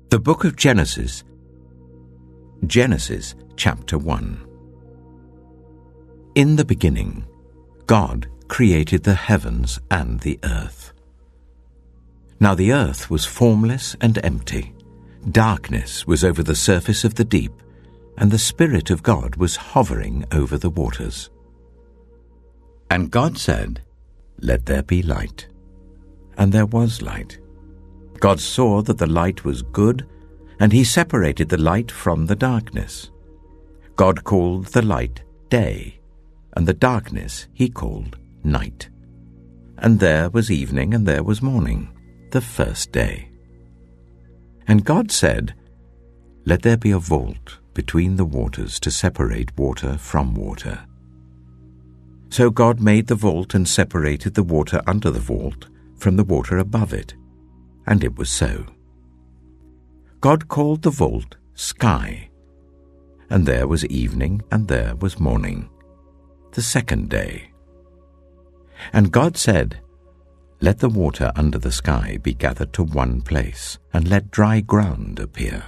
The Book of Genesis. Genesis chapter 1. In the beginning, God created the heavens and the earth. Now the earth was formless and empty. Darkness was over the surface of the deep, and the Spirit of God was hovering over the waters. And God said, "Let there be light." And there was light. God saw that the light was good, and he separated the light from the darkness. God called the light day, and the darkness he called night. And there was evening and there was morning, the first day. And God said, "Let there be a vault between the waters to separate water from water." So God made the vault and separated the water under the vault from the water above it, and it was so. God called the vault sky, and there was evening and there was morning, the second day. And God said, "Let the water under the sky be gathered to one place, and let dry ground appear."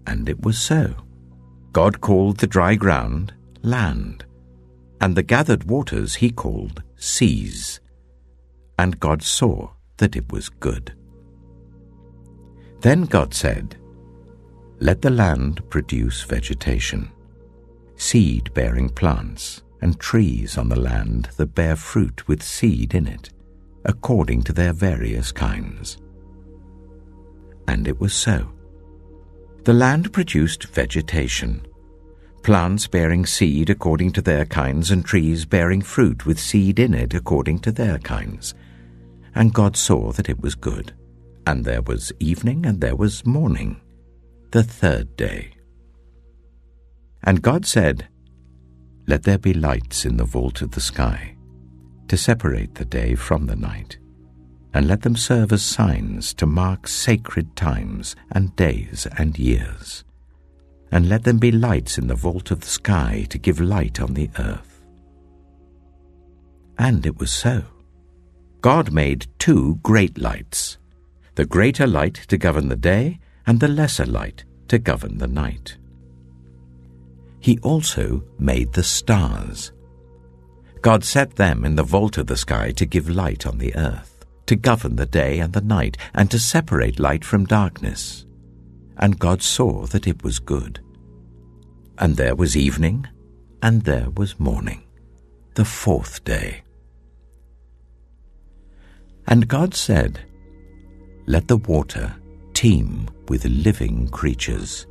And it was so. God called the dry ground land, and the gathered waters he called seas. And God saw that it was good. Then God said, "Let the land produce vegetation, seed-bearing plants, and trees on the land that bear fruit with seed in it, according to their various kinds." And it was so. The land produced vegetation, plants bearing seed according to their kinds, and trees bearing fruit with seed in it according to their kinds. And God saw that it was good. And there was evening and there was morning, the third day. And God said, "Let there be lights in the vault of the sky, to separate the day from the night, and let them serve as signs to mark sacred times and days and years. And let them be lights in the vault of the sky to give light on the earth." And it was so. God made two great lights, the greater light to govern the day, and the lesser light to govern the night. He also made the stars. God set them in the vault of the sky to give light on the earth, to govern the day and the night, and to separate light from darkness. And God saw that it was good. And there was evening, and there was morning, the fourth day. And God said, "Let the water teem with living creatures,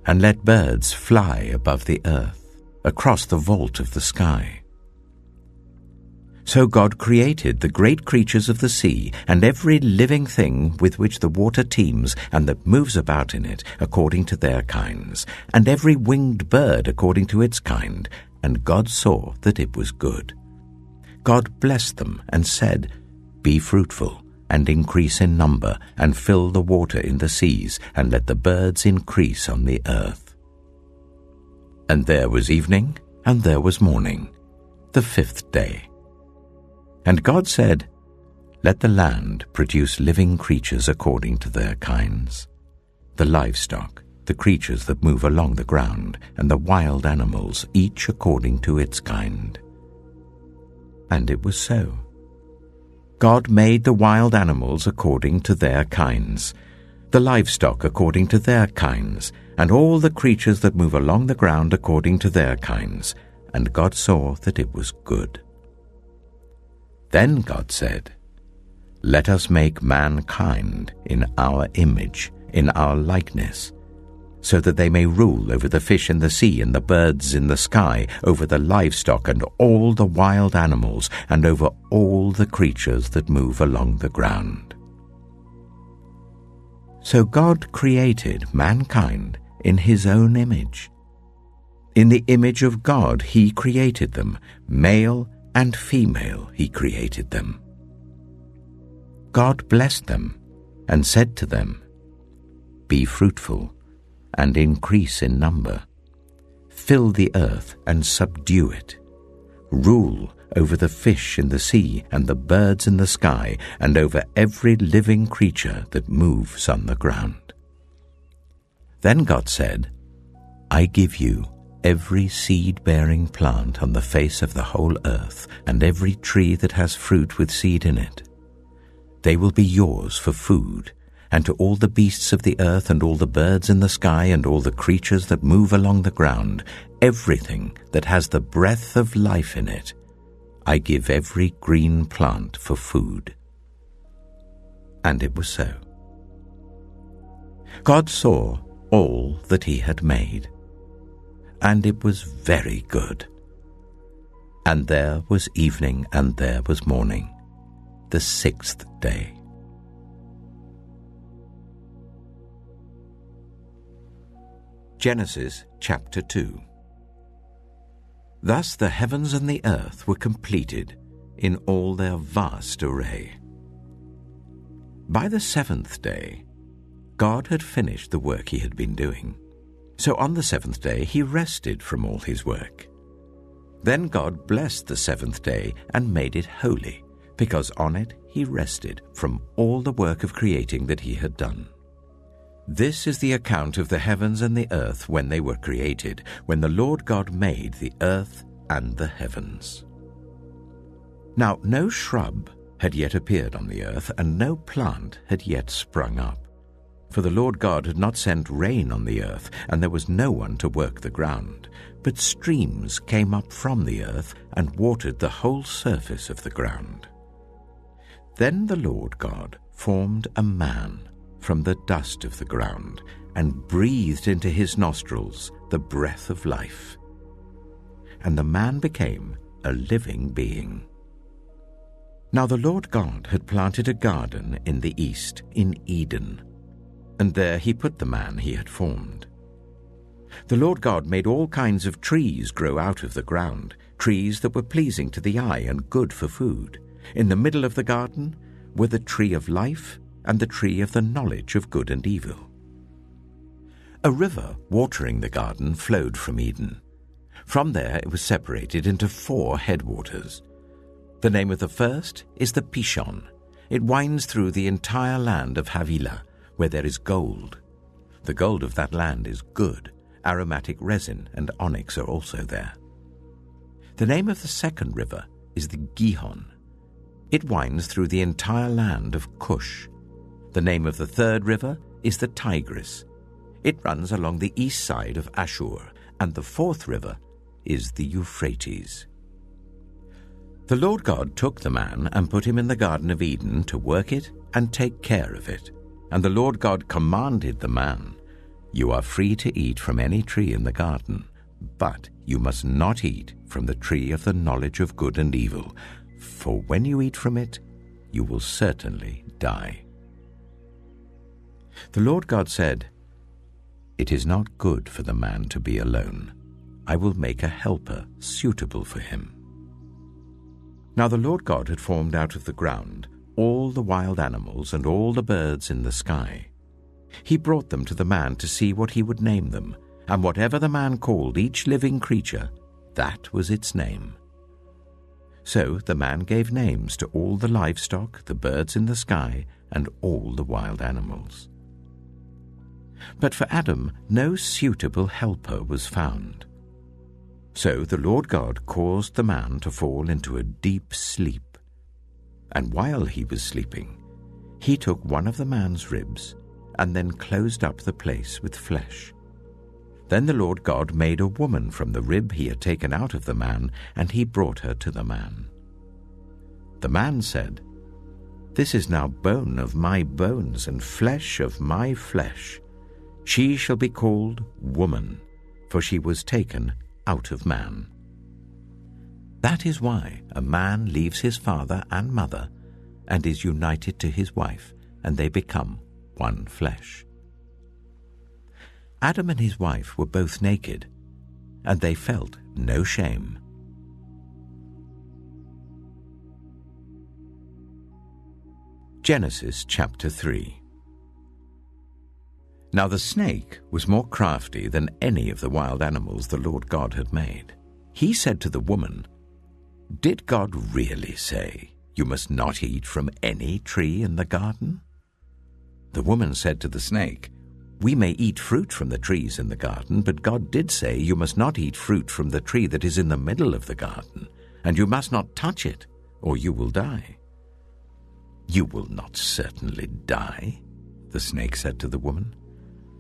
and let birds fly above the earth, across the vault of the sky." So God created the great creatures of the sea, and every living thing with which the water teems and that moves about in it, according to their kinds, and every winged bird according to its kind. And God saw that it was good. God blessed them and said, "Be fruitful, and increase in number, and fill the water in the seas, and let the birds increase on the earth." And there was evening, and there was morning, the fifth day. And God said, "Let the land produce living creatures according to their kinds, the livestock, the creatures that move along the ground, and the wild animals, each according to its kind." And it was so. God made the wild animals according to their kinds, the livestock according to their kinds, and all the creatures that move along the ground according to their kinds. And God saw that it was good. Then God said, "Let us make mankind in our image, in our likeness, so that they may rule over the fish in the sea and the birds in the sky, over the livestock and all the wild animals, and over all the creatures that move along the ground." So God created mankind in his own image. In the image of God he created them, male and female he created them. God blessed them and said to them, "Be fruitful and increase in number. Fill the earth and subdue it. Rule over the fish in the sea and the birds in the sky, and over every living creature that moves on the ground. Then God said, I give you every seed-bearing plant on the face of the whole earth, and every tree that has fruit with seed in it. They will be yours for food, and to all the beasts of the earth and all the birds in the sky and all the creatures that move along the ground, everything that has the breath of life in it, I give every green plant for food. And it was so. God saw all that he had made, and it was very good. And there was evening and there was morning, the sixth day. Genesis chapter 2. Thus the heavens and the earth were completed in all their vast array. By the seventh day, God had finished the work he had been doing. So on the seventh day he rested from all his work. Then God blessed the seventh day and made it holy, because on it he rested from all the work of creating that he had done. This is the account of the heavens and the earth when they were created, when the Lord God made the earth and the heavens. Now no shrub had yet appeared on the earth, and no plant had yet sprung up. For the Lord God had not sent rain on the earth, and there was no one to work the ground. But streams came up from the earth and watered the whole surface of the ground. Then the Lord God formed a man from the dust of the ground, and breathed into his nostrils the breath of life. And the man became a living being. Now the Lord God had planted a garden in the east, in Eden, and there he put the man he had formed. The Lord God made all kinds of trees grow out of the ground, trees that were pleasing to the eye and good for food. In the middle of the garden were the tree of life and the tree of the knowledge of good and evil. A river watering the garden flowed from Eden. From there it was separated into 4 headwaters. The name of the first is the Pishon. It winds through the entire land of Havilah, where there is gold. The gold of that land is good. Aromatic resin and onyx are also there. The name of the second river is the Gihon. It winds through the entire land of Cush. The name of the third river is the Tigris. It runs along the east side of Ashur, and the fourth river is the Euphrates. The Lord God took the man and put him in the Garden of Eden to work it and take care of it. And the Lord God commanded the man, "You are free to eat from any tree in the garden, but you must not eat from the tree of the knowledge of good and evil, for when you eat from it, you will certainly die." The Lord God said, "It is not good for the man to be alone. I will make a helper suitable for him." Now the Lord God had formed out of the ground all the wild animals and all the birds in the sky. He brought them to the man to see what he would name them, and whatever the man called each living creature, that was its name. So the man gave names to all the livestock, the birds in the sky, and all the wild animals. But for Adam no suitable helper was found. So the Lord God caused the man to fall into a deep sleep. And while he was sleeping, he took one of the man's ribs and then closed up the place with flesh. Then the Lord God made a woman from the rib he had taken out of the man, and he brought her to the man. The man said, "This is now bone of my bones and flesh of my flesh. She shall be called woman, for she was taken out of man." That is why a man leaves his father and mother and is united to his wife, and they become one flesh. Adam and his wife were both naked, and they felt no shame. Genesis chapter 3. Now the snake was more crafty than any of the wild animals the Lord God had made. He said to the woman, Did God really say, 'You must not eat from any tree in the garden'?" The woman said to the snake, "We may eat fruit from the trees in the garden, but God did say, 'You must not eat fruit from the tree that is in the middle of the garden, and you must not touch it, or you will die.'" "You will not certainly die," the snake said to the woman,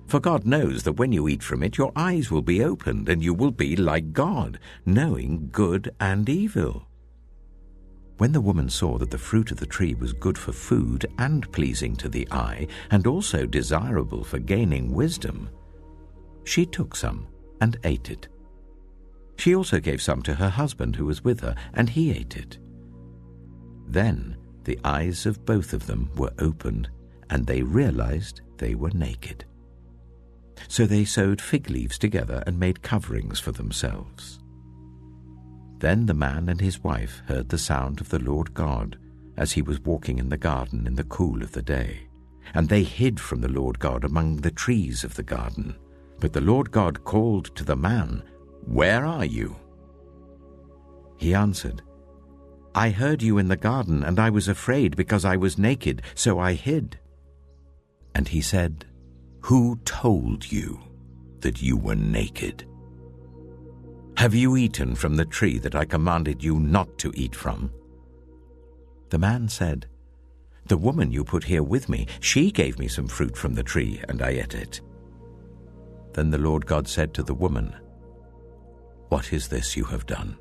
"for God knows that when you eat from it, your eyes will be opened, and you will be like God, knowing good and evil." When the woman saw that the fruit of the tree was good for food and pleasing to the eye, and also desirable for gaining wisdom, she took some and ate it. She also gave some to her husband who was with her, and he ate it. Then the eyes of both of them were opened, and they realized they were naked. So they sewed fig leaves together and made coverings for themselves. Then the man and his wife heard the sound of the Lord God as he was walking in the garden in the cool of the day, and they hid from the Lord God among the trees of the garden. But the Lord God called to the man, "Where are you?" He answered, "I heard you in the garden, and I was afraid because I was naked, so I hid." And he said, "Who told you that you were naked? Have you eaten from the tree that I commanded you not to eat from?" The man said, "The woman you put here with me, she gave me some fruit from the tree, and I ate it." Then the Lord God said to the woman, "What is this you have done?"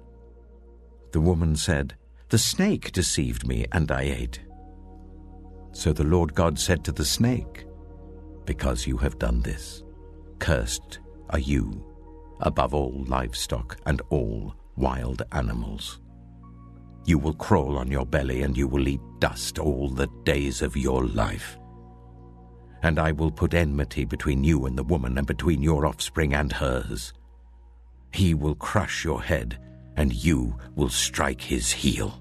The woman said, "The snake deceived me, and I ate." So the Lord God said to the snake, "Because you have done this, cursed are you above all livestock and all wild animals. You will crawl on your belly, and you will eat dust all the days of your life. And I will put enmity between you and the woman, and between your offspring and hers. He will crush your head, and you will strike his heel."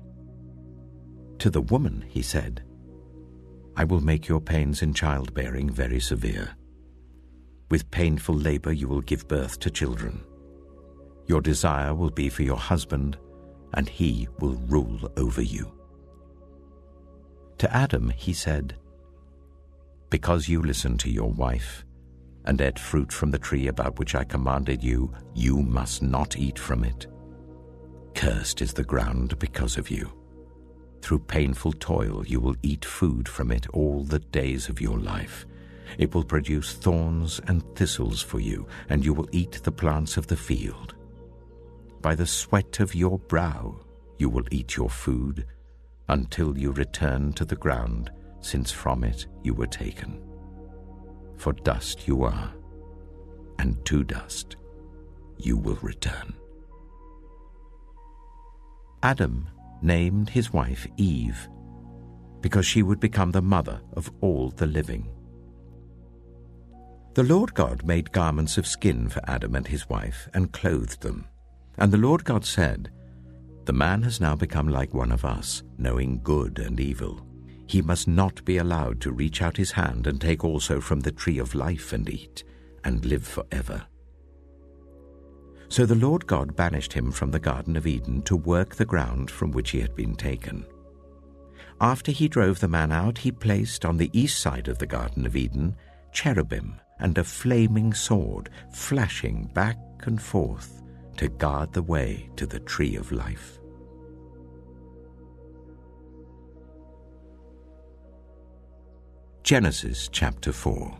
To the woman he said, "I will make your pains in childbearing very severe. With painful labor you will give birth to children. Your desire will be for your husband, and he will rule over you." To Adam he said, "Because you listened to your wife, and ate fruit from the tree about which I commanded you, you must not eat from it. Cursed is the ground because of you. Through painful toil you will eat food from it all the days of your life. It will produce thorns and thistles for you, and you will eat the plants of the field. By the sweat of your brow you will eat your food, until you return to the ground, since from it you were taken. For dust you are, and to dust you will return." Adam named his wife Eve, because she would become the mother of all the living. The Lord God made garments of skin for Adam and his wife, and clothed them. And the Lord God said, "The man has now become like one of us, knowing good and evil. He must not be allowed to reach out his hand and take also from the tree of life and eat, and live forever." So the Lord God banished him from the Garden of Eden to work the ground from which he had been taken. After he drove the man out, he placed on the east side of the Garden of Eden cherubim and a flaming sword flashing back and forth to guard the way to the tree of life. Genesis chapter 4.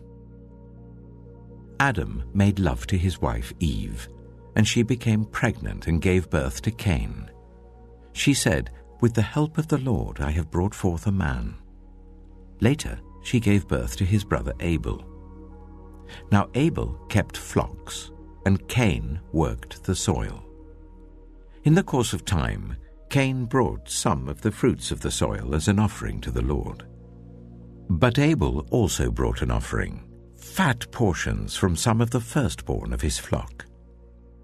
Adam made love to his wife Eve, and she became pregnant and gave birth to Cain. She said, "With the help of the Lord I have brought forth a man." Later she gave birth to his brother Abel. Now Abel kept flocks, and Cain worked the soil. In the course of time, Cain brought some of the fruits of the soil as an offering to the Lord. But Abel also brought an offering, fat portions from some of the firstborn of his flock.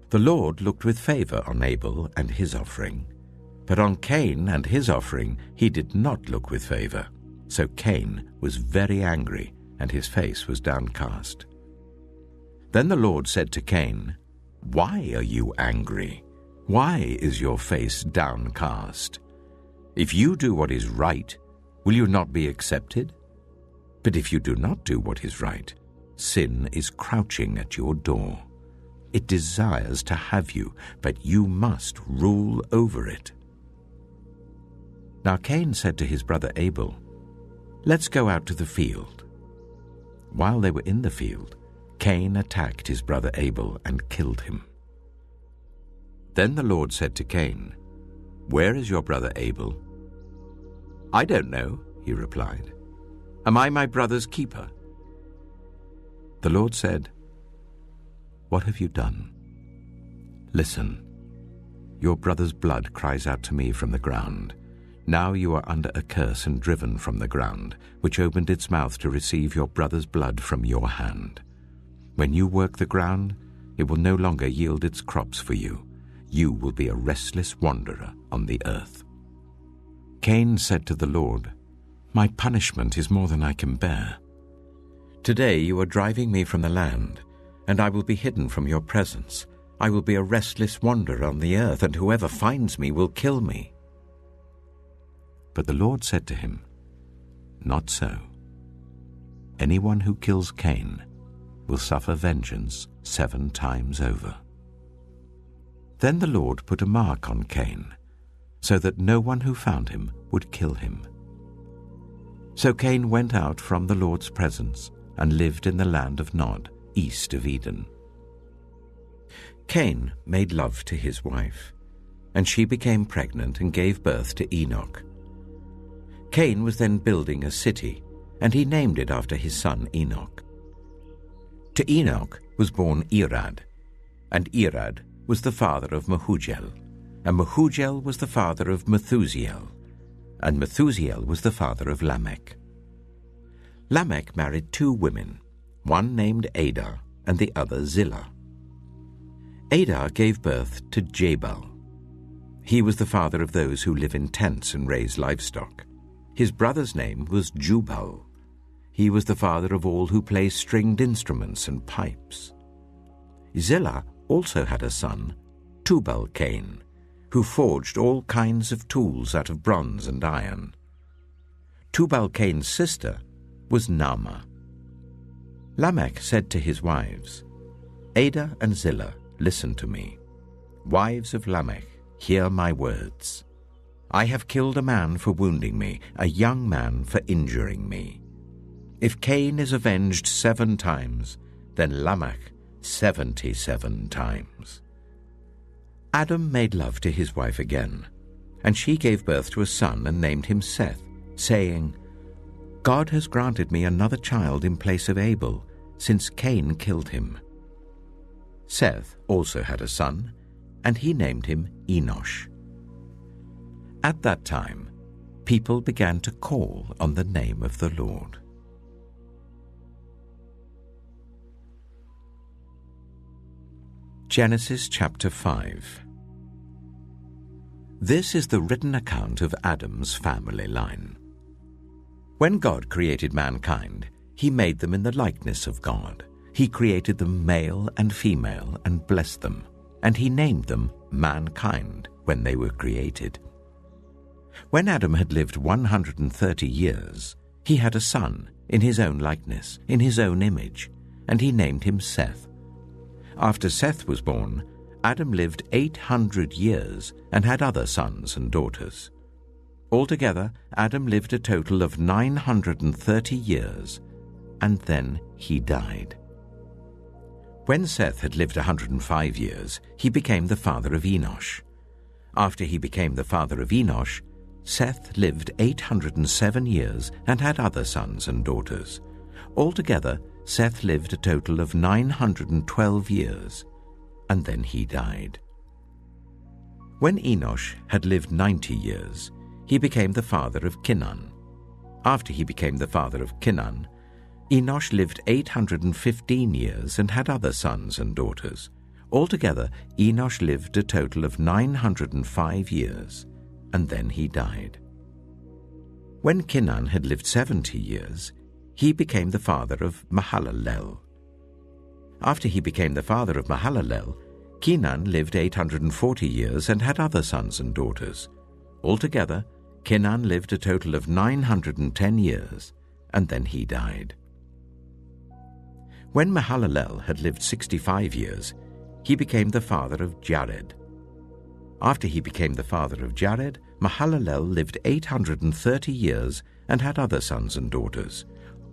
The Lord looked with favor on Abel and his offering, but on Cain and his offering he did not look with favor. So Cain was very angry, and his face was downcast. Then the Lord said to Cain, "Why are you angry? Why is your face downcast? If you do what is right, will you not be accepted? But if you do not do what is right, sin is crouching at your door. It desires to have you, but you must rule over it." Now Cain said to his brother Abel, "Let's go out to the field." While they were in the field, Cain attacked his brother Abel and killed him. Then the Lord said to Cain, "Where is your brother Abel?" "I don't know," he replied. "Am I my brother's keeper?" The Lord said, "What have you done? Listen, your brother's blood cries out to me from the ground. Now you are under a curse and driven from the ground, which opened its mouth to receive your brother's blood from your hand. When you work the ground, it will no longer yield its crops for you. You will be a restless wanderer on the earth." Cain said to the Lord, "My punishment is more than I can bear. Today you are driving me from the land, and I will be hidden from your presence. I will be a restless wanderer on the earth, and whoever finds me will kill me." But the Lord said to him, "Not so. Anyone who kills Cain will suffer vengeance 7 times over." Then the Lord put a mark on Cain, so that no one who found him would kill him. So Cain went out from the Lord's presence and lived in the land of Nod, east of Eden. Cain made love to his wife, and she became pregnant and gave birth to Enoch. Cain was then building a city, and he named it after his son Enoch. To Enoch was born Irad, and Irad was the father of Mehujael, and Mehujael was the father of Methusael, and Methusael was the father of Lamech. Lamech married 2 women, one named Ada and the other Zillah. Ada gave birth to Jabal. He was the father of those who live in tents and raise livestock. His brother's name was Jubal. He was the father of all who play stringed instruments and pipes. Zillah also had a son, Tubal-Cain, who forged all kinds of tools out of bronze and iron. Tubal-Cain's sister was Naamah. Lamech said to his wives, "Ada and Zillah, listen to me. Wives of Lamech, hear my words. I have killed a man for wounding me, a young man for injuring me. If Cain is avenged 7 times, then Lamech 77 times." Adam made love to his wife again, and she gave birth to a son and named him Seth, saying, "God has granted me another child in place of Abel, since Cain killed him." Seth also had a son, and he named him Enosh. At that time, people began to call on the name of the Lord. Genesis chapter 5. This is the written account of Adam's family line. When God created mankind, he made them in the likeness of God. He created them male and female and blessed them, and he named them mankind when they were created. When Adam had lived 130 years, he had a son in his own likeness, in his own image, and he named him Seth. After Seth was born, Adam lived 800 years and had other sons and daughters. Altogether, Adam lived a total of 930 years, and then he died. When Seth had lived 105 years, he became the father of Enosh. After he became the father of Enosh, Seth lived 807 years and had other sons and daughters. Altogether, Seth lived a total of 912 years, and then he died. When Enosh had lived 90 years, he became the father of Kenan. After he became the father of Kenan, Enosh lived 815 years and had other sons and daughters. Altogether, Enosh lived a total of 905 years, and then he died. When Kenan had lived 70 years, he became the father of Mahalalel. After he became the father of Mahalalel, Kenan lived 840 years and had other sons and daughters. Altogether, Kenan lived a total of 910 years, and then he died. When Mahalalel had lived 65 years, he became the father of Jared. After he became the father of Jared, Mahalalel lived 830 years and had other sons and daughters.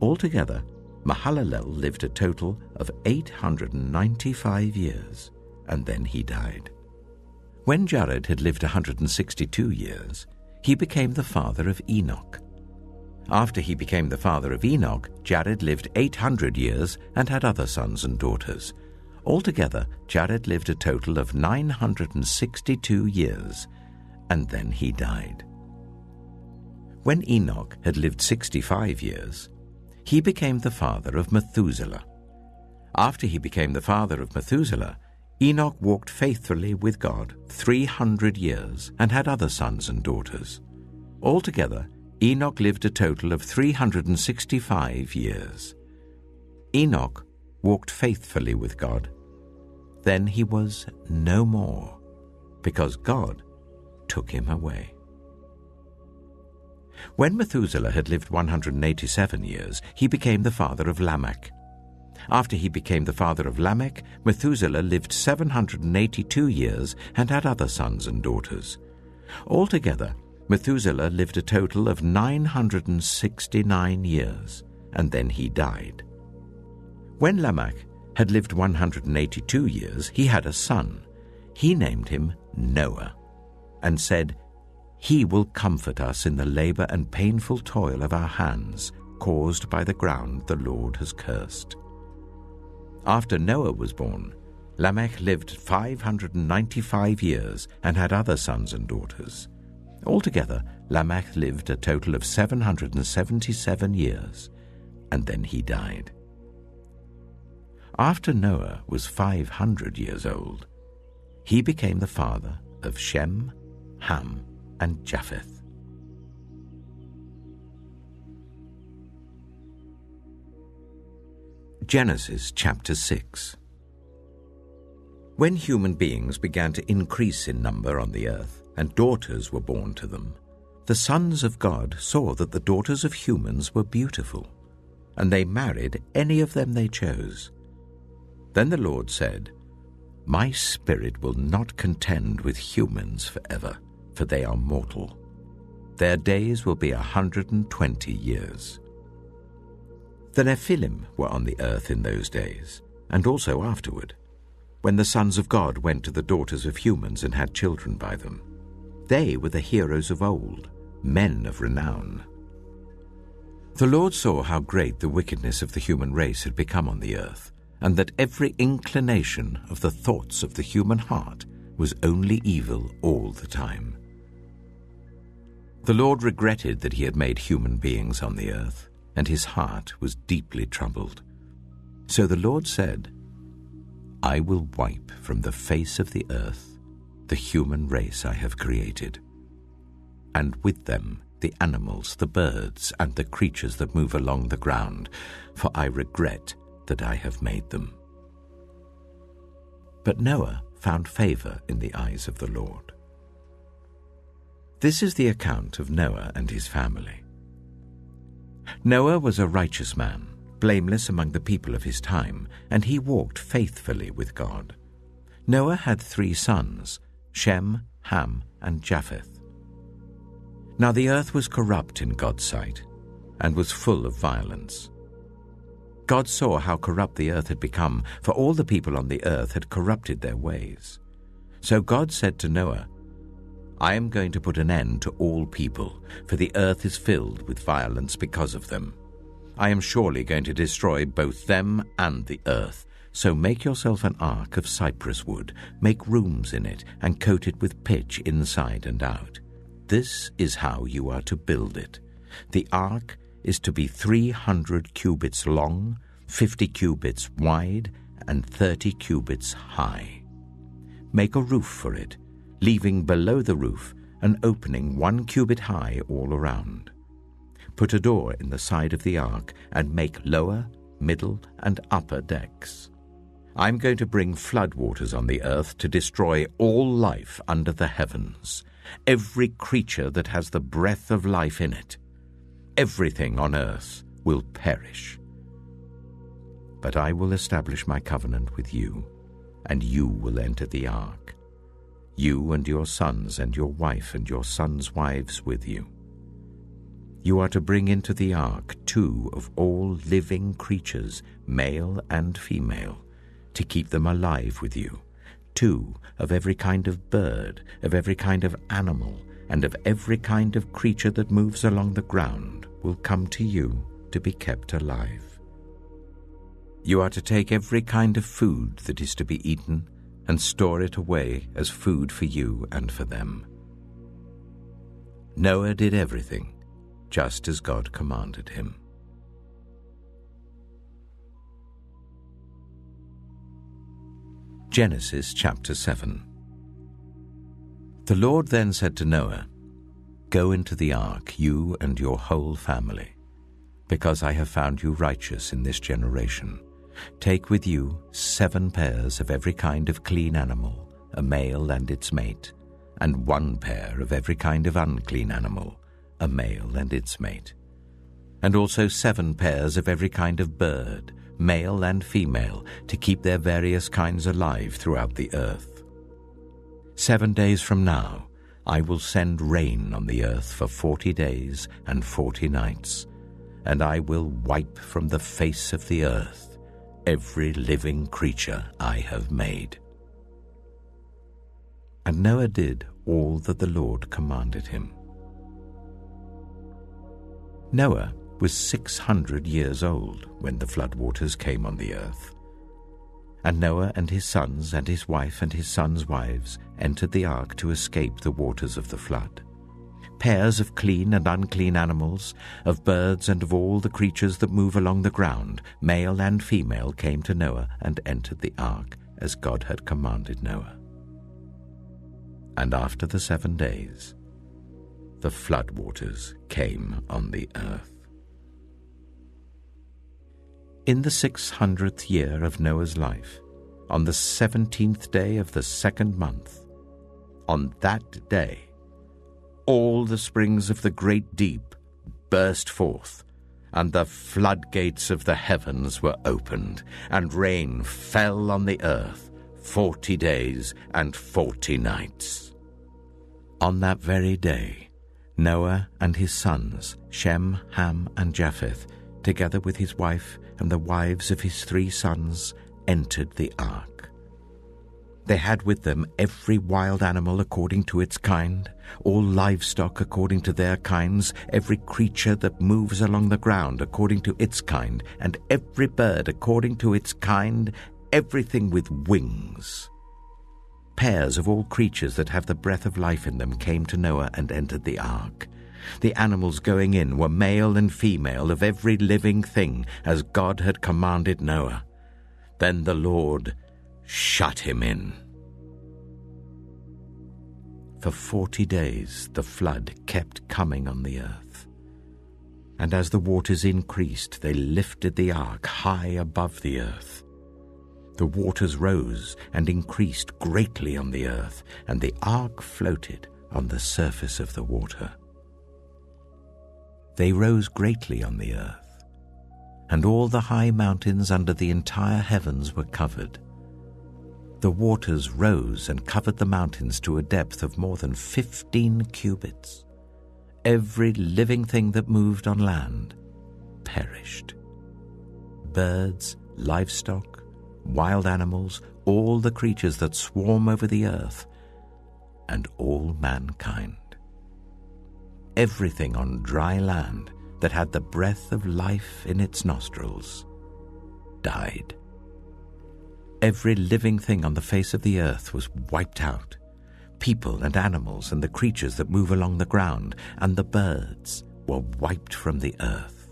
Altogether, Mahalalel lived a total of 895 years, and then he died. When Jared had lived 162 years, he became the father of Enoch. After he became the father of Enoch, Jared lived 800 years and had other sons and daughters. Altogether, Jared lived a total of 962 years, and then he died. When Enoch had lived 65 years, he became the father of Methuselah. After he became the father of Methuselah, Enoch walked faithfully with God 300 years and had other sons and daughters. Altogether, Enoch lived a total of 365 years. Enoch walked faithfully with God. Then he was no more, because God took him away. When Methuselah had lived 187 years, he became the father of Lamech. After he became the father of Lamech, Methuselah lived 782 years and had other sons and daughters. Altogether, Methuselah lived a total of 969 years, and then he died. When Lamech had lived 182 years, he had a son. He named him Noah, and said, "He will comfort us in the labor and painful toil of our hands, caused by the ground the Lord has cursed." After Noah was born, Lamech lived 595 years and had other sons and daughters. Altogether, Lamech lived a total of 777 years, and then he died. After Noah was 500 years old, he became the father of Shem, Ham, and Japheth. Genesis chapter 6. When human beings began to increase in number on the earth, and daughters were born to them, the sons of God saw that the daughters of humans were beautiful, and they married any of them they chose. Then the Lord said, "My spirit will not contend with humans forever, for they are mortal. Their days will be 120 years. The Nephilim were on the earth in those days, and also afterward, when the sons of God went to the daughters of humans and had children by them. They were the heroes of old, men of renown. The Lord saw how great the wickedness of the human race had become on the earth, and that every inclination of the thoughts of the human heart was only evil all the time. The Lord regretted that he had made human beings on the earth, and his heart was deeply troubled. So the Lord said, "I will wipe from the face of the earth the human race I have created, and with them the animals, the birds, and the creatures that move along the ground, for I regret that I have made them." But Noah found favor in the eyes of the Lord. This is the account of Noah and his family. Noah was a righteous man, blameless among the people of his time, and he walked faithfully with God. Noah had 3 sons, Shem, Ham, and Japheth. Now the earth was corrupt in God's sight, and was full of violence. God saw how corrupt the earth had become, for all the people on the earth had corrupted their ways. So God said to Noah, "I am going to put an end to all people, for the earth is filled with violence because of them. I am surely going to destroy both them and the earth. So make yourself an ark of cypress wood, make rooms in it, and coat it with pitch inside and out. This is how you are to build it. The ark is to be 300 cubits long, 50 cubits wide, and 30 cubits high. Make a roof for it, leaving below the roof an opening 1 cubit high all around. Put a door in the side of the ark, and make lower, middle, and upper decks. I'm going to bring floodwaters on the earth to destroy all life under the heavens, every creature that has the breath of life in it. Everything on earth will perish. But I will establish my covenant with you, and you will enter the ark, you and your sons and your wife and your sons' wives with you. You are to bring into the ark 2 of all living creatures, male and female, to keep them alive with you, 2 of every kind of bird, of every kind of animal, and of every kind of creature that moves along the ground will come to you to be kept alive. You are to take every kind of food that is to be eaten and store it away as food for you and for them. Noah did everything just as God commanded him. Genesis chapter 7. The Lord then said to Noah, "Go into the ark, you and your whole family, because I have found you righteous in this generation. Take with you 7 pairs of every kind of clean animal, a male and its mate, and 1 pair of every kind of unclean animal, a male and its mate, and also 7 pairs of every kind of bird, male and female, to keep their various kinds alive throughout the earth. 7 days from now I will send rain on the earth for 40 days and 40 nights, and I will wipe from the face of the earth every living creature I have made." And Noah did all that the Lord commanded him. Noah was 600 years old when the floodwaters came on the earth. And Noah and his sons and his wife and his sons' wives entered the ark to escape the waters of the flood. Pairs of clean and unclean animals, of birds and of all the creatures that move along the ground, male and female, came to Noah and entered the ark as God had commanded Noah. And after the 7 days, the floodwaters came on the earth. In the 600th year of Noah's life, on the 17th day of the 2nd month, on that day, all the springs of the great deep burst forth, and the floodgates of the heavens were opened, and rain fell on the earth 40 days and 40 nights. On that very day, Noah and his sons, Shem, Ham, and Japheth, together with his wife and the wives of his 3 sons, entered the ark. They had with them every wild animal according to its kind, all livestock according to their kinds, every creature that moves along the ground according to its kind, and every bird according to its kind, everything with wings. Pairs of all creatures that have the breath of life in them came to Noah and entered the ark. The animals going in were male and female of every living thing, as God had commanded Noah. Then the Lord shut him in. For 40 days the flood kept coming on the earth. And as the waters increased, they lifted the ark high above the earth. The waters rose and increased greatly on the earth, and the ark floated on the surface of the water. They rose greatly on the earth, and all the high mountains under the entire heavens were covered. The waters rose and covered the mountains to a depth of more than 15 cubits. Every living thing that moved on land perished. Birds, livestock, wild animals, all the creatures that swarm over the earth, and all mankind. Everything on dry land that had the breath of life in its nostrils died. Every living thing on the face of the earth was wiped out. People and animals and the creatures that move along the ground and the birds were wiped from the earth.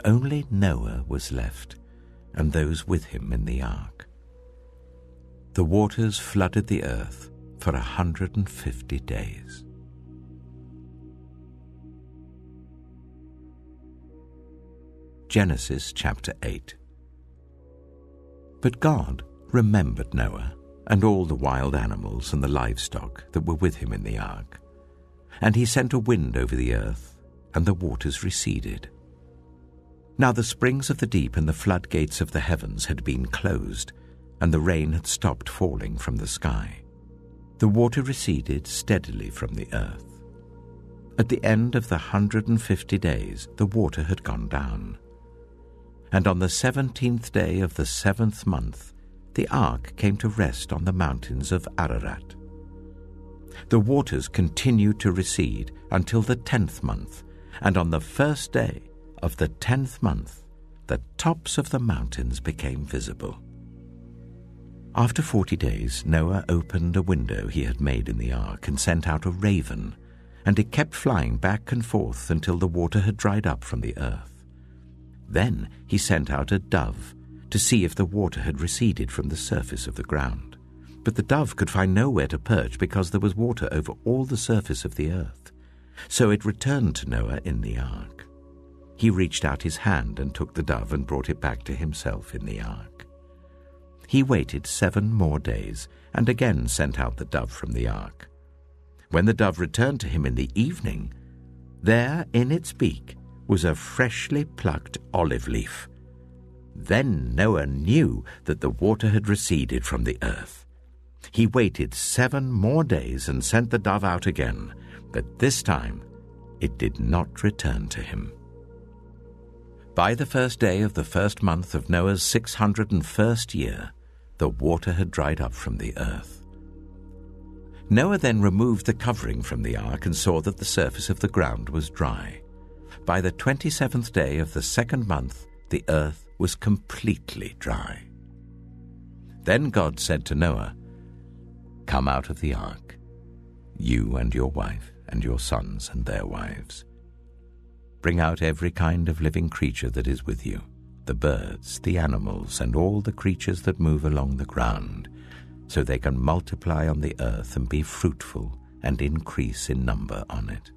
Only Noah was left, and those with him in the ark. The waters flooded the earth for 150 days. Genesis chapter 8. But God remembered Noah and all the wild animals and the livestock that were with him in the ark. And he sent a wind over the earth, and the waters receded. Now the springs of the deep and the floodgates of the heavens had been closed, and the rain had stopped falling from the sky. The water receded steadily from the earth. At the end of the 150 days, the water had gone down. And on the 17th day of the 7th month, the ark came to rest on the mountains of Ararat. The waters continued to recede until the 10th month, and on the first day of the 10th month, the tops of the mountains became visible. After 40 days, Noah opened a window he had made in the ark and sent out a raven, and it kept flying back and forth until the water had dried up from the earth. Then he sent out a dove to see if the water had receded from the surface of the ground. But the dove could find nowhere to perch because there was water over all the surface of the earth. So it returned to Noah in the ark. He reached out his hand and took the dove and brought it back to himself in the ark. He waited 7 more days and again sent out the dove from the ark. When the dove returned to him in the evening, there in its beak was a freshly plucked olive leaf. Then Noah knew that the water had receded from the earth. He waited 7 more days and sent the dove out again, but this time it did not return to him. By the first day of the 1st month of Noah's 601st year, the water had dried up from the earth. Noah then removed the covering from the ark and saw that the surface of the ground was dry. By the 27th day of the 2nd month, the earth was completely dry. Then God said to Noah, "Come out of the ark, you and your wife and your sons and their wives. Bring out every kind of living creature that is with you, the birds, the animals, and all the creatures that move along the ground, so they can multiply on the earth and be fruitful and increase in number on it."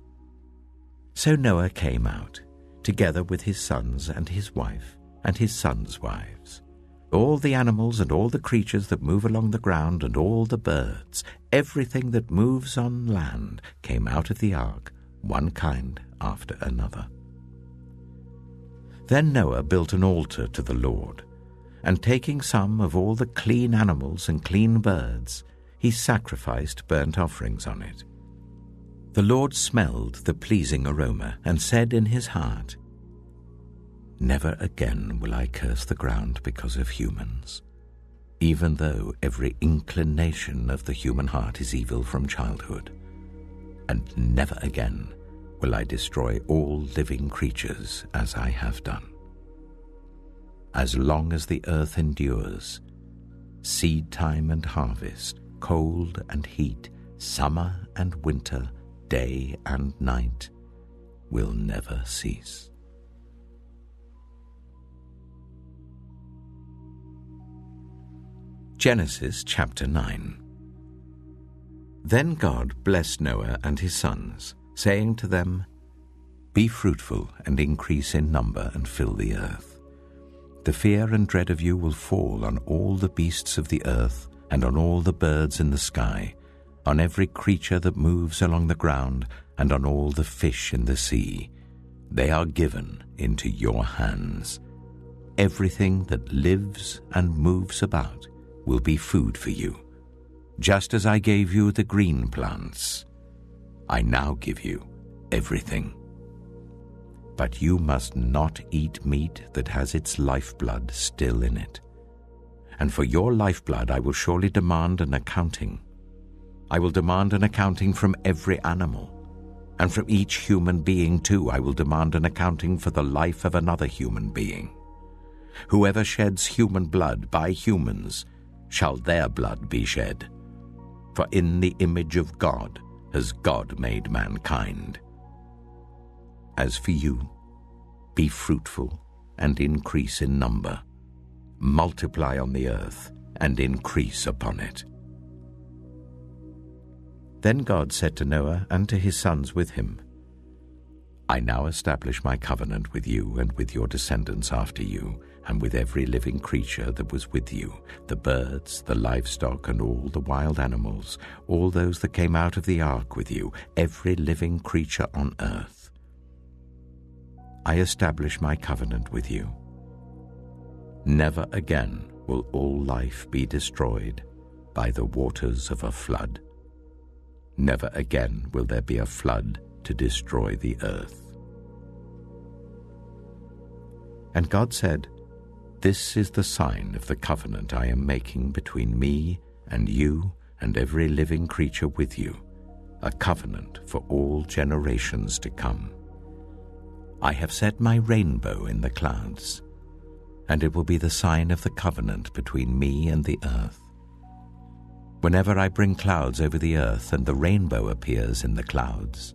So Noah came out, together with his sons and his wife and his sons' wives. All the animals and all the creatures that move along the ground and all the birds, everything that moves on land, came out of the ark, one kind after another. Then Noah built an altar to the Lord, and taking some of all the clean animals and clean birds, he sacrificed burnt offerings on it. The Lord smelled the pleasing aroma and said in his heart, "Never again will I curse the ground because of humans, even though every inclination of the human heart is evil from childhood. And never again will I destroy all living creatures as I have done. As long as the earth endures, seed time and harvest, cold and heat, summer and winter, day and night, will never cease." Genesis chapter 9. Then God blessed Noah and his sons, saying to them, "Be fruitful and increase in number and fill the earth. The fear and dread of you will fall on all the beasts of the earth and on all the birds in the sky, on every creature that moves along the ground and on all the fish in the sea. They are given into your hands. Everything that lives and moves about will be food for you. Just as I gave you the green plants, I now give you everything. But you must not eat meat that has its lifeblood still in it. And for your lifeblood I will surely demand an accounting. I will demand an accounting from every animal, and from each human being too I will demand an accounting for the life of another human being. Whoever sheds human blood by humans, shall their blood be shed. For in the image of God has God made mankind. As for you, be fruitful and increase in number. Multiply on the earth and increase upon it." Then God said to Noah and to his sons with him, I now establish my covenant with you and with your descendants after you, and with every living creature that was with you, the birds, the livestock, and all the wild animals, all those that came out of the ark with you, every living creature on earth. I establish my covenant with you. Never again will all life be destroyed by the waters of a flood. Never again will there be a flood to destroy the earth. And God said, "This is the sign of the covenant I am making between me and you and every living creature with you, a covenant for all generations to come. I have set my rainbow in the clouds, and it will be the sign of the covenant between me and the earth. Whenever I bring clouds over the earth and the rainbow appears in the clouds,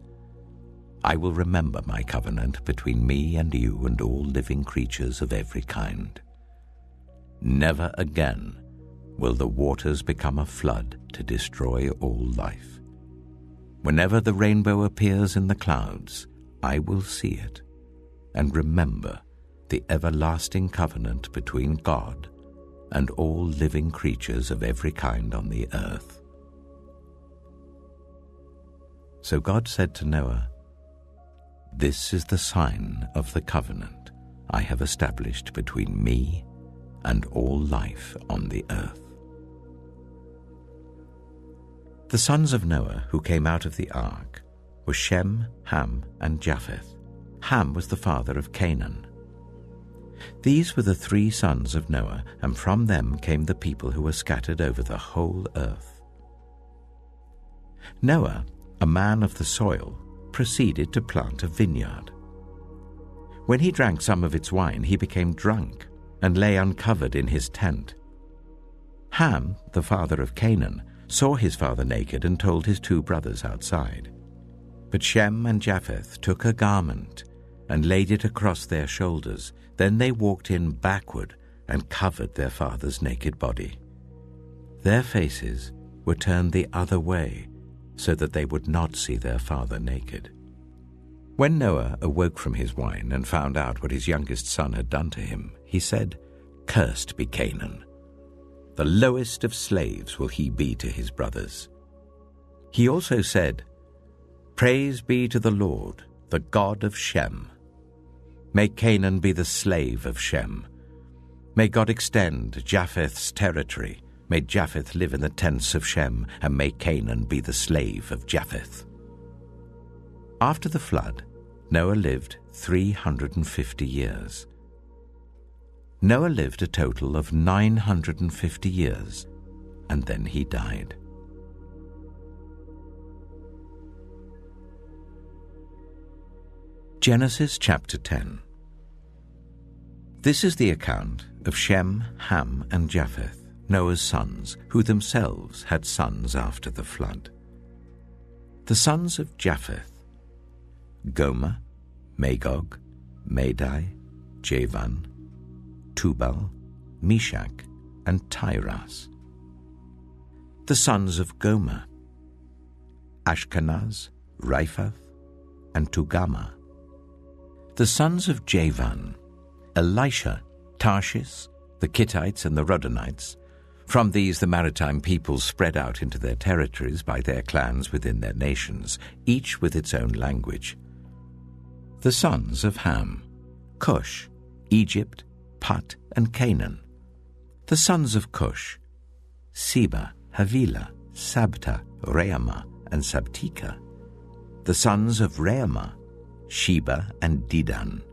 I will remember my covenant between me and you and all living creatures of every kind. Never again will the waters become a flood to destroy all life. Whenever the rainbow appears in the clouds, I will see it and remember the everlasting covenant between God and all living creatures of every kind on the earth." So God said to Noah, "This is the sign of the covenant I have established between me and all life on the earth." The sons of Noah who came out of the ark were Shem, Ham, and Japheth. Ham was the father of Canaan. These were the 3 sons of Noah, and from them came the people who were scattered over the whole earth. Noah, a man of the soil, proceeded to plant a vineyard. When he drank some of its wine, he became drunk and lay uncovered in his tent. Ham, the father of Canaan, saw his father naked and told his 2 brothers outside. But Shem and Japheth took a garment and laid it across their shoulders. Then they walked in backward and covered their father's naked body. Their faces were turned the other way so that they would not see their father naked. When Noah awoke from his wine and found out what his youngest son had done to him, he said, "Cursed be Canaan. The lowest of slaves will he be to his brothers." He also said, "Praise be to the Lord, the God of Shem. May Canaan be the slave of Shem. May God extend Japheth's territory. May Japheth live in the tents of Shem, and may Canaan be the slave of Japheth." After the flood, Noah lived 350 years. Noah lived a total of 950 years, and then he died. Genesis chapter 10. This is the account of Shem, Ham, and Japheth, Noah's sons, who themselves had sons after the flood. The sons of Japheth: Gomer, Magog, Madai, Javan, Tubal, Meshach, and Tiras. The sons of Gomer: Ashkenaz, Riphath, and Togarmah. The sons of Javan: Elisha, Tarshish, the Kittites, and the Rodanites. From these the maritime peoples spread out into their territories by their clans within their nations, each with its own language. The sons of Ham: Cush, Egypt, Put, and Canaan. The sons of Cush: Seba, Havilah, Sabta, Reamah, and Sabtika. The sons of Reamah: Sheba and Dedan.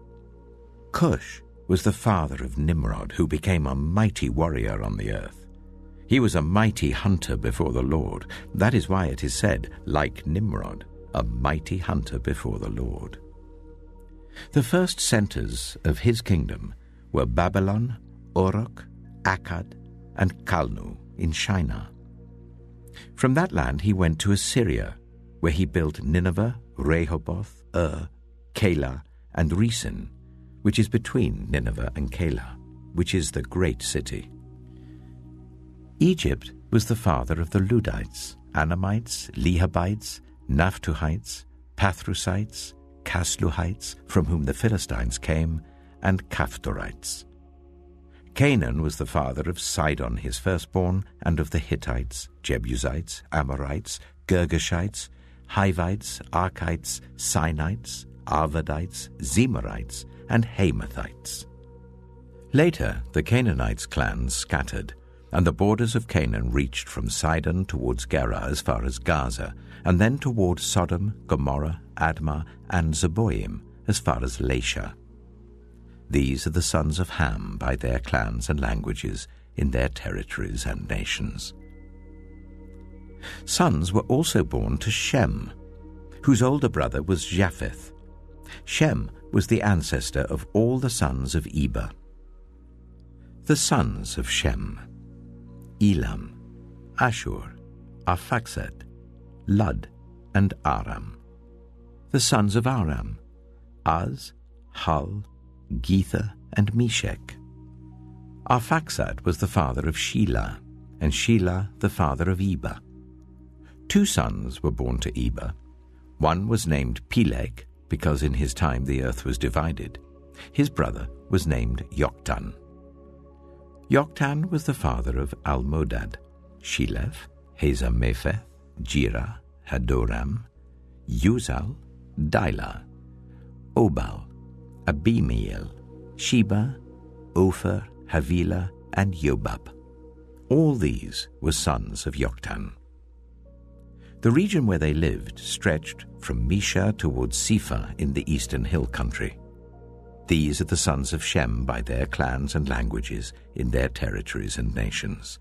Cush was the father of Nimrod, who became a mighty warrior on the earth. He was a mighty hunter before the Lord. That is why it is said, like Nimrod, a mighty hunter before the Lord. The first centers of his kingdom were Babylon, Uruk, Akkad, and Calnu in Shinar. From that land he went to Assyria, where he built Nineveh, Rehoboth, Calah, and Resen, which is between Nineveh and Calah, which is the great city. Egypt was the father of the Ludites, Anamites, Lehabites, Naphtuhites, Pathrusites, Casluhites, from whom the Philistines came, and Caphtorites. Canaan was the father of Sidon his firstborn, and of the Hittites, Jebusites, Amorites, Girgashites, Hivites, Archites, Sinites, Arvadites, Zemarites, and Hamathites. Later the Canaanites' clans scattered, and the borders of Canaan reached from Sidon towards Gerar as far as Gaza, and then toward Sodom, Gomorrah, Admah, and Zeboim as far as Lasha. These are the sons of Ham by their clans and languages, in their territories and nations. Sons were also born to Shem, whose older brother was Japheth. Shem was the ancestor of all the sons of Eber. The sons of Shem: Elam, Ashur, Arphaxad, Lud, and Aram. The sons of Aram: Az, Hul, Gether, and Meshech. Arphaxad was the father of Shelah, and Shelah the father of Eber. 2 sons were born to Eber. One was named Peleg, because in his time the earth was divided. His brother was named Joktan. Joktan was the father of Almodad, Sheleph, Hazamepheth, Jirah, Hadoram, Uzal, Dilah, Obal, Abimeel, Sheba, Ophir, Havilah, and Jobab. All these were sons of Joktan. The region where they lived stretched from Mesha towards Sephah in the eastern hill country. These are the sons of Shem by their clans and languages, in their territories and nations.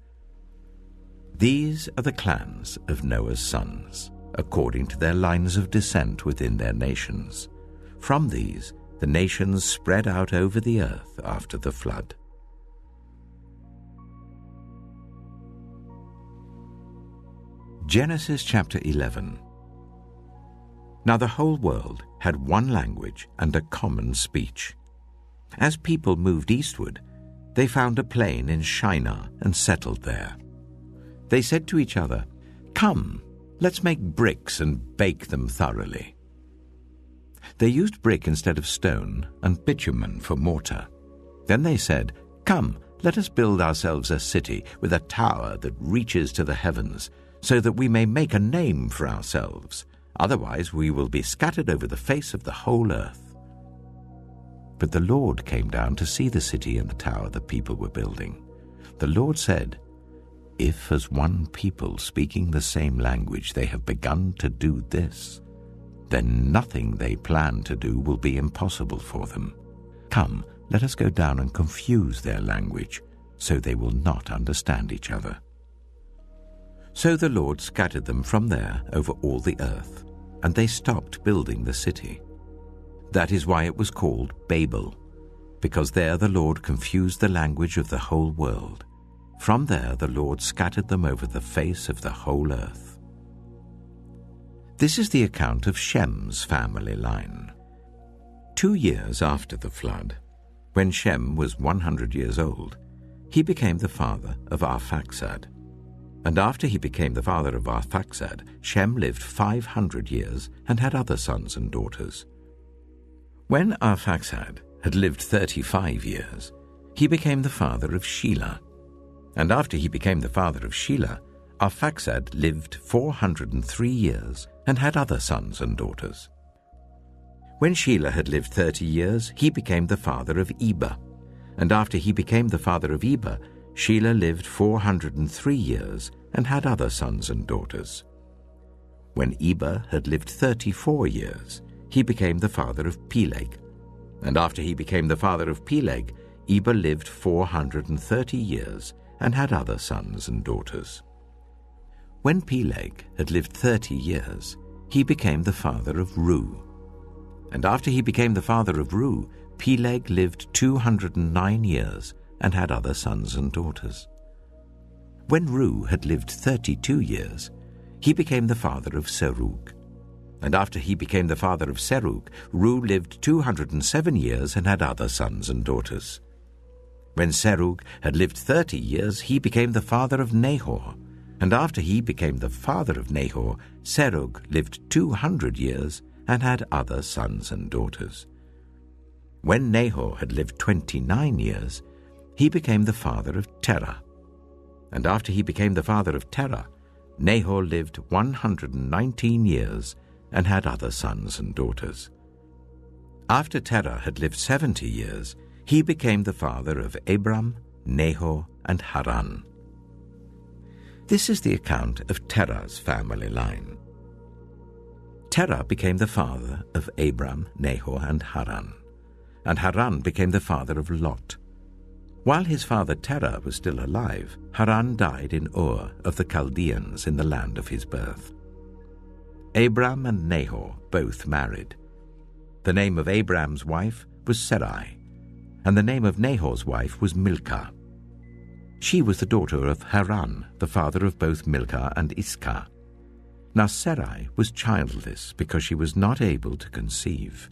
These are the clans of Noah's sons, according to their lines of descent within their nations. From these, the nations spread out over the earth after the flood. Genesis chapter 11. Now the whole world had one language and a common speech. As people moved eastward, they found a plain in Shinar and settled there. They said to each other, "Come, let's make bricks and bake them thoroughly." They used brick instead of stone and bitumen for mortar. Then they said, "Come, let us build ourselves a city with a tower that reaches to the heavens, so that we may make a name for ourselves. Otherwise we will be scattered over the face of the whole earth." But the Lord came down to see the city and the tower the people were building. The Lord said, "If as one people speaking the same language they have begun to do this, then nothing they plan to do will be impossible for them. Come, let us go down and confuse their language, so they will not understand each other." So the Lord scattered them from there over all the earth, and they stopped building the city. That is why it was called Babel, because there the Lord confused the language of the whole world. From there the Lord scattered them over the face of the whole earth. This is the account of Shem's family line. 2 years after the flood, when Shem was 100 years old, he became the father of Arphaxad. And after he became the father of Arphaxad, Shem lived 500 years and had other sons and daughters. When Arphaxad had lived 35 years, he became the father of Shelah. And after he became the father of Shelah, Arphaxad lived 403 years and had other sons and daughters. When Shelah had lived 30 years, he became the father of Eber. And after he became the father of Eber, Shelah lived 403 years and had other sons and daughters. When Eber had lived 34 years, he became the father of Peleg. And after he became the father of Peleg, Eber lived 430 years and had other sons and daughters. When Peleg had lived 30 years, he became the father of Reu. And after he became the father of Reu, Peleg lived 209 years and had other sons and daughters. When Reu had lived 32 years, he became the father of Serug. And after he became the father of Serug, Reu lived 207 years and had other sons and daughters. When Serug had lived 30 years, he became the father of Nahor. And after he became the father of Nahor, Serug lived 200 years and had other sons and daughters. When Nahor had lived 29 years, he became the father of Terah. And after he became the father of Terah, Nahor lived 119 years and had other sons and daughters. After Terah had lived 70 years, he became the father of Abram, Nahor, and Haran. This is the account of Terah's family line. Terah became the father of Abram, Nahor, and Haran became the father of Lot. While his father Terah was still alive, Haran died in Ur of the Chaldeans in the land of his birth. Abram and Nahor both married. The name of Abram's wife was Sarai, and the name of Nahor's wife was Milcah. She was the daughter of Haran, the father of both Milcah and Iscah. Now Sarai was childless because she was not able to conceive.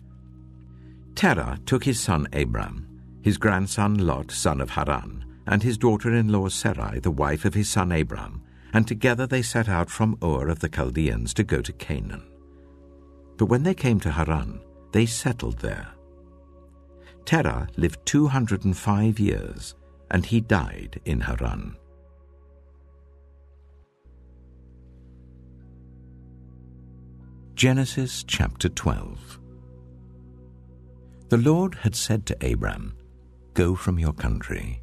Terah took his son Abram, his grandson Lot, son of Haran, and his daughter-in-law Sarai, the wife of his son Abram, and together they set out from Ur of the Chaldeans to go to Canaan. But when they came to Haran, they settled there. Terah lived 205 years, and he died in Haran. Genesis chapter 12. The Lord had said to Abram, "Go from your country,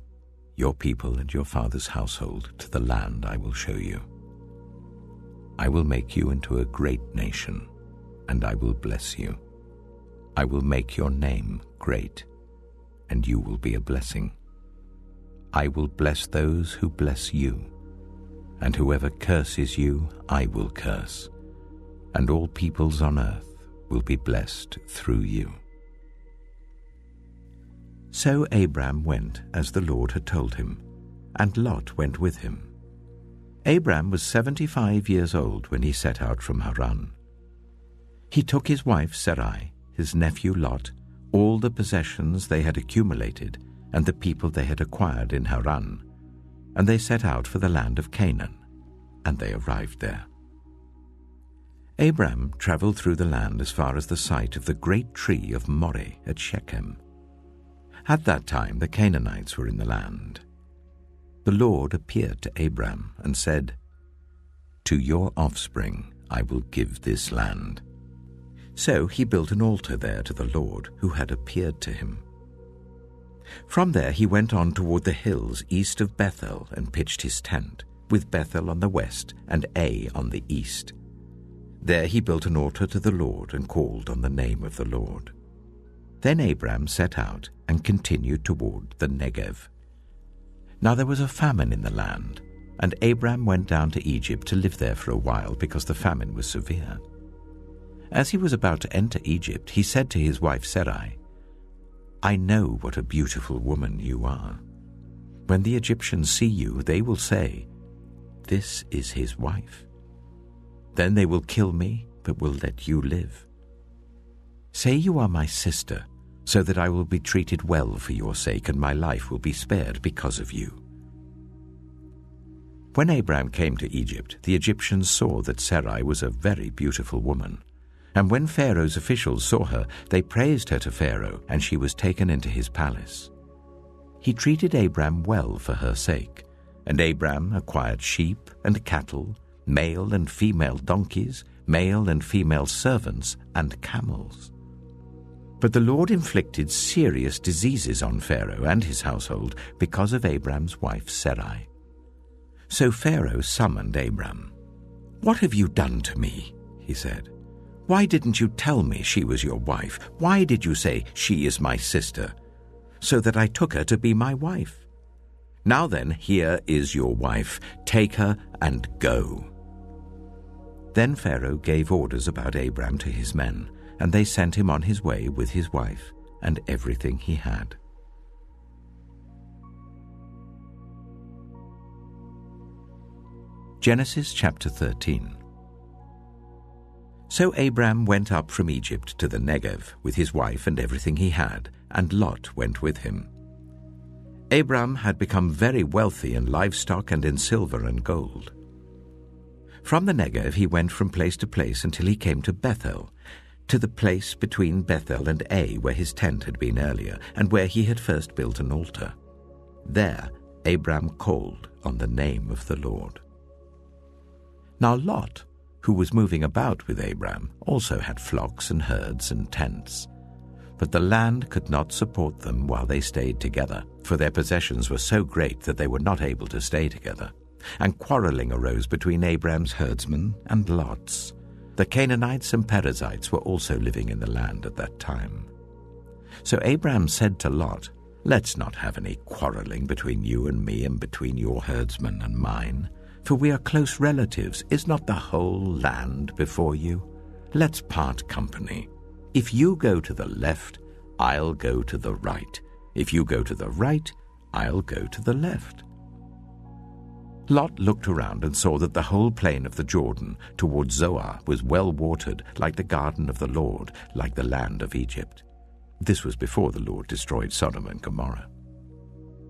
your people and your father's household to the land I will show you. I will make you into a great nation, and I will bless you. I will make your name great, and you will be a blessing. I will bless those who bless you, and whoever curses you I will curse, and all peoples on earth will be blessed through you." So Abram went as the Lord had told him, and Lot went with him. Abram was 75 years old when he set out from Haran. He took his wife Sarai, his nephew Lot, all the possessions they had accumulated, and the people they had acquired in Haran, and they set out for the land of Canaan, and they arrived there. Abram traveled through the land as far as the site of the great tree of Moreh at Shechem. At that time the Canaanites were in the land. The Lord appeared to Abram and said, "To your offspring I will give this land." So he built an altar there to the Lord who had appeared to him. From there he went on toward the hills east of Bethel and pitched his tent, with Bethel on the west and Ai on the east. There he built an altar to the Lord and called on the name of the Lord. Then Abram set out and continued toward the Negev. Now there was a famine in the land, and Abram went down to Egypt to live there for a while because the famine was severe. As he was about to enter Egypt, he said to his wife Sarai, "I know what a beautiful woman you are. When the Egyptians see you, they will say, 'This is his wife.' Then they will kill me, but will let you live. Say you are my sister, so that I will be treated well for your sake, and my life will be spared because of you." When Abram came to Egypt, the Egyptians saw that Sarai was a very beautiful woman. And when Pharaoh's officials saw her, they praised her to Pharaoh, and she was taken into his palace. He treated Abram well for her sake, and Abram acquired sheep and cattle, male and female donkeys, male and female servants, and camels. But the Lord inflicted serious diseases on Pharaoh and his household because of Abram's wife Sarai. So Pharaoh summoned Abram. "What have you done to me?" he said. "Why didn't you tell me she was your wife? Why did you say, 'She is my sister,' so that I took her to be my wife? Now then, here is your wife. Take her and go." Then Pharaoh gave orders about Abram to his men, and they sent him on his way with his wife and everything he had. Genesis chapter 13. So Abram went up from Egypt to the Negev with his wife and everything he had, and Lot went with him. Abram had become very wealthy in livestock and in silver and gold. From the Negev he went from place to place until he came to Bethel. to the place between Bethel and Ai, where his tent had been earlier, and where he had first built an altar. There Abram called on the name of the Lord. Now Lot, who was moving about with Abram, also had flocks and herds and tents. But the land could not support them while they stayed together, for their possessions were so great that they were not able to stay together. And quarreling arose between Abram's herdsmen and Lot's. The Canaanites and Perizzites were also living in the land at that time. So Abram said to Lot, "Let's not have any quarreling between you and me and between your herdsmen and mine, for we are close relatives. Is not the whole land before you? Let's part company. If you go to the left, I'll go to the right. If you go to the right, I'll go to the left." Lot looked around and saw that the whole plain of the Jordan towards Zoar was well watered, like the garden of the Lord, like the land of Egypt. This was before the Lord destroyed Sodom and Gomorrah.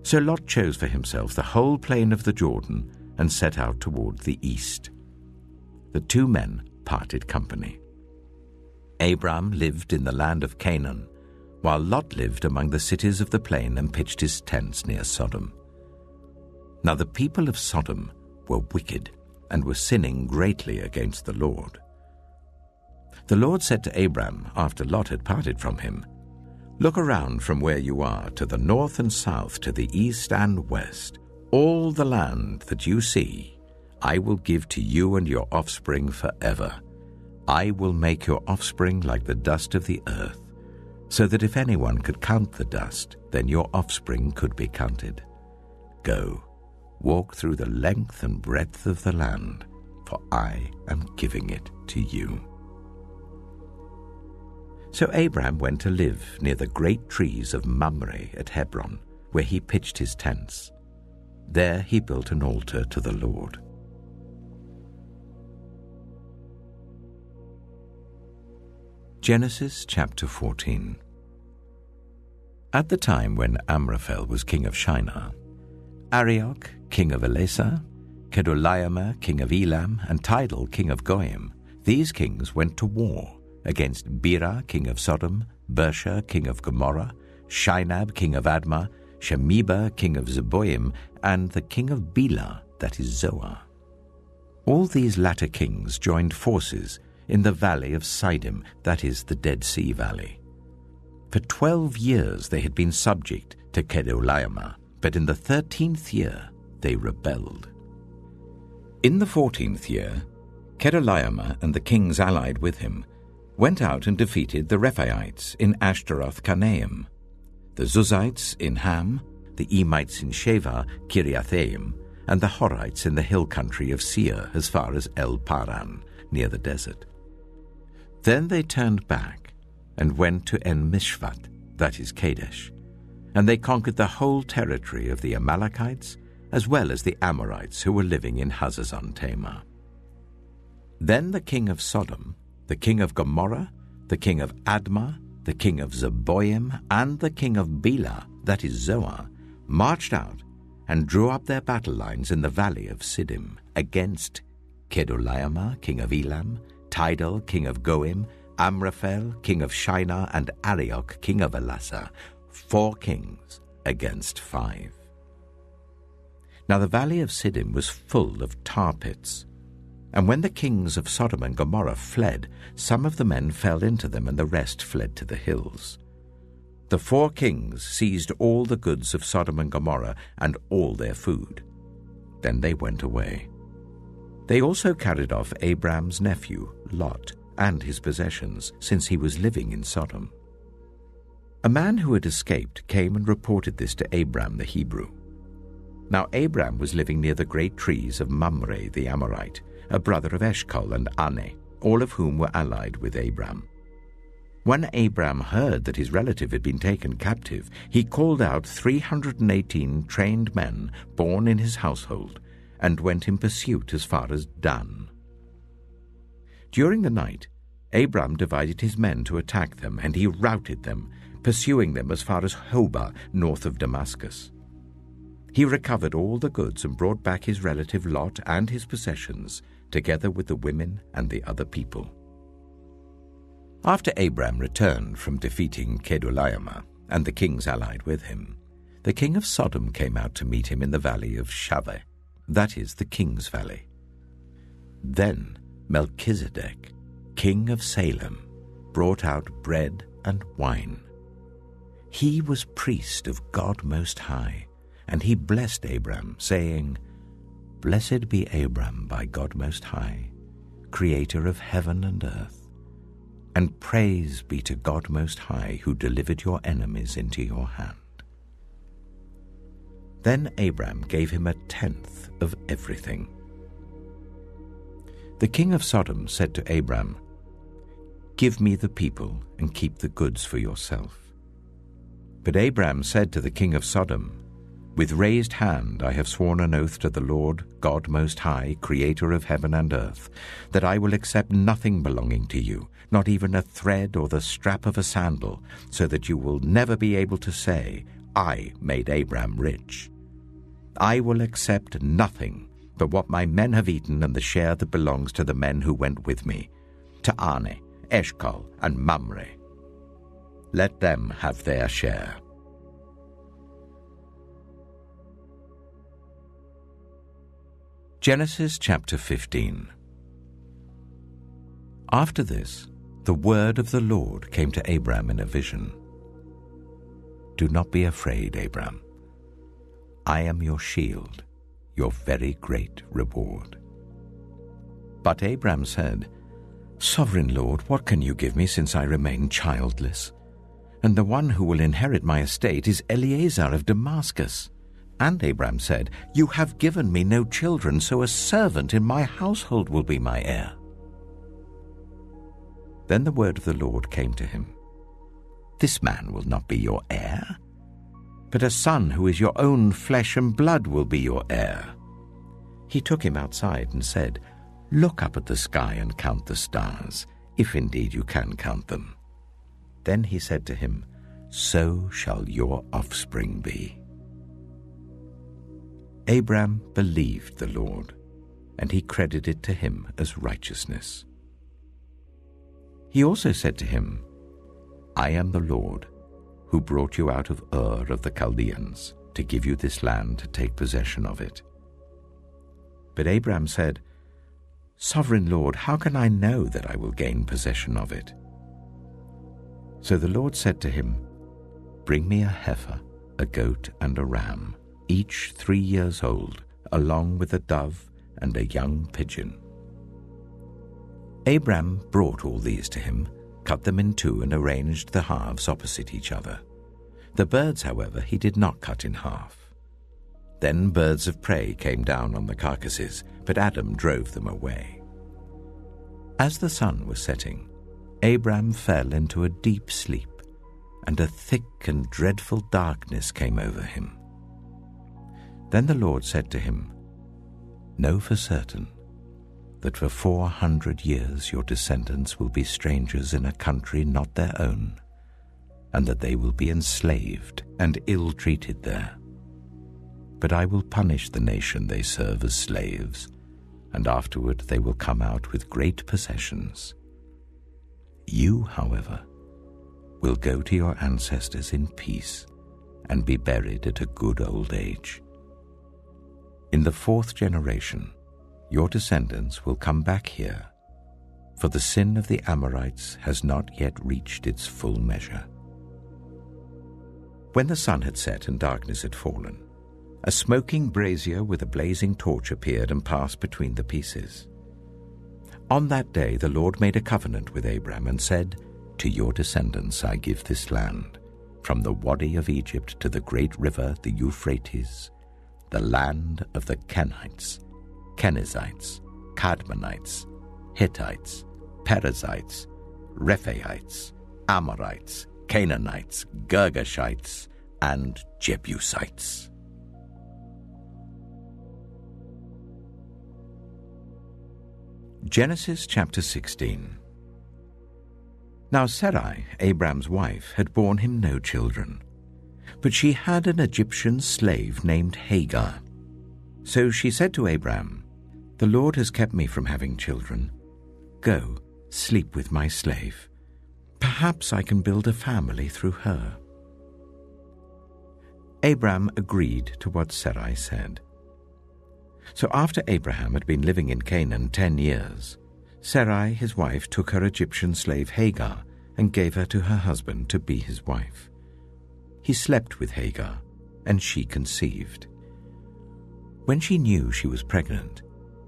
So Lot chose for himself the whole plain of the Jordan and set out toward the east. The two men parted company. Abram lived in the land of Canaan, while Lot lived among the cities of the plain and pitched his tents near Sodom. Now the people of Sodom were wicked and were sinning greatly against the Lord. The Lord said to Abram after Lot had parted from him, "Look around from where you are to the north and south, to the east and west. All the land that you see, I will give to you and your offspring forever. I will make your offspring like the dust of the earth, so that if anyone could count the dust, then your offspring could be counted. Go, walk through the length and breadth of the land, for I am giving it to you." So Abram went to live near the great trees of Mamre at Hebron, where he pitched his tents. There he built an altar to the Lord. Genesis chapter 14. At the time when Amraphel was king of Shinar, Arioch, king of Elasah, Kedorlaomer, king of Elam, and Tidal, king of Goyim, these kings went to war against Bera, king of Sodom, Bersha, king of Gomorrah, Shinab, king of Admah, Shemeba, king of Zeboim, and the king of Bela, that is Zoar. All these latter kings joined forces in the valley of Siddim, that is the Dead Sea Valley. For 12 years they had been subject to Kedorlaomer, but in the 13th year they rebelled. In the 14th year, Kedorlaomer and the kings allied with him went out and defeated the Rephaites in Ashtaroth-Karnaim, the Zuzites in Ham, the Emites in Sheva, Kiriathaim, and the Horites in the hill country of Seir as far as El-Paran, near the desert. Then they turned back and went to En-Mishvat, that is Kadesh, and they conquered the whole territory of the Amalekites as well as the Amorites who were living in Hazazon-Tamar. Then the king of Sodom, the king of Gomorrah, the king of Admah, the king of Zeboim, and the king of Bela, that is Zoar, marched out and drew up their battle lines in the valley of Siddim against Kedorlaomer, king of Elam, Tidal, king of Goim, Amraphel, king of Shinar, and Arioch, king of Elasah, 4 kings against 5. Now the valley of Siddim was full of tar pits, and when the kings of Sodom and Gomorrah fled, some of the men fell into them, and the rest fled to the hills. The 4 kings seized all the goods of Sodom and Gomorrah and all their food. Then they went away. They also carried off Abram's nephew, Lot, and his possessions, since he was living in Sodom. A man who had escaped came and reported this to Abram the Hebrew. Now Abram was living near the great trees of Mamre the Amorite, a brother of Eshcol and Ane, all of whom were allied with Abram. When Abram heard that his relative had been taken captive, he called out 318 trained men born in his household and went in pursuit as far as Dan. During the night, Abram divided his men to attack them, and he routed them, pursuing them as far as Hobah, north of Damascus. He recovered all the goods and brought back his relative Lot and his possessions, together with the women and the other people. After Abram returned from defeating Kedorlaomer and the kings allied with him, the king of Sodom came out to meet him in the valley of Shaveh, that is, the king's valley. Then Melchizedek, king of Salem, brought out bread and wine. He was priest of God Most High, and he blessed Abram, saying, "Blessed be Abram by God Most High, creator of heaven and earth, and praise be to God Most High, who delivered your enemies into your hand." Then Abram gave him 1/10 of everything. The king of Sodom said to Abram, "Give me the people and keep the goods for yourself." But Abram said to the king of Sodom, "With raised hand I have sworn an oath to the Lord, God Most High, creator of heaven and earth, that I will accept nothing belonging to you, not even a thread or the strap of a sandal, so that you will never be able to say, 'I made Abram rich.' I will accept nothing but what my men have eaten and the share that belongs to the men who went with me, to Ane, Eshcol, and Mamre. Let them have their share." Genesis chapter 15. After this, the word of the Lord came to Abram in a vision. "Do not be afraid, Abram. I am your shield, your very great reward." But Abram said, "Sovereign Lord, what can you give me since I remain childless? And the one who will inherit my estate is Eliezer of Damascus." And Abram said, "You have given me no children, so a servant in my household will be my heir." Then the word of the Lord came to him, "This man will not be your heir, but a son who is your own flesh and blood will be your heir." He took him outside and said, "Look up at the sky and count the stars, if indeed you can count them." Then he said to him, "So shall your offspring be." Abram believed the Lord, and he credited to him as righteousness. He also said to him, "I am the Lord, who brought you out of Ur of the Chaldeans, to give you this land to take possession of it." But Abram said, "Sovereign Lord, how can I know that I will gain possession of it?" So the Lord said to him, "Bring me a heifer, a goat, and a ram, each 3 years old, along with a dove and a young pigeon." Abram brought all these to him, cut them in two, and arranged the halves opposite each other. The birds, however, he did not cut in half. Then birds of prey came down on the carcasses, but Adam drove them away. As the sun was setting, Abram fell into a deep sleep, and a thick and dreadful darkness came over him. Then the Lord said to him, "Know for certain that for 400 years your descendants will be strangers in a country not their own, and that they will be enslaved and ill-treated there. But I will punish the nation they serve as slaves, and afterward they will come out with great possessions. You, however, will go to your ancestors in peace and be buried at a good old age. In the 4th generation, your descendants will come back here, for the sin of the Amorites has not yet reached its full measure." When the sun had set and darkness had fallen, a smoking brazier with a blazing torch appeared and passed between the pieces. On that day the Lord made a covenant with Abram and said, "To your descendants I give this land, from the Wadi of Egypt to the great river, the Euphrates, the land of the Kenites, Kenizzites, Kadmonites, Hittites, Perizzites, Rephaites, Amorites, Canaanites, Girgashites, and Jebusites." Genesis chapter 16. Now Sarai, Abram's wife, had borne him no children, but she had an Egyptian slave named Hagar. So she said to Abram, "The Lord has kept me from having children. Go, sleep with my slave. Perhaps I can build a family through her." Abram agreed to what Sarai said. So after Abraham had been living in Canaan 10 years, Sarai, his wife, took her Egyptian slave Hagar and gave her to her husband to be his wife. He slept with Hagar, and she conceived. When she knew she was pregnant,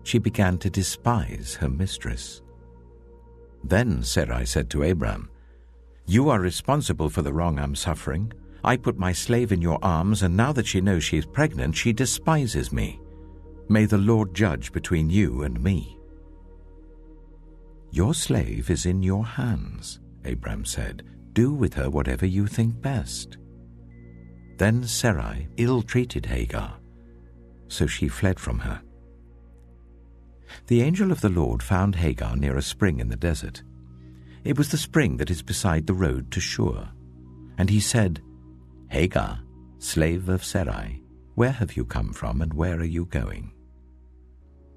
she began to despise her mistress. Then Sarai said to Abram, "You are responsible for the wrong I'm suffering. I put my slave in your arms, and now that she knows she is pregnant, she despises me. May the Lord judge between you and me." "Your slave is in your hands," Abram said. "Do with her whatever you think best." Then Sarai ill-treated Hagar, so she fled from her. The angel of the Lord found Hagar near a spring in the desert. It was the spring that is beside the road to Shur. And he said, "Hagar, slave of Sarai, where have you come from and where are you going?"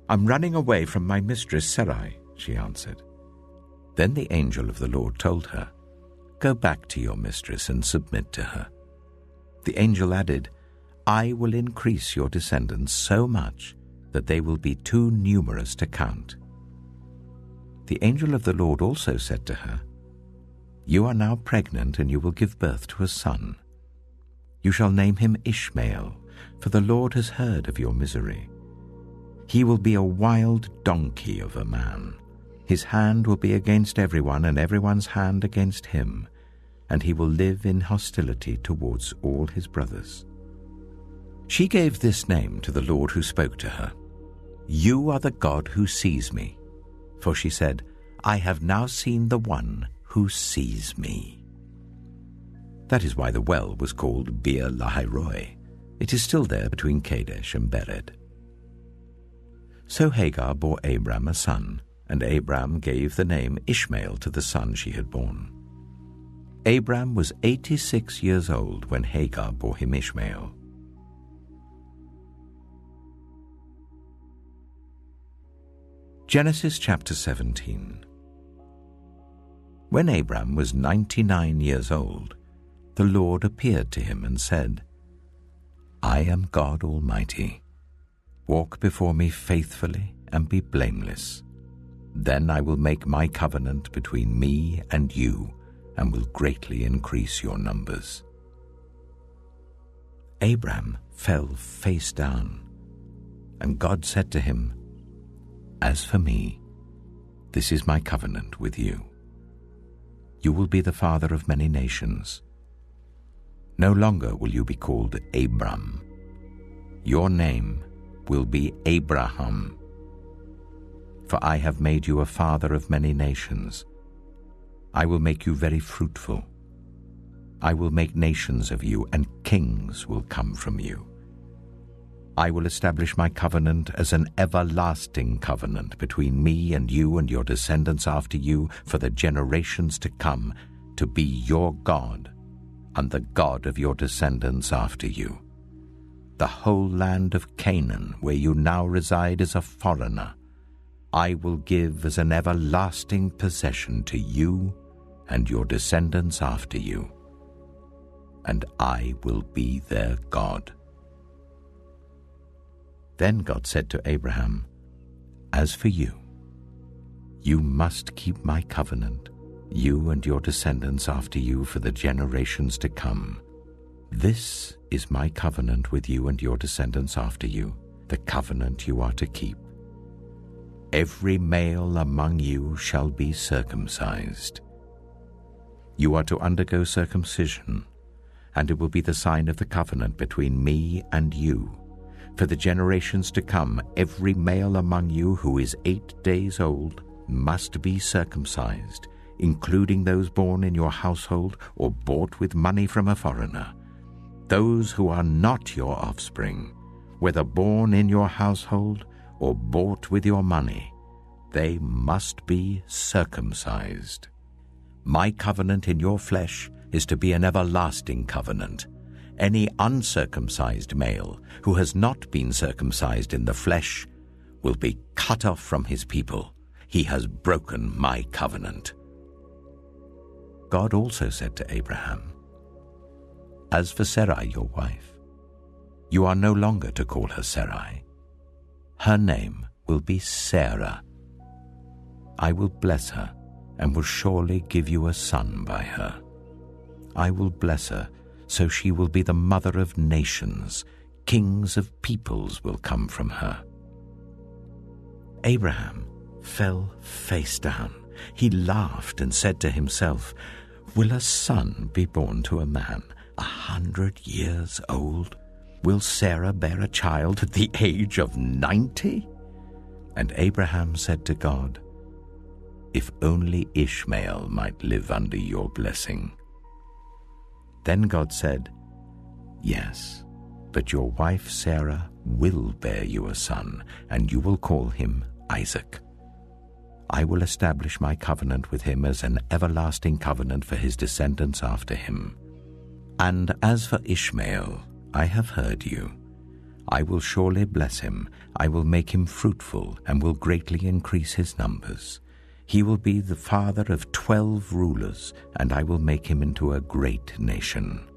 "I'm running away from my mistress Sarai," she answered. Then the angel of the Lord told her, "Go back to your mistress and submit to her." The angel added, "I will increase your descendants so much that they will be too numerous to count." The angel of the Lord also said to her, "You are now pregnant and you will give birth to a son. You shall name him Ishmael, for the Lord has heard of your misery. He will be a wild donkey of a man. His hand will be against everyone and everyone's hand against him, and he will live in hostility towards all his brothers." She gave this name to the Lord who spoke to her, "You are the God who sees me." For she said, "I have now seen the one who sees me." That is why the well was called Beer Lahairoi. It is still there between Kadesh and Bered. So Hagar bore Abram a son, and Abram gave the name Ishmael to the son she had born. Abram was 86 years old when Hagar bore him Ishmael. Genesis chapter 17. When Abram was 99 years old, the Lord appeared to him and said, "I am God Almighty. Walk before me faithfully and be blameless. Then I will make my covenant between me and you and will greatly increase your numbers." Abram fell face down, and God said to him, "As for me, this is my covenant with you. You will be the father of many nations. No longer will you be called Abram. Your name will be Abraham. For I have made you a father of many nations. I will make you very fruitful. I will make nations of you, and kings will come from you. I will establish my covenant as an everlasting covenant between me and you and your descendants after you for the generations to come, to be your God and the God of your descendants after you. The whole land of Canaan, where you now reside as a foreigner, I will give as an everlasting possession to you and your descendants after you, and I will be their God." Then God said to Abraham, "As for you, you must keep my covenant, you and your descendants after you for the generations to come. This is my covenant with you and your descendants after you, the covenant you are to keep. Every male among you shall be circumcised. You are to undergo circumcision, and it will be the sign of the covenant between me and you. For the generations to come, every male among you who is 8 days old must be circumcised, including those born in your household or bought with money from a foreigner. Those who are not your offspring, whether born in your household or bought with your money, they must be circumcised. My covenant in your flesh is to be an everlasting covenant. Any uncircumcised male who has not been circumcised in the flesh will be cut off from his people. He has broken my covenant." God also said to Abraham, "As for Sarai your wife, you are no longer to call her Sarai. Her name will be Sarah. I will bless her and will surely give you a son by her. I will bless her, so she will be the mother of nations. Kings of peoples will come from her." Abraham fell face down. He laughed and said to himself, "Will a son be born to a man 100 years old? Will Sarah bear a child at the age of 90? And Abraham said to God, "If only Ishmael might live under your blessing." Then God said, "Yes, but your wife Sarah will bear you a son, and you will call him Isaac. I will establish my covenant with him as an everlasting covenant for his descendants after him. And as for Ishmael, I have heard you. I will surely bless him. I will make him fruitful and will greatly increase his numbers. He will be the father of 12 rulers, and I will make him into a great nation.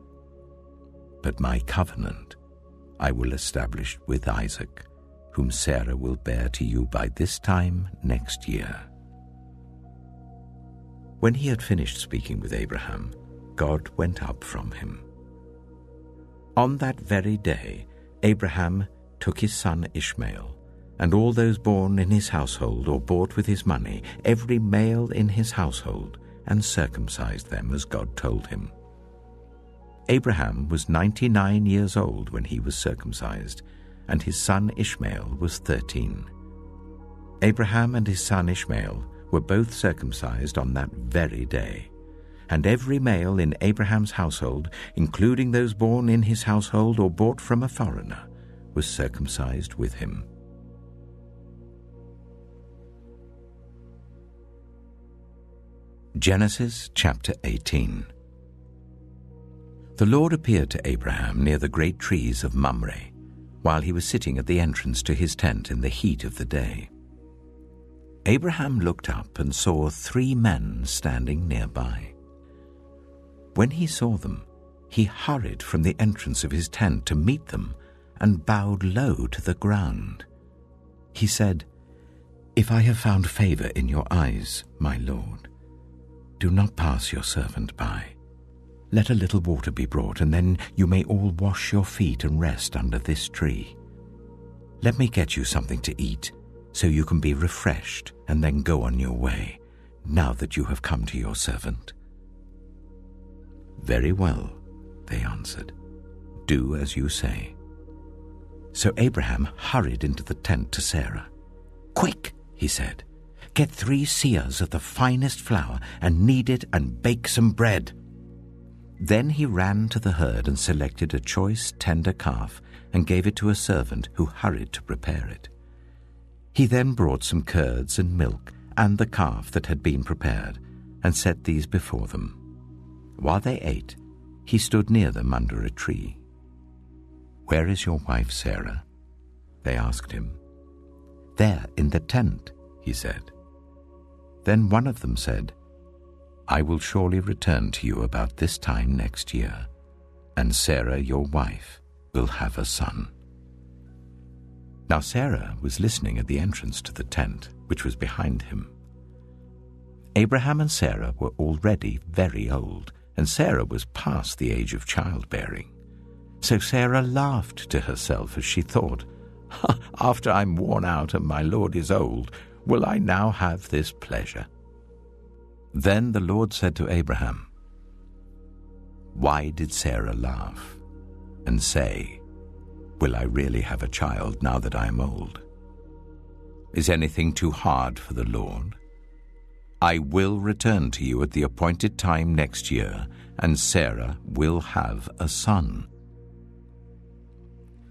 But my covenant I will establish with Isaac, whom Sarah will bear to you by this time next year." When he had finished speaking with Abraham, God went up from him. On that very day, Abraham took his son Ishmael, and all those born in his household or bought with his money, every male in his household, and circumcised them as God told him. Abraham was 99 years old when he was circumcised, and his son Ishmael was 13. Abraham and his son Ishmael were both circumcised on that very day, and every male in Abraham's household, including those born in his household or bought from a foreigner, was circumcised with him. Genesis chapter 18. The Lord appeared to Abraham near the great trees of Mamre, while he was sitting at the entrance to his tent in the heat of the day. Abraham looked up and saw 3 men standing nearby. When he saw them, he hurried from the entrance of his tent to meet them and bowed low to the ground. He said, "If I have found favor in your eyes, my Lord, do not pass your servant by. Let a little water be brought, and then you may all wash your feet and rest under this tree. Let me get you something to eat, so you can be refreshed and then go on your way, now that you have come to your servant." "Very well," they answered. "Do as you say." So Abraham hurried into the tent to Sarah. "Quick," he said, "get 3 seahs of the finest flour and knead it and bake some bread." Then he ran to the herd and selected a choice, tender calf and gave it to a servant who hurried to prepare it. He then brought some curds and milk and the calf that had been prepared and set these before them. While they ate, he stood near them under a tree. "Where is your wife Sarah?" they asked him. "There in the tent," he said. Then one of them said, "I will surely return to you about this time next year, and Sarah your wife will have a son." Now Sarah was listening at the entrance to the tent, which was behind him. Abraham and Sarah were already very old, and Sarah was past the age of childbearing. So Sarah laughed to herself as she thought, "After I'm worn out and my Lord is old, will I now have this pleasure?" Then the Lord said to Abraham, "Why did Sarah laugh and say, 'Will I really have a child now that I am old?' Is anything too hard for the Lord? I will return to you at the appointed time next year, and Sarah will have a son."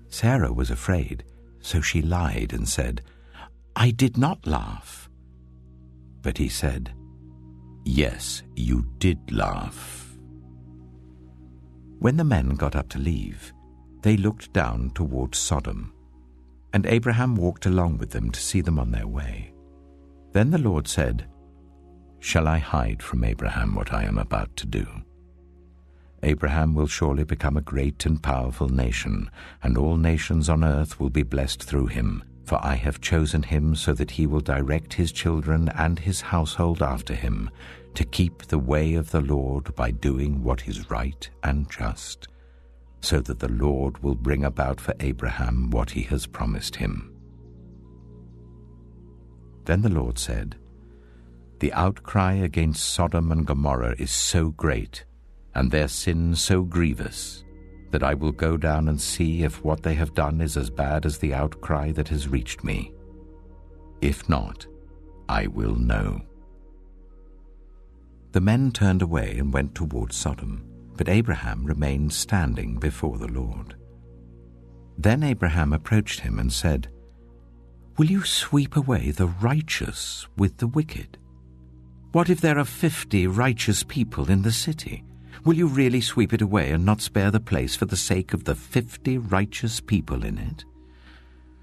Sarah was afraid, so she lied and said, "I did not laugh." But he said, "Yes, you did laugh." When the men got up to leave, they looked down toward Sodom, and Abraham walked along with them to see them on their way. Then the Lord said, shall I hide from Abraham what I am about to do? Abraham will surely become a great and powerful nation, and all nations on earth will be blessed through him. For I have chosen him so that he will direct his children and his household after him, to keep the way of the Lord by doing what is right and just, so that the Lord will bring about for Abraham what he has promised him." Then the Lord said, "The outcry against Sodom and Gomorrah is so great, and their sin so grievous, that I will go down and see if what they have done is as bad as the outcry that has reached me. If not, I will know." The men turned away and went toward Sodom, but Abraham remained standing before the Lord. Then Abraham approached him and said, "Will you sweep away the righteous with the wicked? What if there are 50 righteous people in the city? Will you really sweep it away and not spare the place for the sake of the 50 righteous people in it?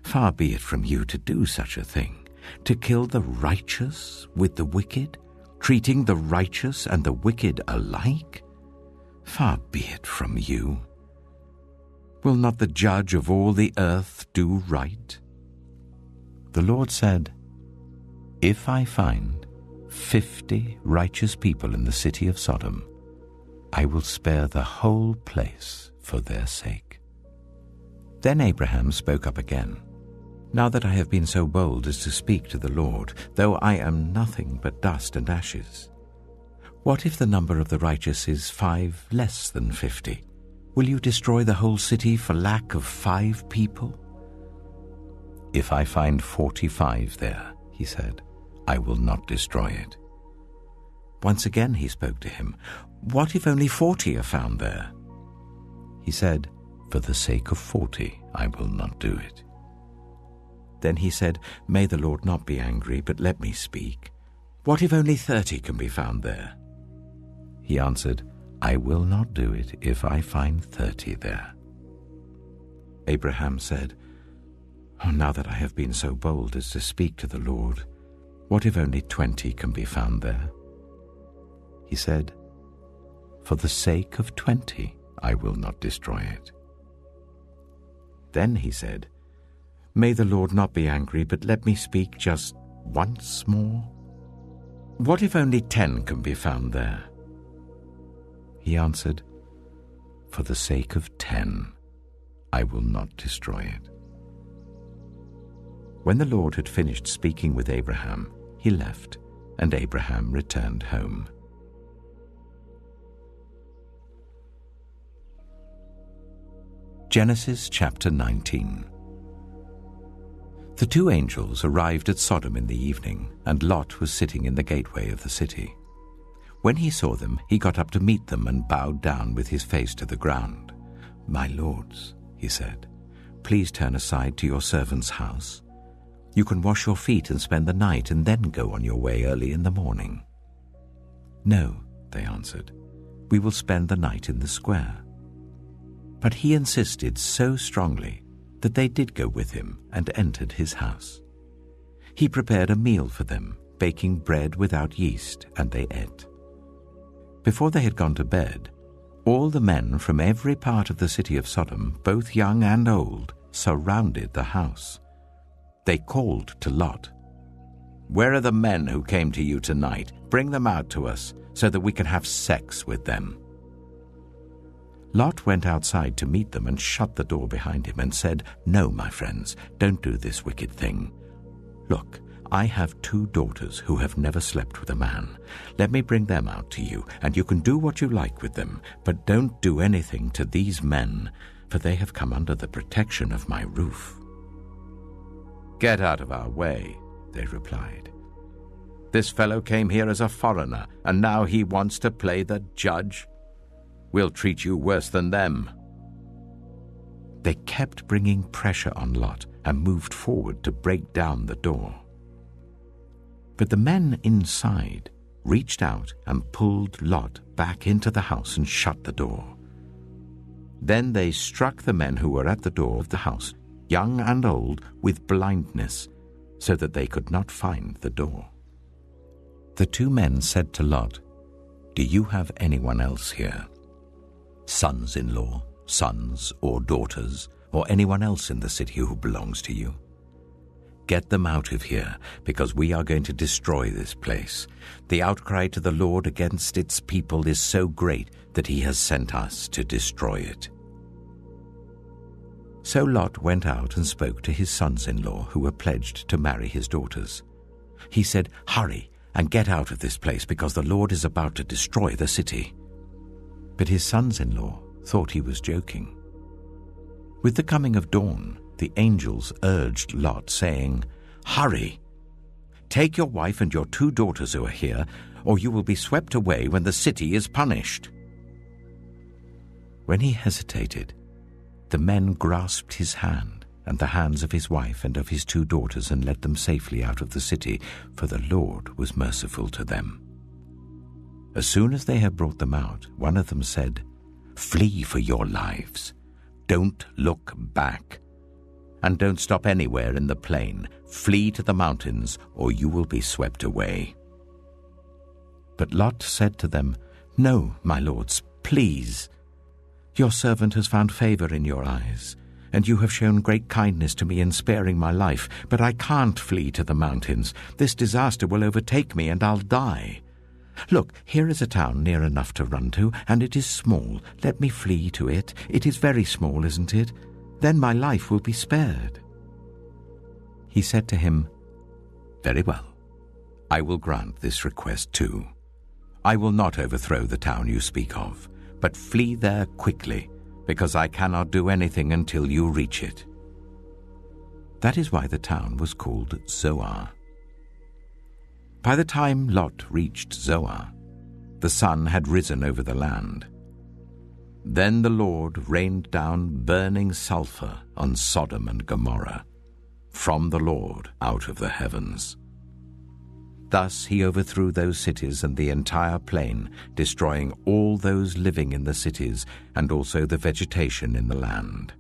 Far be it from you to do such a thing, to kill the righteous with the wicked, treating the righteous and the wicked alike? Far be it from you. Will not the judge of all the earth do right?" The Lord said, "If I find 50 righteous people in the city of Sodom, I will spare the whole place for their sake." Then Abraham spoke up again, "Now that I have been so bold as to speak to the Lord, though I am nothing but dust and ashes, what if the number of the righteous is 5 less than 50? Will you destroy the whole city for lack of 5 people?" "If I find 45 there," he said, "I will not destroy it." Once again he spoke to him, "What if only 40 are found there?" He said, "For the sake of 40, I will not do it." Then he said, "May the Lord not be angry, but let me speak. What if only 30 can be found there?" He answered, "I will not do it if I find 30 there." Abraham said, "Now that I have been so bold as to speak to the Lord, what if only 20 can be found there?" He said, "For the sake of 20, I will not destroy it." Then he said, "May the Lord not be angry, but let me speak just once more. What if only 10 can be found there?" He answered, "For the sake of 10, I will not destroy it." When the Lord had finished speaking with Abraham, he left, and Abraham returned home. Genesis chapter 19. The 2 angels arrived at Sodom in the evening, and Lot was sitting in the gateway of the city. When he saw them, he got up to meet them and bowed down with his face to the ground. "My lords," he said, "please turn aside to your servant's house. You can wash your feet and spend the night and then go on your way early in the morning." "No," they answered, "we will spend the night in the square." But he insisted so strongly that they did go with him and entered his house. He prepared a meal for them, baking bread without yeast, and they ate. Before they had gone to bed, all the men from every part of the city of Sodom, both young and old, surrounded the house. They called to Lot, "Where are the men who came to you tonight? Bring them out to us, so that we can have sex with them." Lot went outside to meet them and shut the door behind him and said, "No, my friends, don't do this wicked thing. Look, I have 2 daughters who have never slept with a man. Let me bring them out to you, and you can do what you like with them, but don't do anything to these men, for they have come under the protection of my roof." "Get out of our way," they replied. "This fellow came here as a foreigner, and now he wants to play the judge. We'll treat you worse than them." They kept bringing pressure on Lot and moved forward to break down the door. But the men inside reached out and pulled Lot back into the house and shut the door. Then they struck the men who were at the door of the house, young and old, with blindness, so that they could not find the door. The two men said to Lot, "Do you have anyone else here? Sons-in-law, sons or daughters, or anyone else in the city who belongs to you? Get them out of here, because we are going to destroy this place. The outcry to the Lord against its people is so great that he has sent us to destroy it." So Lot went out and spoke to his sons-in-law who were pledged to marry his daughters. He said, "Hurry and get out of this place, because the Lord is about to destroy the city." But his sons-in-law thought he was joking. With the coming of dawn, the angels urged Lot, saying, "Hurry! Take your wife and your 2 daughters who are here, or you will be swept away when the city is punished." When he hesitated, the men grasped his hand and the hands of his wife and of his 2 daughters and led them safely out of the city, for the Lord was merciful to them. As soon as they had brought them out, one of them said, "Flee for your lives. Don't look back. And don't stop anywhere in the plain. Flee to the mountains, or you will be swept away." But Lot said to them, "No, my lords, please. Your servant has found favor in your eyes, and you have shown great kindness to me in sparing my life, but I can't flee to the mountains. This disaster will overtake me, and I'll die. Look, here is a town near enough to run to, and it is small. Let me flee to it. It is very small, isn't it? Then my life will be spared." He said to him, "Very well. I will grant this request too. I will not overthrow the town you speak of, but flee there quickly, because I cannot do anything until you reach it." That is why the town was called Zoar. By the time Lot reached Zoar, the sun had risen over the land. Then the Lord rained down burning sulfur on Sodom and Gomorrah, from the Lord out of the heavens. Thus he overthrew those cities and the entire plain, destroying all those living in the cities and also the vegetation in the land.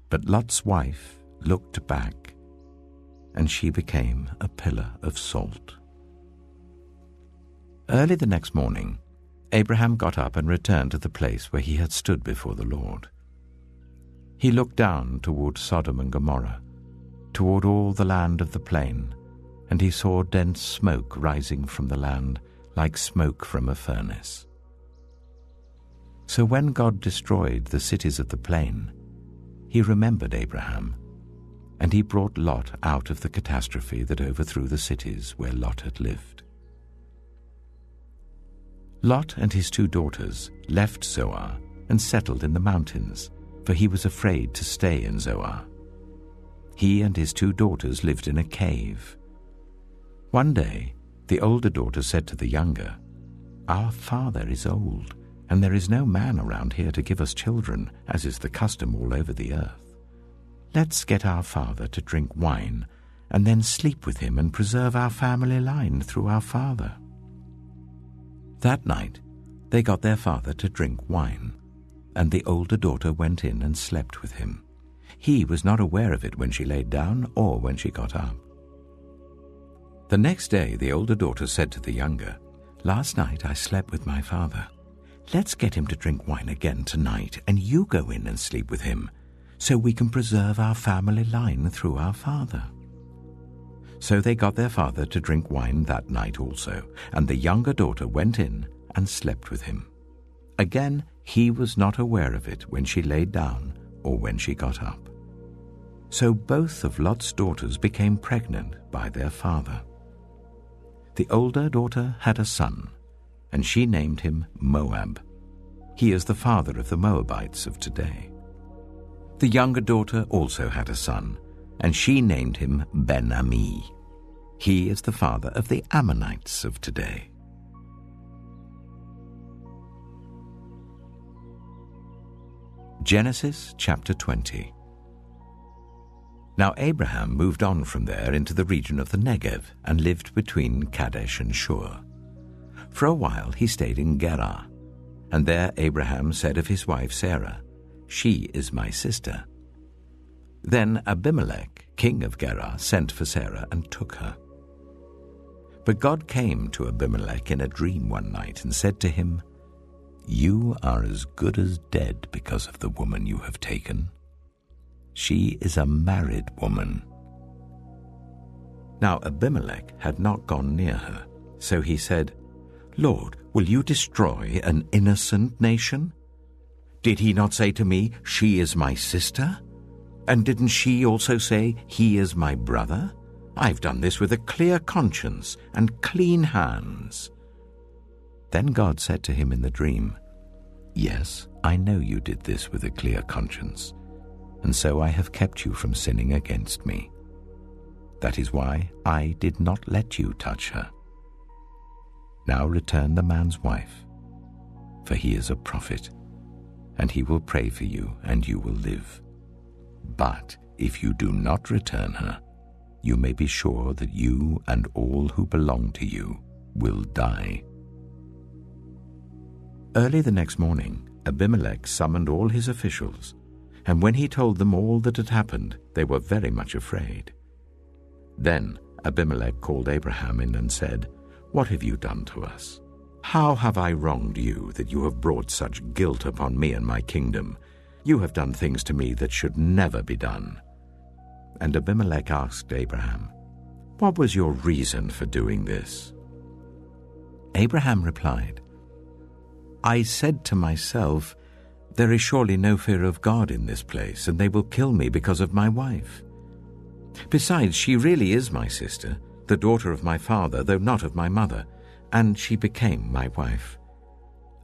But Lot's wife looked back, and she became a pillar of salt. Early the next morning, Abraham got up and returned to the place where he had stood before the Lord. He looked down toward Sodom and Gomorrah, toward all the land of the plain, and he saw dense smoke rising from the land like smoke from a furnace. So when God destroyed the cities of the plain, he remembered Abraham, and he brought Lot out of the catastrophe that overthrew the cities where Lot had lived. Lot and his 2 daughters left Zoar and settled in the mountains, for he was afraid to stay in Zoar. He and his 2 daughters lived in a cave. One day, the older daughter said to the younger, "Our father is old, and there is no man around here to give us children, as is the custom all over the earth. Let's get our father to drink wine, and then sleep with him and preserve our family line through our father." That night, they got their father to drink wine, and the older daughter went in and slept with him. He was not aware of it when she laid down or when she got up. The next day, the older daughter said to the younger, "Last night I slept with my father. Let's get him to drink wine again tonight, and you go in and sleep with him, so we can preserve our family line through our father." So they got their father to drink wine that night also, and the younger daughter went in and slept with him. Again, he was not aware of it when she laid down or when she got up. So both of Lot's daughters became pregnant by their father. The older daughter had a son, and she named him Moab. He is the father of the Moabites of today. The younger daughter also had a son, and she named him Ben-Ami. He is the father of the Ammonites of today. Genesis chapter 20. Now Abraham moved on from there into the region of the Negev and lived between Kadesh and Shur. For a while he stayed in Gerar, and there Abraham said of his wife Sarah, "She is my sister." Then Abimelech, king of Gerar, sent for Sarah and took her. But God came to Abimelech in a dream one night and said to him, "You are as good as dead because of the woman you have taken. She is a married woman." Now Abimelech had not gone near her, so he said, "Lord, will you destroy an innocent nation? Did he not say to me, 'She is my sister'? And didn't she also say, 'He is my brother'? I've done this with a clear conscience and clean hands." Then God said to him in the dream, "Yes, I know you did this with a clear conscience, and so I have kept you from sinning against me. That is why I did not let you touch her. Now return the man's wife, for he is a prophet, and he will pray for you, and you will live. But if you do not return her, you may be sure that you and all who belong to you will die." Early the next morning, Abimelech summoned all his officials, and when he told them all that had happened, they were very much afraid. Then Abimelech called Abraham in and said, "What have you done to us? How have I wronged you that you have brought such guilt upon me and my kingdom? You have done things to me that should never be done." And Abimelech asked Abraham, "What was your reason for doing this?" Abraham replied, "I said to myself, 'There is surely no fear of God in this place, and they will kill me because of my wife. Besides, she really is my sister, the daughter of my father, though not of my mother, and she became my wife.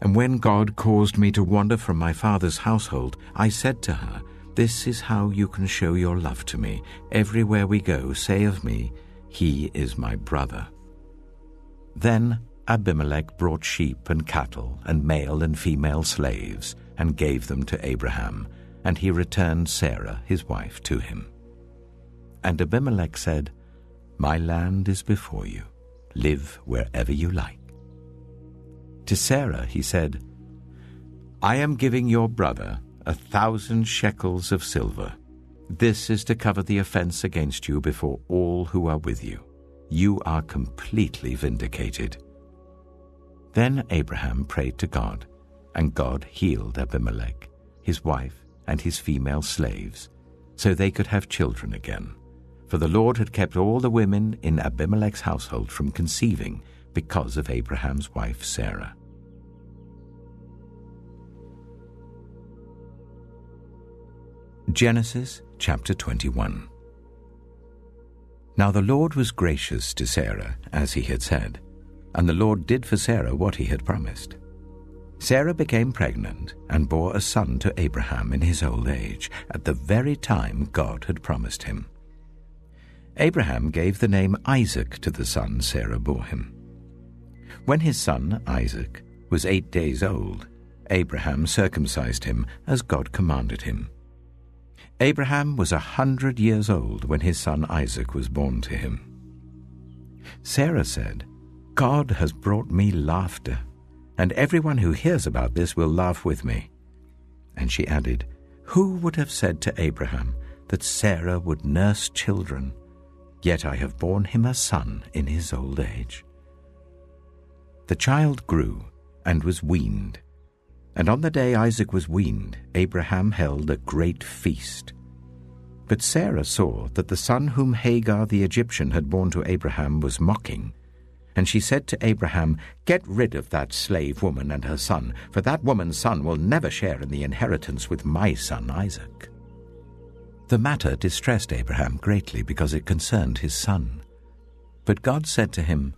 And when God caused me to wander from my father's household, I said to her, "This is how you can show your love to me. Everywhere we go, say of me, 'He is my brother.'" Then Abimelech brought sheep and cattle and male and female slaves and gave them to Abraham, and he returned Sarah, his wife, to him. And Abimelech said, "My land is before you. Live wherever you like." To Sarah he said, "I am giving your brother 1,000 shekels of silver. This is to cover the offense against you before all who are with you. You are completely vindicated." Then Abraham prayed to God, and God healed Abimelech, his wife, and his female slaves, so they could have children again. For the Lord had kept all the women in Abimelech's household from conceiving because of Abraham's wife Sarah. Genesis chapter 21. Now the Lord was gracious to Sarah, as he had said, and the Lord did for Sarah what he had promised. Sarah became pregnant and bore a son to Abraham in his old age, at the very time God had promised him. Abraham gave the name Isaac to the son Sarah bore him. When his son, Isaac, was 8 days old, Abraham circumcised him as God commanded him. Abraham was 100 years old when his son Isaac was born to him. Sarah said, "God has brought me laughter, and everyone who hears about this will laugh with me." And she added, "Who would have said to Abraham that Sarah would nurse children? Yet I have borne him a son in his old age." The child grew and was weaned, and on the day Isaac was weaned, Abraham held a great feast. But Sarah saw that the son whom Hagar the Egyptian had borne to Abraham was mocking, and she said to Abraham, "Get rid of that slave woman and her son, for that woman's son will never share in the inheritance with my son Isaac." The matter distressed Abraham greatly because it concerned his son. But God said to him,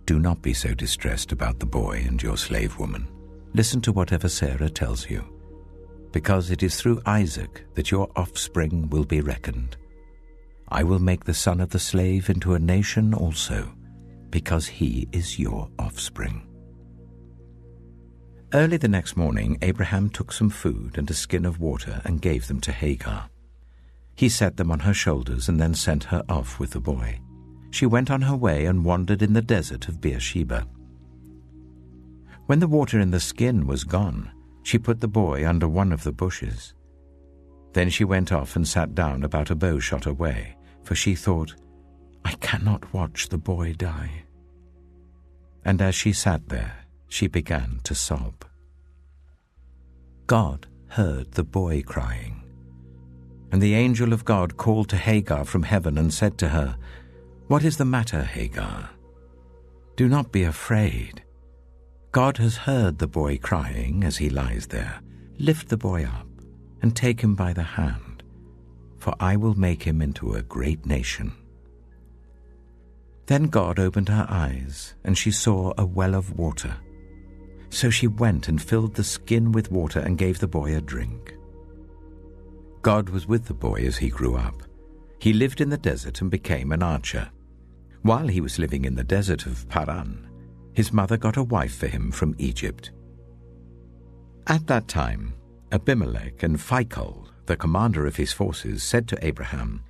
"Do not be so distressed about the boy and your slave woman. Listen to whatever Sarah tells you, because it is through Isaac that your offspring will be reckoned. I will make the son of the slave into a nation also, because he is your offspring." Early the next morning, Abraham took some food and a skin of water and gave them to Hagar. He set them on her shoulders and then sent her off with the boy. She went on her way and wandered in the desert of Beersheba. When the water in the skin was gone, she put the boy under one of the bushes. Then she went off and sat down about a bow shot away, for she thought, I cannot watch the boy die." And as she sat there, she began to sob. God heard the boy crying, and the angel of God called to Hagar from heaven and said to her, "What is the matter, Hagar? Do not be afraid. God has heard the boy crying as he lies there. Lift the boy up and take him by the hand, for I will make him into a great nation." Then God opened her eyes, and she saw a well of water. So she went and filled the skin with water and gave the boy a drink. God was with the boy as he grew up. He lived in the desert and became an archer. While he was living in the desert of Paran, his mother got a wife for him from Egypt. At that time, Abimelech and Phicol, the commander of his forces, said to Abraham,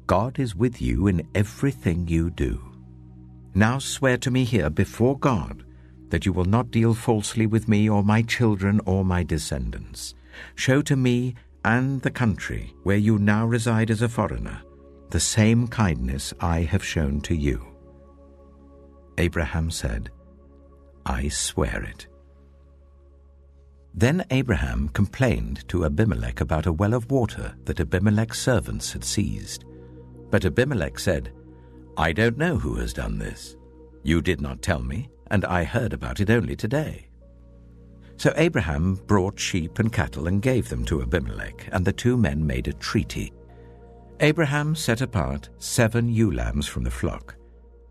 "God is with you in everything you do. Now swear to me here before God that you will not deal falsely with me or my children or my descendants. Show to me and the country where you now reside as a foreigner the same kindness I have shown to you." Abraham said, "I swear it." Then Abraham complained to Abimelech about a well of water that Abimelech's servants had seized. But Abimelech said, "I don't know who has done this. You did not tell me, and I heard about it only today." So Abraham brought sheep and cattle and gave them to Abimelech, and the two men made a treaty. Abraham set apart 7 ewe lambs from the flock,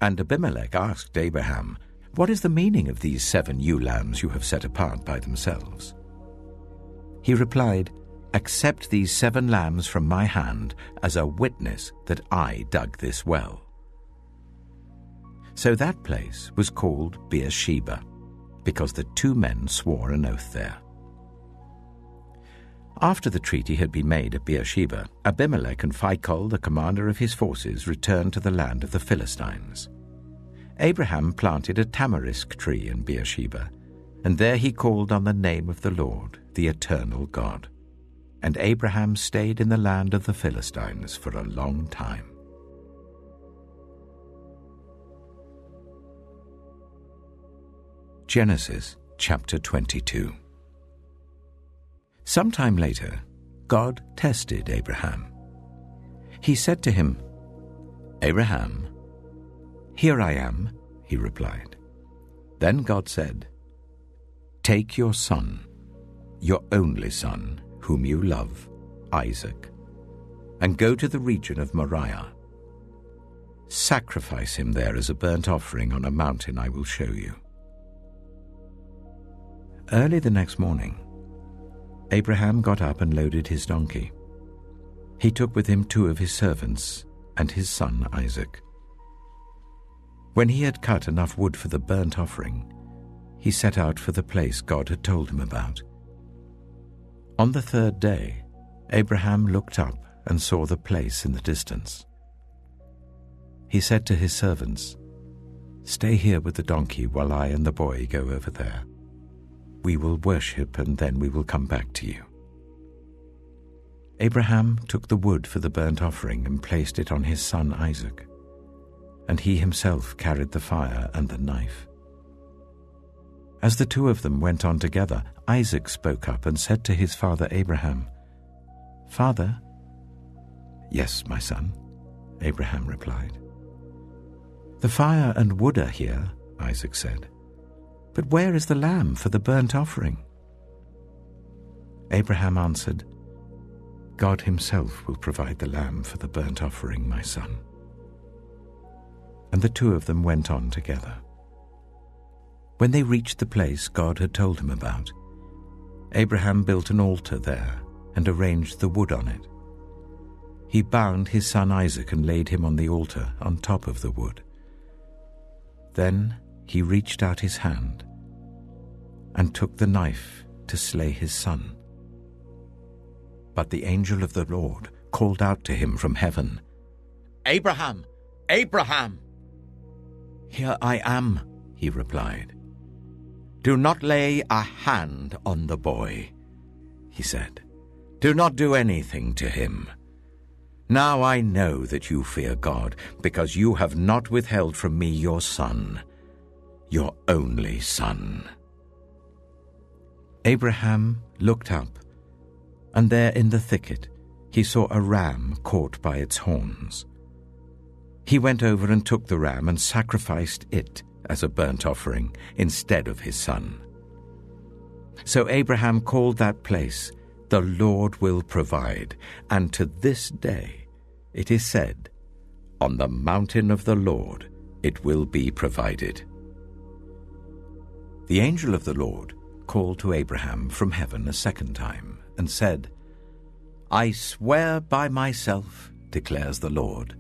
and Abimelech asked Abraham, "What is the meaning of these 7 ewe lambs you have set apart by themselves?" He replied, "Accept these 7 lambs from my hand as a witness that I dug this well." So that place was called Beersheba, because the 2 men swore an oath there. After the treaty had been made at Beersheba, Abimelech and Phicol, the commander of his forces, returned to the land of the Philistines. Abraham planted a tamarisk tree in Beersheba, and there he called on the name of the Lord, the eternal God. And Abraham stayed in the land of the Philistines for a long time. Genesis chapter 22. Sometime later, God tested Abraham. He said to him, "Abraham." "Here I am," he replied. Then God said, "Take your son, your only son, whom you love, Isaac, and go to the region of Moriah. Sacrifice him there as a burnt offering on a mountain I will show you." Early the next morning, Abraham got up and loaded his donkey. He took with him 2 of his servants and his son Isaac. When he had cut enough wood for the burnt offering, he set out for the place God had told him about. On the 3rd day, Abraham looked up and saw the place in the distance. He said to his servants, "Stay here with the donkey while I and the boy go over there. We will worship and then we will come back to you." Abraham took the wood for the burnt offering and placed it on his son Isaac, and he himself carried the fire and the knife. As the 2 of them went on together, Isaac spoke up and said to his father Abraham, "Father?" "Yes, my son," Abraham replied. "The fire and wood are here," Isaac said. "But where is the lamb for the burnt offering?" Abraham answered, "God himself will provide the lamb for the burnt offering, my son." And the 2 of them went on together. When they reached the place God had told him about, Abraham built an altar there and arranged the wood on it. He bound his son Isaac and laid him on the altar on top of the wood. Then he reached out his hand and took the knife to slay his son. But the angel of the Lord called out to him from heaven, "Abraham! Abraham!" "Here I am," he replied. "Do not lay a hand on the boy," he said. "Do not do anything to him. Now I know that you fear God, because you have not withheld from me your son, your only son." Abraham looked up, and there in the thicket he saw a ram caught by its horns. He went over and took the ram and sacrificed it as a burnt offering instead of his son. So Abraham called that place, "The Lord will provide," and to this day it is said, "On the mountain of the Lord it will be provided." The angel of the Lord called to Abraham from heaven a second time and said, "I swear by myself, declares the Lord,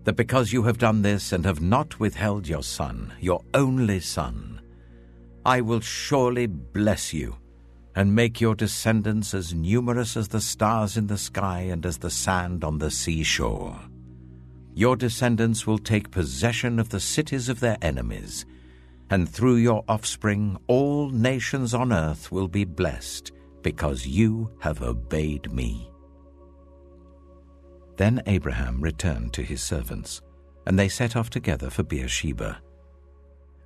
that because you have done this and have not withheld your son, your only son, I will surely bless you and make your descendants as numerous as the stars in the sky and as the sand on the seashore. Your descendants will take possession of the cities of their enemies, and through your offspring all nations on earth will be blessed, because you have obeyed me." Then Abraham returned to his servants, and they set off together for Beersheba.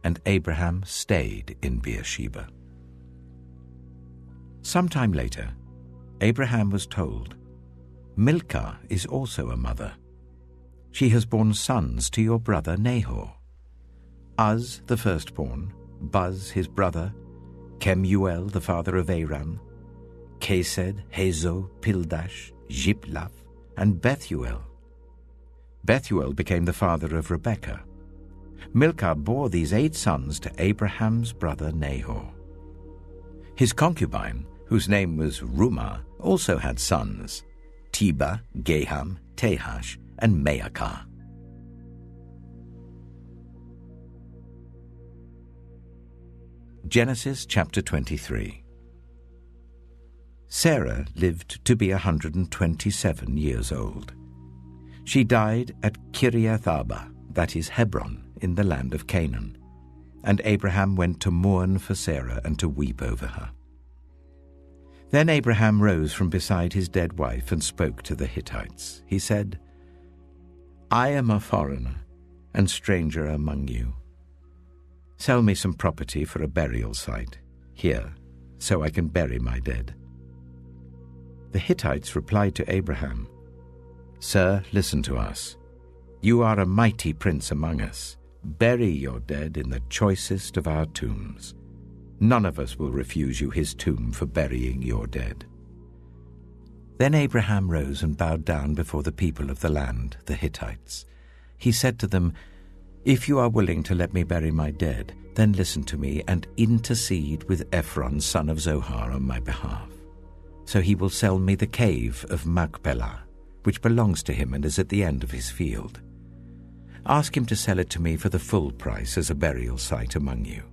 And Abraham stayed in Beersheba. Sometime later, Abraham was told, "Milcah is also a mother. She has borne sons to your brother Nahor. Uz the firstborn, Buz his brother, Kemuel the father of Aram, Kesed, Hazo, Pildash, Jiplaph, and Bethuel. Bethuel became the father of Rebekah. Milcah bore these 8 sons to Abraham's brother Nahor. His concubine, whose name was Rumah, also had sons, Tebah, Gaham, Tahash, and Maacah. Genesis chapter 23. Sarah lived to be 127 years old. She died at Kiriath Arba, that is Hebron, in the land of Canaan, and Abraham went to mourn for Sarah and to weep over her. Then Abraham rose from beside his dead wife and spoke to the Hittites. He said, "I am a foreigner and stranger among you. Sell me some property for a burial site here, so I can bury my dead." The Hittites replied to Abraham, "Sir, listen to us. You are a mighty prince among us. Bury your dead in the choicest of our tombs. None of us will refuse you his tomb for burying your dead." Then Abraham rose and bowed down before the people of the land, the Hittites. He said to them, "If you are willing to let me bury my dead, then listen to me and intercede with Ephron, son of Zohar, on my behalf. So he will sell me the cave of Machpelah, which belongs to him and is at the end of his field. Ask him to sell it to me for the full price as a burial site among you."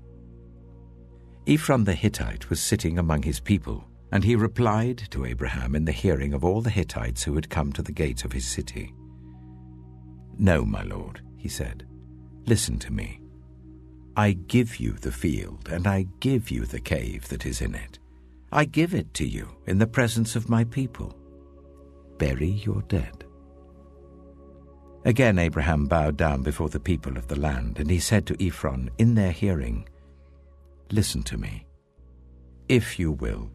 Ephron the Hittite was sitting among his people, and he replied to Abraham in the hearing of all the Hittites who had come to the gate of his city. "No, my lord," he said, "listen to me. I give you the field, and I give you the cave that is in it. I give it to you in the presence of my people. Bury your dead." Again Abraham bowed down before the people of the land, and he said to Ephron in their hearing, "Listen to me. If you will,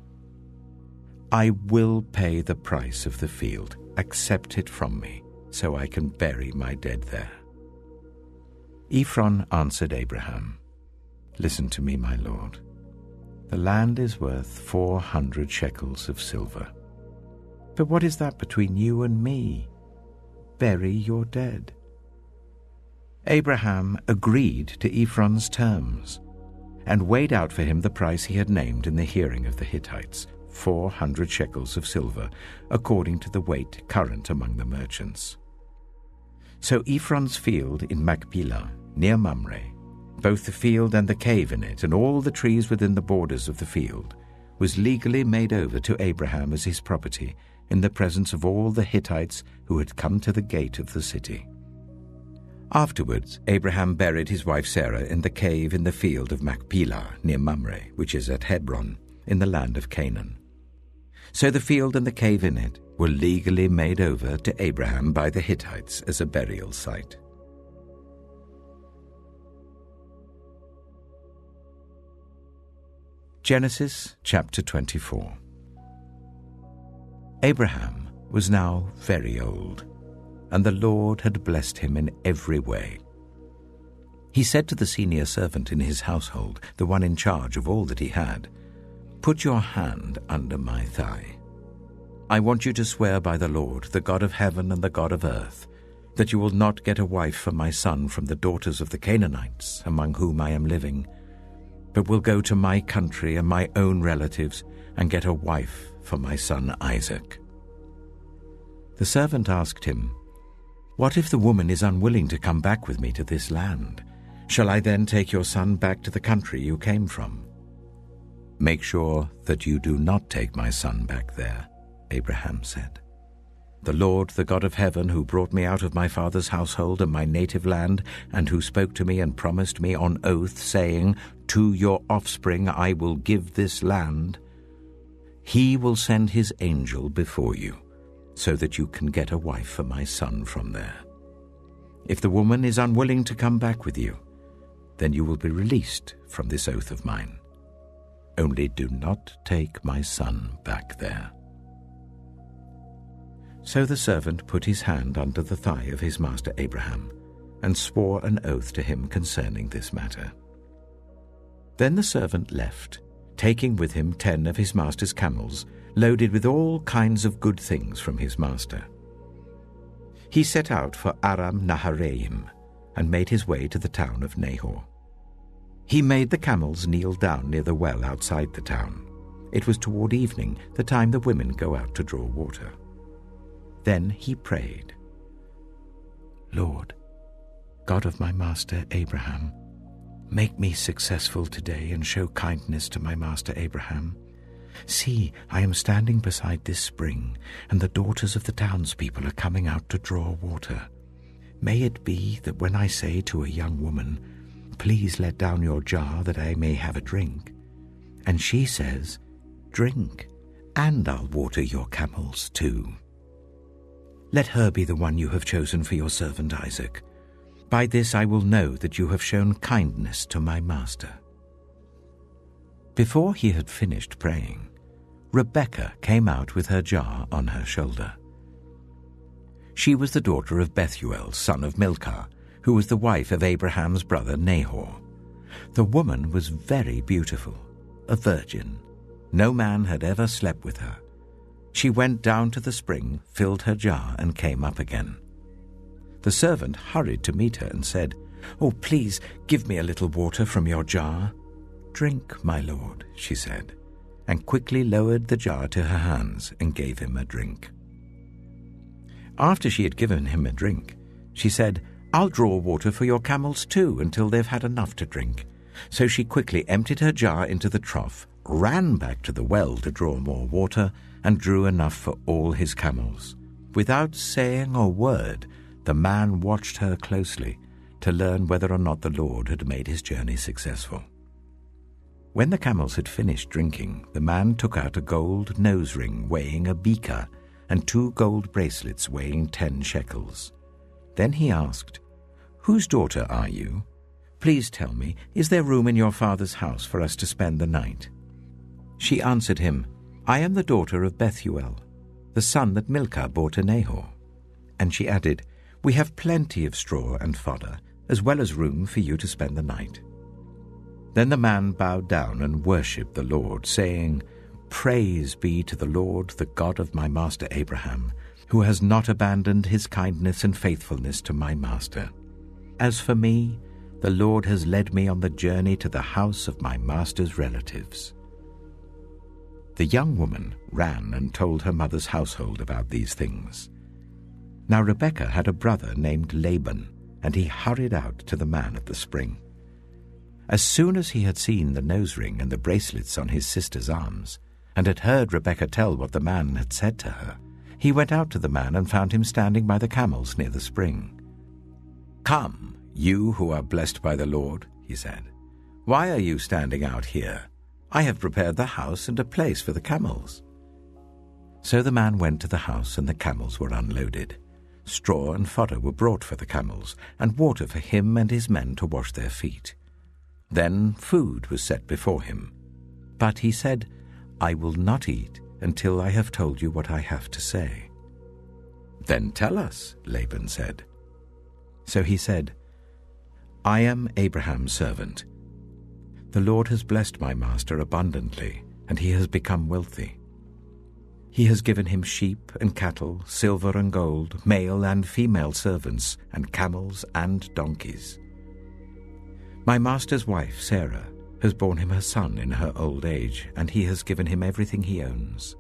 I will pay the price of the field. Accept it from me, so I can bury my dead there." Ephron answered Abraham, "Listen to me, my lord. The land is worth 400 shekels of silver. But what is that between you and me? Bury your dead." Abraham agreed to Ephron's terms and weighed out for him the price he had named in the hearing of the Hittites, 400 shekels of silver, according to the weight current among the merchants. So Ephron's field in Machpelah, near Mamre, both the field and the cave in it, and all the trees within the borders of the field, was legally made over to Abraham as his property in the presence of all the Hittites who had come to the gate of the city. Afterwards, Abraham buried his wife Sarah in the cave in the field of Machpelah, near Mamre, which is at Hebron, in the land of Canaan. So the field and the cave in it, were legally made over to Abraham by the Hittites as a burial site. Genesis chapter 24. Abraham was now very old, and the Lord had blessed him in every way. He said to the senior servant in his household, the one in charge of all that he had, "Put your hand under my thigh. I want you to swear by the Lord, the God of heaven and the God of earth, that you will not get a wife for my son from the daughters of the Canaanites among whom I am living, but will go to my country and my own relatives and get a wife for my son Isaac." The servant asked him, "What if the woman is unwilling to come back with me to this land? Shall I then take your son back to the country you came from?" "Make sure that you do not take my son back there," Abraham said. "The Lord, the God of heaven, who brought me out of my father's household and my native land, and who spoke to me and promised me on oath, saying, 'To your offspring I will give this land,' he will send his angel before you, so that you can get a wife for my son from there. If the woman is unwilling to come back with you, then you will be released from this oath of mine. Only do not take my son back there." So the servant put his hand under the thigh of his master Abraham and swore an oath to him concerning this matter. Then the servant left, taking with him 10 of his master's camels, loaded with all kinds of good things from his master. He set out for Aram Naharaim and made his way to the town of Nahor. He made the camels kneel down near the well outside the town. It was toward evening, the time the women go out to draw water. Then he prayed, "Lord, God of my master Abraham, make me successful today and show kindness to my master Abraham. See, I am standing beside this spring, and the daughters of the townspeople are coming out to draw water. May it be that when I say to a young woman, 'Please let down your jar that I may have a drink,' and she says, 'Drink, and I'll water your camels too.' Let her be the one you have chosen for your servant Isaac. By this I will know that you have shown kindness to my master." Before he had finished praying, Rebekah came out with her jar on her shoulder. She was the daughter of Bethuel, son of Milcah, who was the wife of Abraham's brother Nahor. The woman was very beautiful, a virgin. No man had ever slept with her. She went down to the spring, filled her jar, and came up again. The servant hurried to meet her and said, "Oh, please give me a little water from your jar." "Drink, my lord," she said, and quickly lowered the jar to her hands and gave him a drink. After she had given him a drink, she said, "I'll draw water for your camels too until they've had enough to drink." So she quickly emptied her jar into the trough, ran back to the well to draw more water, and drew enough for all his camels. Without saying a word, the man watched her closely to learn whether or not the Lord had made his journey successful. When the camels had finished drinking, the man took out a gold nose ring weighing a beaker and 2 gold bracelets weighing 10 shekels. Then he asked, "Whose daughter are you? Please tell me, is there room in your father's house for us to spend the night?" She answered him, "I am the daughter of Bethuel, the son that Milcah bore to Nahor." And she added, "We have plenty of straw and fodder, as well as room for you to spend the night." Then the man bowed down and worshipped the Lord, saying, "Praise be to the Lord, the God of my master Abraham, who has not abandoned his kindness and faithfulness to my master. As for me, the Lord has led me on the journey to the house of my master's relatives." The young woman ran and told her mother's household about these things. Now Rebekah had a brother named Laban, and he hurried out to the man at the spring. As soon as he had seen the nose ring and the bracelets on his sister's arms, and had heard Rebekah tell what the man had said to her, he went out to the man and found him standing by the camels near the spring. "Come, you who are blessed by the Lord," he said. "Why are you standing out here? I have prepared the house and a place for the camels." So the man went to the house, and the camels were unloaded. Straw and fodder were brought for the camels, and water for him and his men to wash their feet. Then food was set before him. But he said, "I will not eat until I have told you what I have to say." "Then tell us," Laban said. So he said, "I am Abraham's servant. The Lord has blessed my master abundantly, and he has become wealthy. He has given him sheep and cattle, silver and gold, male and female servants, and camels and donkeys. My master's wife, Sarah, has borne him a son in her old age, and he has given him everything he owns.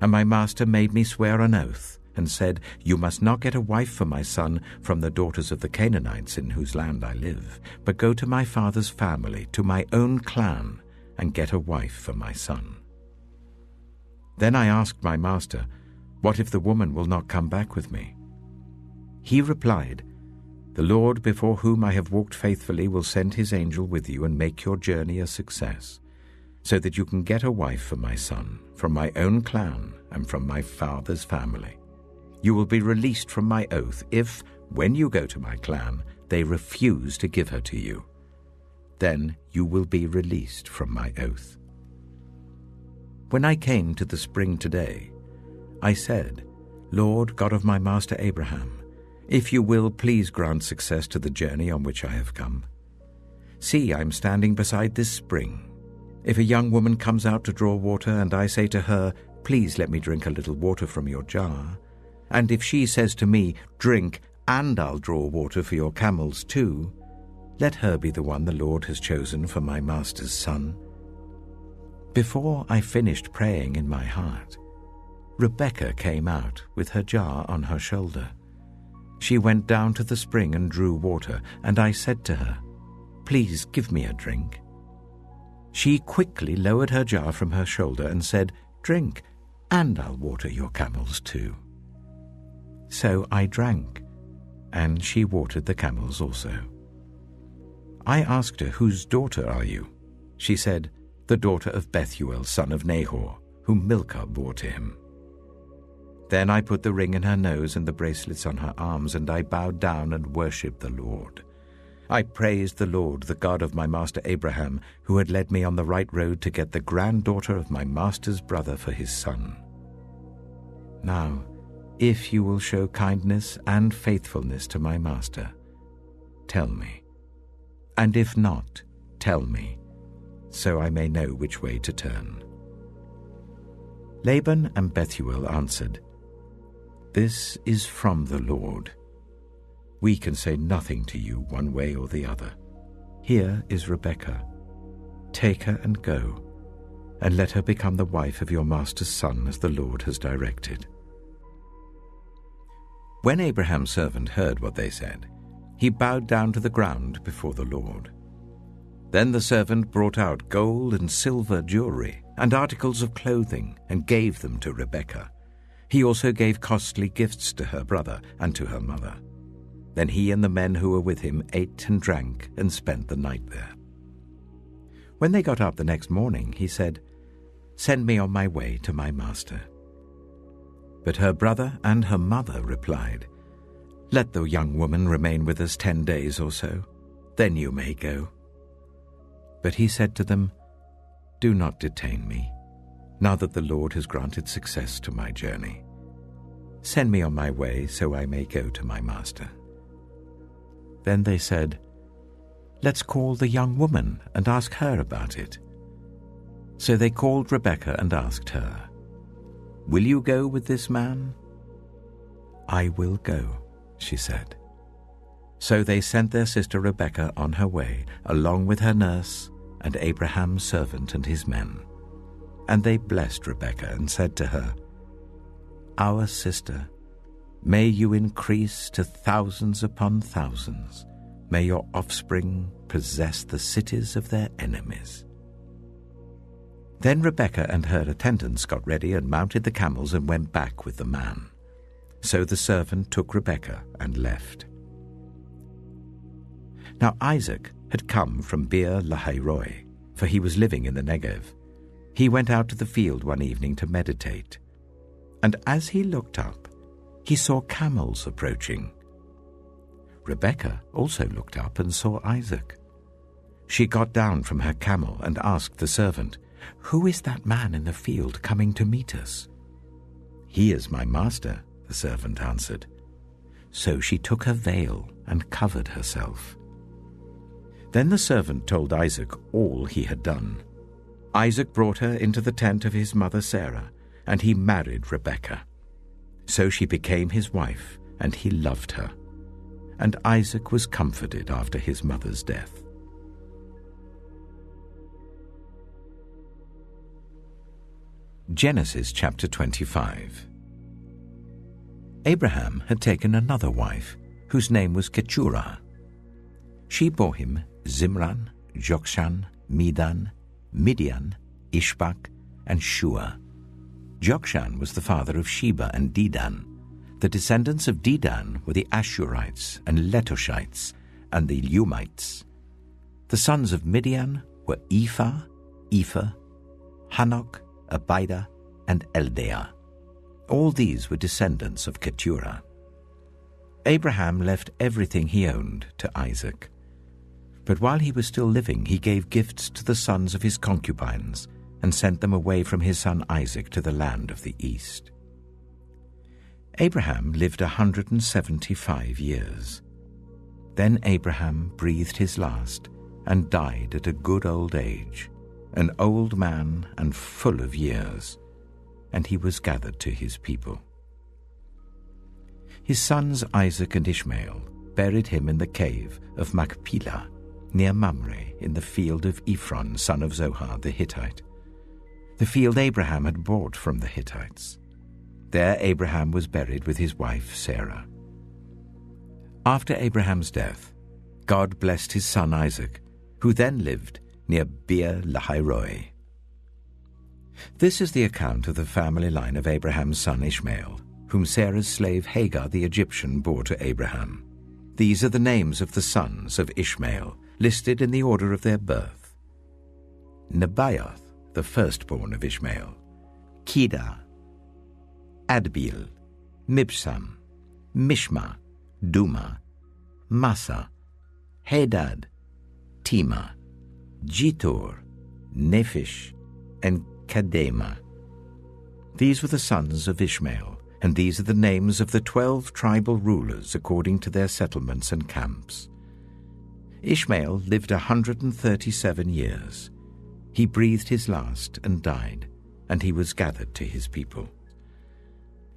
And my master made me swear an oath, and said, 'You must not get a wife for my son from the daughters of the Canaanites in whose land I live, but go to my father's family, to my own clan, and get a wife for my son.' Then I asked my master, 'What if the woman will not come back with me?' He replied, 'The Lord before whom I have walked faithfully will send his angel with you and make your journey a success, so that you can get a wife for my son, from my own clan and from my father's family. You will be released from my oath if, when you go to my clan, they refuse to give her to you. Then you will be released from my oath.' When I came to the spring today, I said, 'Lord, God of my master Abraham, if you will, please grant success to the journey on which I have come. See, I am standing beside this spring. If a young woman comes out to draw water, and I say to her, "Please let me drink a little water from your jar," and if she says to me, "Drink, and I'll draw water for your camels too," let her be the one the Lord has chosen for my master's son." Before I finished praying in my heart, Rebekah came out with her jar on her shoulder. She went down to the spring and drew water, and I said to her, "Please give me a drink." She quickly lowered her jar from her shoulder and said, "Drink, and I'll water your camels too." So I drank, and she watered the camels also. I asked her, "Whose daughter are you?" She said, "The daughter of Bethuel, son of Nahor, whom Milcah bore to him." Then I put the ring in her nose and the bracelets on her arms, and I bowed down and worshipped the Lord. I praised the Lord, the God of my master Abraham, who had led me on the right road to get the granddaughter of my master's brother for his son. Now, if you will show kindness and faithfulness to my master, tell me. And if not, tell me, so I may know which way to turn." Laban and Bethuel answered, "This is from the Lord. We can say nothing to you one way or the other. Here is Rebekah. Take her and go, and let her become the wife of your master's son, as the Lord has directed." When Abraham's servant heard what they said, he bowed down to the ground before the Lord. Then the servant brought out gold and silver jewelry and articles of clothing and gave them to Rebekah. He also gave costly gifts to her brother and to her mother. Then he and the men who were with him ate and drank and spent the night there. When they got up the next morning, he said, "Send me on my way to my master." But her brother and her mother replied, "Let the young woman remain with us 10 days or so, then you may go." But he said to them, "Do not detain me, now that the Lord has granted success to my journey. Send me on my way so I may go to my master." Then they said, "Let's call the young woman and ask her about it." So they called Rebekah and asked her, "Will you go with this man?" "I will go," she said. So they sent their sister Rebekah on her way, along with her nurse and Abraham's servant and his men. And they blessed Rebekah and said to her, "Our sister, may you increase to thousands upon thousands. May your offspring possess the cities of their enemies." Then Rebekah and her attendants got ready and mounted the camels and went back with the man. So the servant took Rebekah and left. Now Isaac had come from Beer Lahai-roi, for he was living in the Negev. He went out to the field one evening to meditate. And as he looked up, he saw camels approaching. Rebekah also looked up and saw Isaac. She got down from her camel and asked the servant, "Who is that man in the field coming to meet us?" "He is my master," the servant answered. So she took her veil and covered herself. Then the servant told Isaac all he had done. Isaac brought her into the tent of his mother Sarah, and he married Rebekah. So she became his wife, and he loved her. And Isaac was comforted after his mother's death. Genesis chapter 25. Abraham had taken another wife, whose name was Keturah. She bore him Zimran, Jokshan, Medan, Midian, Ishbak, and Shua. Jokshan was the father of Sheba and Dedan. The descendants of Dedan were the Ashurites and Letoshites and the Lumites. The sons of Midian were Ephah, Hanok, Abida, and Eldaah. All these were descendants of Keturah. Abraham left everything he owned to Isaac. But while he was still living, he gave gifts to the sons of his concubines and sent them away from his son Isaac to the land of the east. Abraham lived 175 years. Then Abraham breathed his last and died at a good old age, an old man and full of years, and he was gathered to his people. His sons Isaac and Ishmael buried him in the cave of Machpelah, near Mamre, in the field of Ephron, son of Zohar the Hittite, the field Abraham had bought from the Hittites. There Abraham was buried with his wife Sarah. After Abraham's death, God blessed his son Isaac, who then lived near Beer Lahairoi. This is the account of the family line of Abraham's son Ishmael, whom Sarah's slave Hagar the Egyptian bore to Abraham. These are the names of the sons of Ishmael, listed in the order of their birth: Nebaioth, the firstborn of Ishmael, Kedah, Adbeel, Mibsam, Mishma, Duma, Massa, Hadad, Tema, Jitor, Nephish, and Kadema. These were the sons of Ishmael, and these are the names of the 12 tribal rulers according to their settlements and camps. Ishmael lived 137 years. He breathed his last and died, and he was gathered to his people.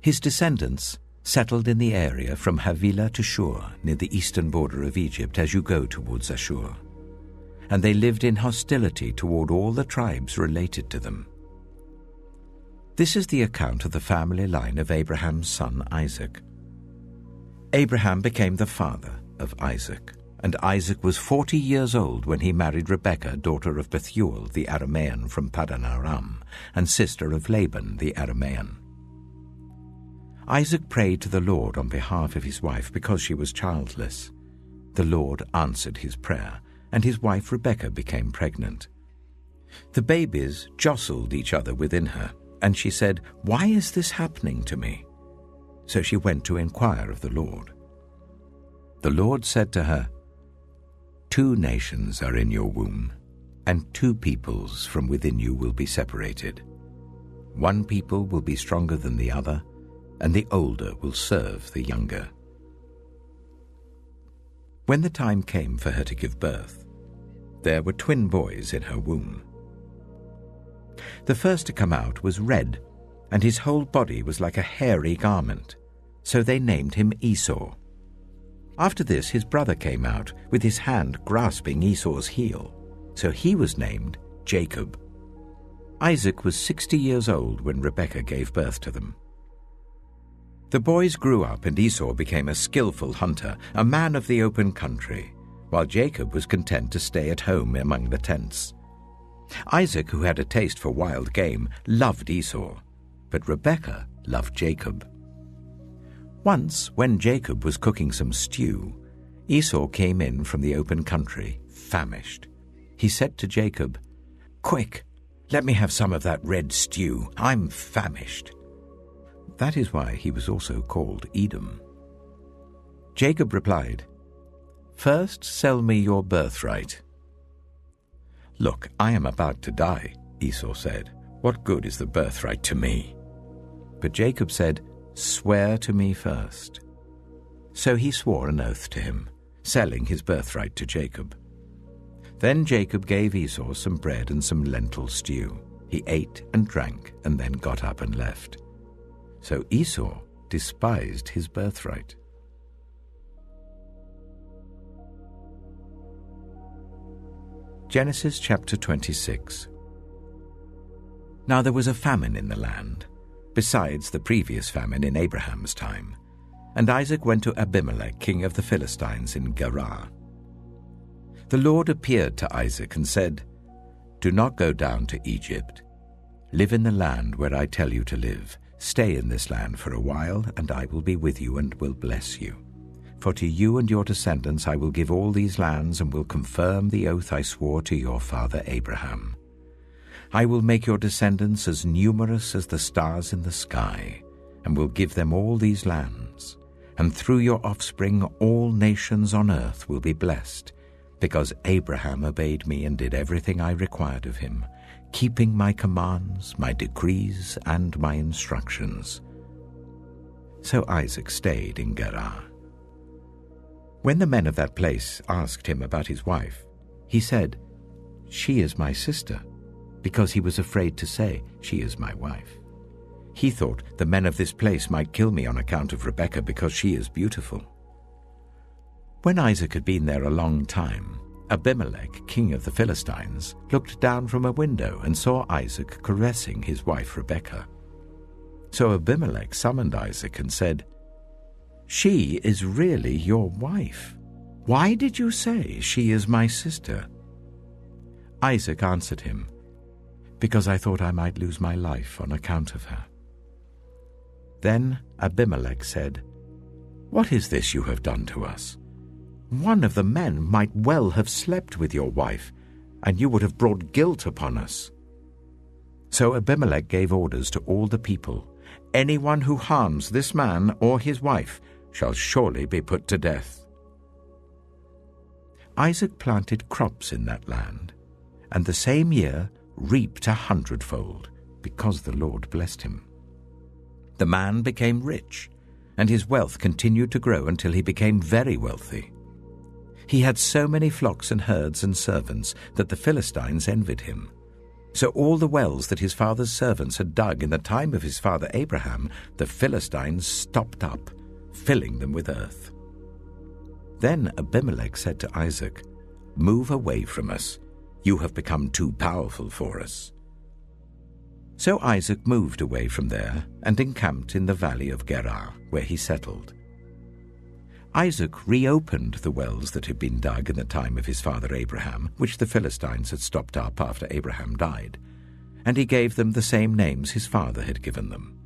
His descendants settled in the area from Havilah to Shur, near the eastern border of Egypt as you go towards Ashur. And they lived in hostility toward all the tribes related to them. This is the account of the family line of Abraham's son Isaac. Abraham became the father of Isaac, and Isaac was 40 years old when he married Rebekah, daughter of Bethuel the Aramean from Paddan Aram, and sister of Laban the Aramean. Isaac prayed to the Lord on behalf of his wife because she was childless. The Lord answered his prayer, and his wife Rebekah became pregnant. The babies jostled each other within her, and she said, "Why is this happening to me?" So she went to inquire of the Lord. The Lord said to her, "2 nations are in your womb, and 2 peoples from within you will be separated. 1 people will be stronger than the other, and the older will serve the younger." When the time came for her to give birth, there were twin boys in her womb. The first to come out was red, and his whole body was like a hairy garment, so they named him Esau. After this his brother came out, with his hand grasping Esau's heel, so he was named Jacob. Isaac was 60 years old when Rebekah gave birth to them. The boys grew up, and Esau became a skillful hunter, a man of the open country, while Jacob was content to stay at home among the tents. Isaac, who had a taste for wild game, loved Esau, but Rebekah loved Jacob. Once, when Jacob was cooking some stew, Esau came in from the open country, famished. He said to Jacob, "Quick, let me have some of that red stew. I'm famished." That is why he was also called Edom. Jacob replied, "First sell me your birthright." "Look, I am about to die," Esau said. "What good is the birthright to me?" But Jacob said, "Swear to me first." So he swore an oath to him, selling his birthright to Jacob. Then Jacob gave Esau some bread and some lentil stew. He ate and drank and then got up and left. So Esau despised his birthright. Genesis chapter 26. Now there was a famine in the land, besides the previous famine in Abraham's time, and Isaac went to Abimelech, king of the Philistines, in Gerar. The Lord appeared to Isaac and said, "Do not go down to Egypt. Live in the land where I tell you to live. Stay in this land for a while, and I will be with you and will bless you. For to you and your descendants I will give all these lands and will confirm the oath I swore to your father Abraham. I will make your descendants as numerous as the stars in the sky, and will give them all these lands. And through your offspring all nations on earth will be blessed, because Abraham obeyed me and did everything I required of him, keeping my commands, my decrees, and my instructions." So Isaac stayed in Gerar. When the men of that place asked him about his wife, he said, "She is my sister," because he was afraid to say, "She is my wife." He thought, "The men of this place might kill me on account of Rebekah, because she is beautiful." When Isaac had been there a long time, Abimelech, king of the Philistines, looked down from a window and saw Isaac caressing his wife Rebekah. So Abimelech summoned Isaac and said, "She is really your wife. Why did you say, 'She is my sister'?" Isaac answered him, "Because I thought I might lose my life on account of her." Then Abimelech said, "What is this you have done to us? One of the men might well have slept with your wife, and you would have brought guilt upon us." So Abimelech gave orders to all the people, "Anyone who harms this man or his wife shall surely be put to death." Isaac planted crops in that land, and the same year reaped 100-fold, because the Lord blessed him. The man became rich, and his wealth continued to grow until he became very wealthy. He had so many flocks and herds and servants that the Philistines envied him. So all the wells that his father's servants had dug in the time of his father Abraham, the Philistines stopped up, filling them with earth. Then Abimelech said to Isaac, "Move away from us. You have become too powerful for us." So Isaac moved away from there and encamped in the valley of Gerar, where he settled. Isaac reopened the wells that had been dug in the time of his father Abraham, which the Philistines had stopped up after Abraham died, and he gave them the same names his father had given them.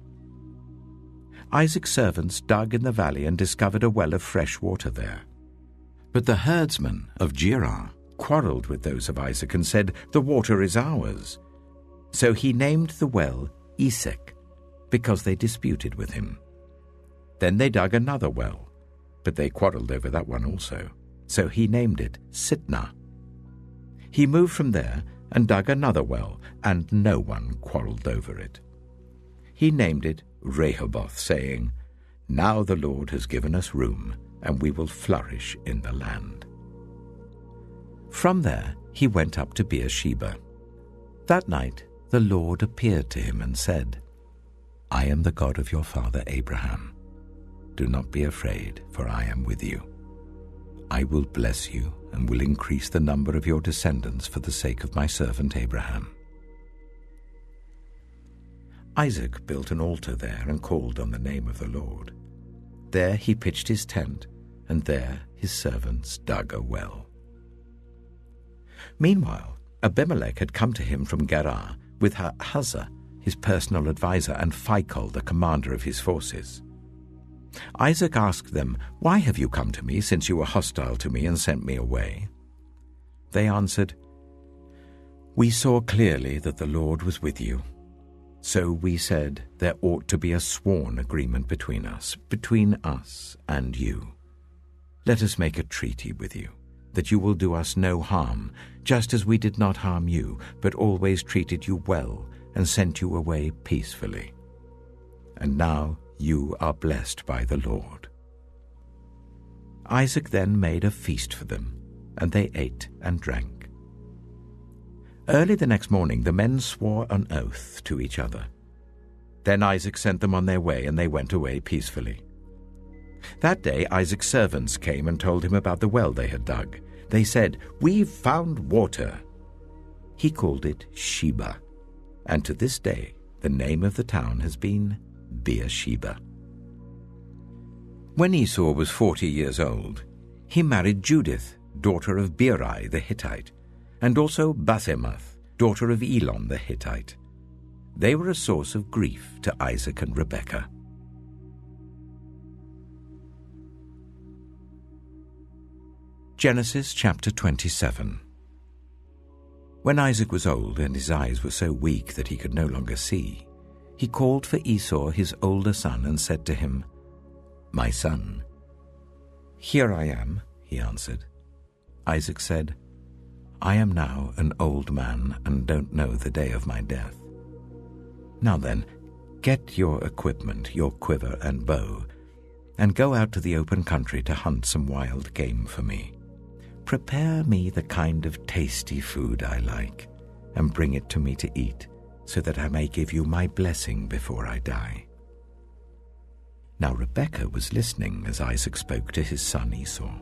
Isaac's servants dug in the valley and discovered a well of fresh water there. But the herdsmen of Gerar quarreled with those of Isaac and said, "The water is ours." So he named the well Esek, because they disputed with him. Then they dug another well, but they quarreled over that one also. So he named it Sitnah. He moved from there and dug another well, and no one quarreled over it. He named it Rehoboth, saying, "Now the Lord has given us room, and we will flourish in the land." From there he went up to Beersheba. That night the Lord appeared to him and said, "I am the God of your father Abraham. Do not be afraid, for I am with you. I will bless you and will increase the number of your descendants for the sake of my servant Abraham." Isaac built an altar there and called on the name of the Lord. There he pitched his tent, and there his servants dug a well. Meanwhile, Abimelech had come to him from Gerar with Ahuzah, his personal adviser, and Phicol, the commander of his forces. Isaac asked them, "Why have you come to me, since you were hostile to me and sent me away?" They answered, "We saw clearly that the Lord was with you. So we said there ought to be a sworn agreement between us and you. Let us make a treaty with you, that you will do us no harm, just as we did not harm you, but always treated you well and sent you away peacefully. And now you are blessed by the Lord." Isaac then made a feast for them, and they ate and drank. Early the next morning the men swore an oath to each other. Then Isaac sent them on their way, and they went away peacefully. That day Isaac's servants came and told him about the well they had dug. They said, "We've found water." He called it Sheba, and to this day the name of the town has been Beersheba. When Esau was 40 years old, he married Judith, daughter of Beeri the Hittite, and also Basemath, daughter of Elon the Hittite. They were a source of grief to Isaac and Rebekah. Genesis chapter 27. When Isaac was old and his eyes were so weak that he could no longer see, he called for Esau his older son and said to him, "My son." "Here I am," he answered. Isaac said, "I am now an old man and don't know the day of my death. Now then, get your equipment, your quiver and bow, and go out to the open country to hunt some wild game for me. Prepare me the kind of tasty food I like, and bring it to me to eat, so that I may give you my blessing before I die." Now Rebekah was listening as Isaac spoke to his son Esau.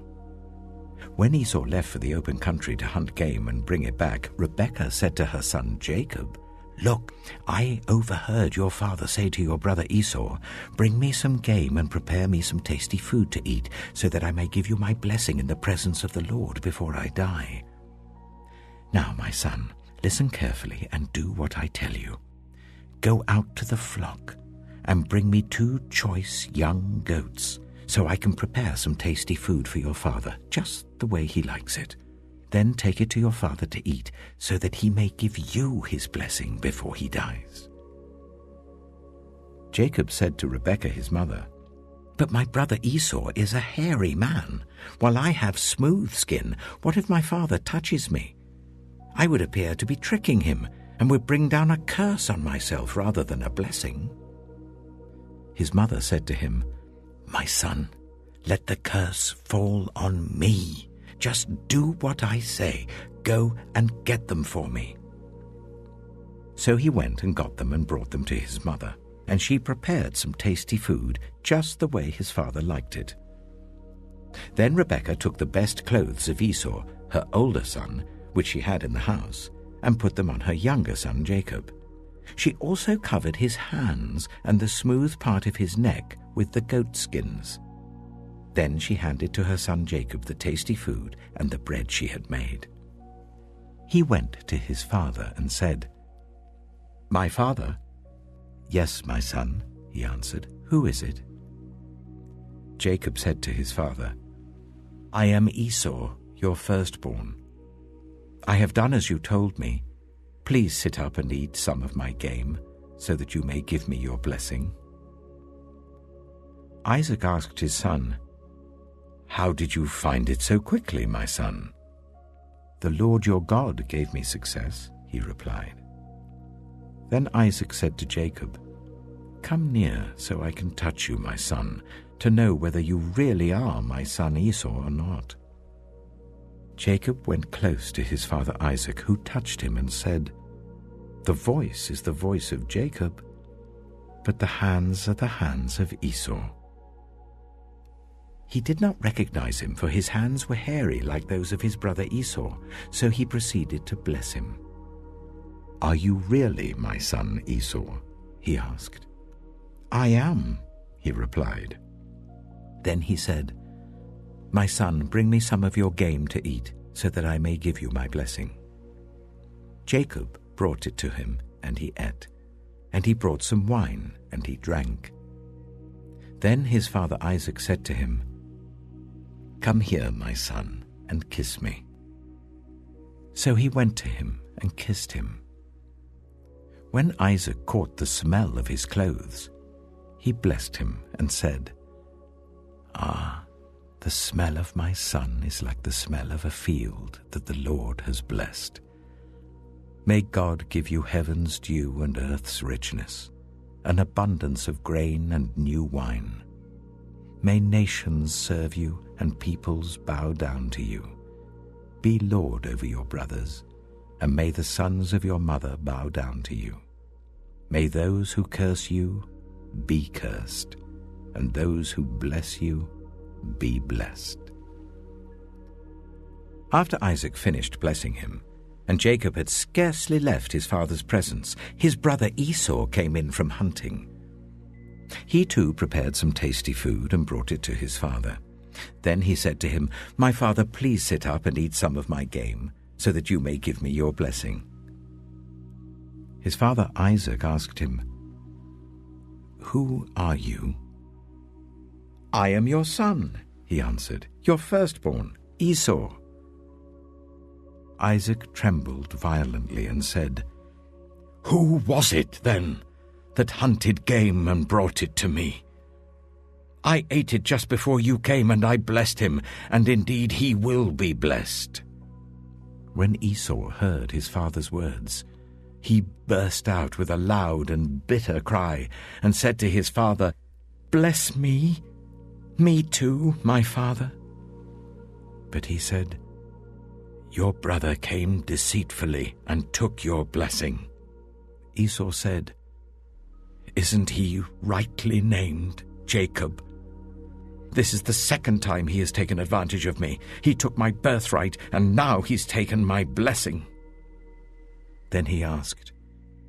When Esau left for the open country to hunt game and bring it back, Rebekah said to her son Jacob, "Look, I overheard your father say to your brother Esau, 'Bring me some game and prepare me some tasty food to eat, so that I may give you my blessing in the presence of the Lord before I die.' Now, my son, listen carefully and do what I tell you. Go out to the flock and bring me 2 choice young goats, so I can prepare some tasty food for your father, just the way he likes it. Then take it to your father to eat, so that he may give you his blessing before he dies." Jacob said to Rebekah his mother, "But my brother Esau is a hairy man, while I have smooth skin. What if my father touches me? I would appear to be tricking him, and would bring down a curse on myself rather than a blessing." His mother said to him, "My son, let the curse fall on me. Just do what I say. Go and get them for me." So he went and got them and brought them to his mother, and she prepared some tasty food just the way his father liked it. Then Rebekah took the best clothes of Esau, her older son, which she had in the house, and put them on her younger son Jacob. She also covered his hands and the smooth part of his neck with the goat skins. Then she handed to her son Jacob the tasty food and the bread she had made. He went to his father and said, "My father?" "Yes, my son," he answered. "Who is it?" Jacob said to his father, "I am Esau, your firstborn. I have done as you told me. Please sit up and eat some of my game, so that you may give me your blessing." Isaac asked his son, "How did you find it so quickly, my son?" "The Lord your God gave me success," he replied. Then Isaac said to Jacob, "Come near so I can touch you, my son, to know whether you really are my son Esau or not." Jacob went close to his father Isaac, who touched him and said, "The voice is the voice of Jacob, but the hands are the hands of Esau." He did not recognize him, for his hands were hairy like those of his brother Esau, so he proceeded to bless him. "Are you really my son Esau?" he asked. "I am," he replied. Then he said, "My son, bring me some of your game to eat, so that I may give you my blessing." Jacob brought it to him, and he ate, and he brought some wine, and he drank. Then his father Isaac said to him, "Come here, my son, and kiss me." So he went to him and kissed him. When Isaac caught the smell of his clothes, he blessed him and said, "Ah, the smell of my son is like the smell of a field that the Lord has blessed. May God give you heaven's dew and earth's richness, an abundance of grain and new wine. May nations serve you and peoples bow down to you. Be Lord over your brothers, and may the sons of your mother bow down to you. May those who curse you be cursed, and those who bless you be blessed." After Isaac finished blessing him, and Jacob had scarcely left his father's presence, his brother Esau came in from hunting. He too prepared some tasty food and brought it to his father. Then he said to him, "My father, please sit up and eat some of my game, so that you may give me your blessing." His father Isaac asked him, "Who are you?" "I am your son," he answered, "your firstborn, Esau." Isaac trembled violently and said, "Who was it, then, that hunted game and brought it to me? I ate it just before you came, and I blessed him, and indeed he will be blessed." When Esau heard his father's words, he burst out with a loud and bitter cry and said to his father, "Bless me, me too, my father." But he said, "Your brother came deceitfully and took your blessing." Esau said, "Isn't he rightly named Jacob? This is the second time he has taken advantage of me. He took my birthright, and now he's taken my blessing." Then he asked,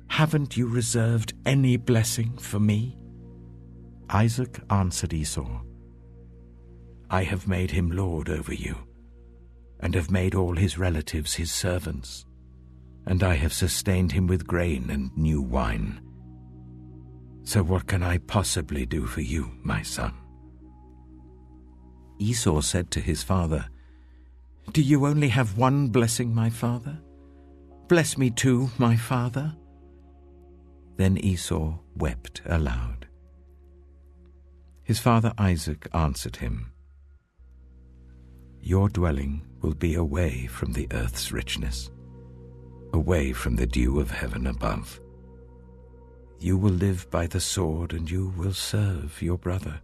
"Haven't you reserved any blessing for me?" Isaac answered Esau, "I have made him lord over you, and have made all his relatives his servants, and I have sustained him with grain and new wine. So what can I possibly do for you, my son?" Esau said to his father, "Do you only have one blessing, my father? Bless me too, my father." Then Esau wept aloud. His father Isaac answered him, "Your dwelling will be away from the earth's richness, away from the dew of heaven above. You will live by the sword, and you will serve your brother.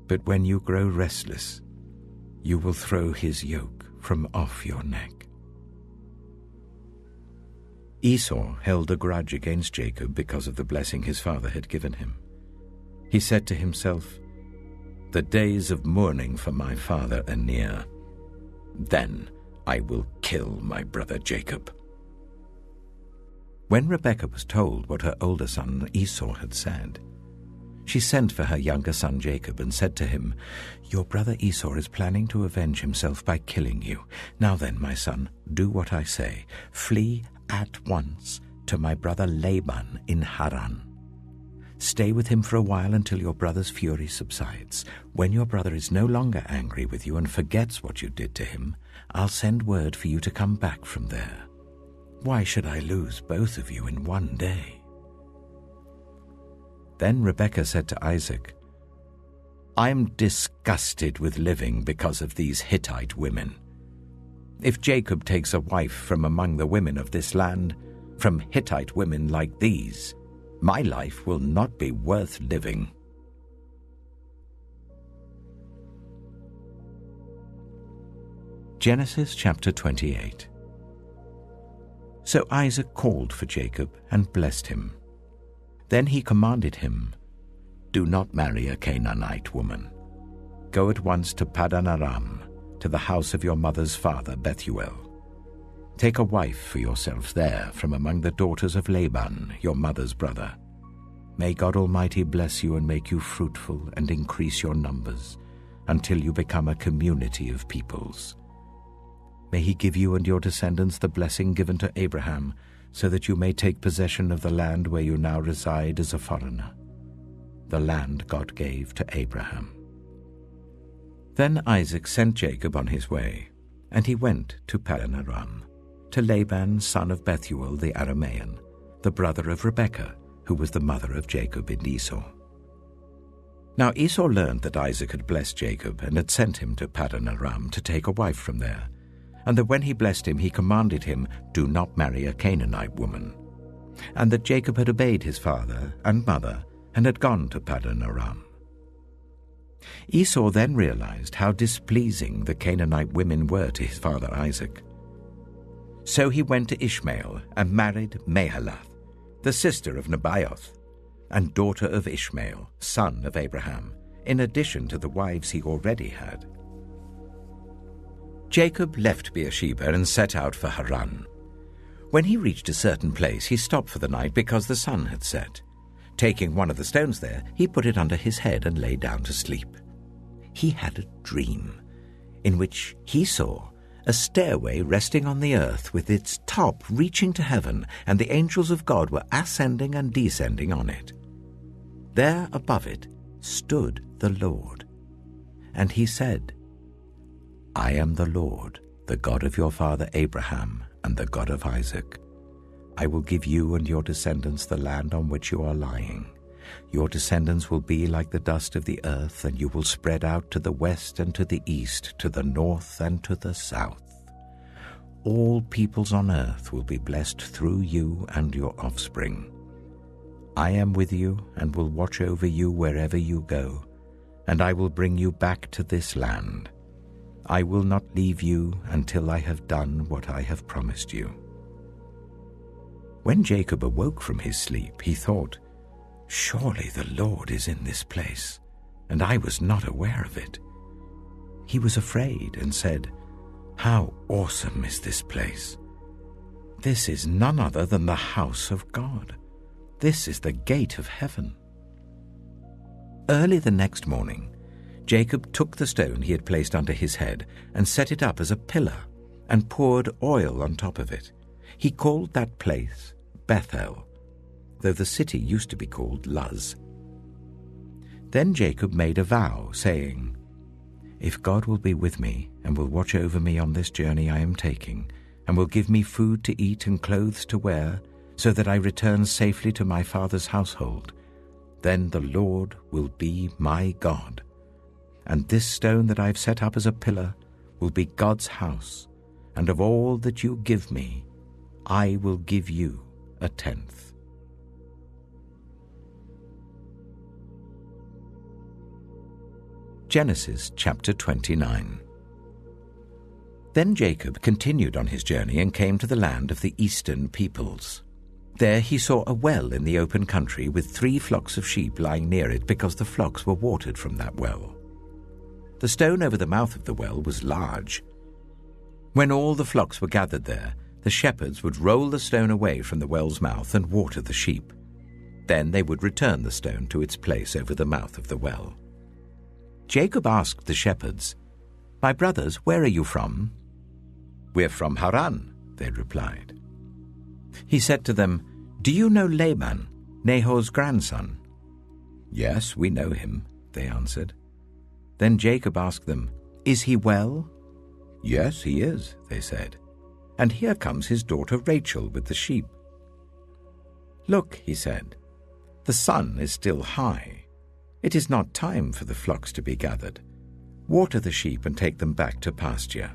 But when you grow restless, you will throw his yoke from off your neck." Esau held a grudge against Jacob because of the blessing his father had given him. He said to himself, "The days of mourning for my father are near. Then I will kill my brother Jacob." When Rebekah was told what her older son Esau had said, she sent for her younger son Jacob and said to him, "Your brother Esau is planning to avenge himself by killing you. Now then, my son, do what I say. Flee at once to my brother Laban in Haran. Stay with him for a while until your brother's fury subsides. When your brother is no longer angry with you and forgets what you did to him, I'll send word for you to come back from there. Why should I lose both of you in one day?" Then Rebekah said to Isaac, "I'm disgusted with living because of these Hittite women. If Jacob takes a wife from among the women of this land, from Hittite women like these, my life will not be worth living." Genesis chapter 28. So Isaac called for Jacob and blessed him. Then he commanded him, "Do not marry a Canaanite woman. Go at once to Paddan Aram, to the house of your mother's father Bethuel. Take a wife for yourself there from among the daughters of Laban, your mother's brother. May God Almighty bless you and make you fruitful and increase your numbers, until you become a community of peoples. May he give you and your descendants the blessing given to Abraham, so that you may take possession of the land where you now reside as a foreigner, the land God gave to Abraham." Then Isaac sent Jacob on his way, and he went to Paddan Aram, to Laban son of Bethuel the Aramean, the brother of Rebekah, who was the mother of Jacob and Esau. Now Esau learned that Isaac had blessed Jacob and had sent him to Paddan Aram to take a wife from there, and that when he blessed him he commanded him, "Do not marry a Canaanite woman," and that Jacob had obeyed his father and mother and had gone to Paddan Aram. Esau then realized how displeasing the Canaanite women were to his father Isaac. So he went to Ishmael and married Mahalath, the sister of Nebaioth, and daughter of Ishmael, son of Abraham, in addition to the wives he already had. Jacob left Beersheba and set out for Haran. When he reached a certain place, he stopped for the night because the sun had set. Taking one of the stones there, he put it under his head and lay down to sleep. He had a dream in which he saw a stairway resting on the earth with its top reaching to heaven, and the angels of God were ascending and descending on it. There above it stood the Lord, and he said, "I am the Lord, the God of your father Abraham and the God of Isaac. I will give you and your descendants the land on which you are lying. Your descendants will be like the dust of the earth, and you will spread out to the west and to the east, to the north and to the south. All peoples on earth will be blessed through you and your offspring. I am with you and will watch over you wherever you go, and I will bring you back to this land. I will not leave you until I have done what I have promised you." When Jacob awoke from his sleep, he thought, "Surely the Lord is in this place, and I was not aware of it." He was afraid and said, "How awesome is this place! This is none other than the house of God. This is the gate of heaven." Early the next morning, Jacob took the stone he had placed under his head and set it up as a pillar and poured oil on top of it. He called that place Bethel, though the city used to be called Luz. Then Jacob made a vow, saying, "If God will be with me and will watch over me on this journey I am taking, and will give me food to eat and clothes to wear, so that I return safely to my father's household, then the Lord will be my God. And this stone that I have set up as a pillar will be God's house, and of all that you give me, I will give you a tenth." Genesis chapter 29. Then Jacob continued on his journey and came to the land of the eastern peoples. There he saw a well in the open country with 3 flocks of sheep lying near it, because the flocks were watered from that well. The stone over the mouth of the well was large. When all the flocks were gathered there, the shepherds would roll the stone away from the well's mouth and water the sheep. Then they would return the stone to its place over the mouth of the well. Jacob asked the shepherds, "My brothers, where are you from?" "We're from Haran," they replied. He said to them, "Do you know Laban, Nahor's grandson?" "Yes, we know him," they answered. Then Jacob asked them, "Is he well?" "Yes, he is," they said. "And here comes his daughter Rachel with the sheep." "Look," he said, "the sun is still high. It is not time for the flocks to be gathered. Water the sheep and take them back to pasture."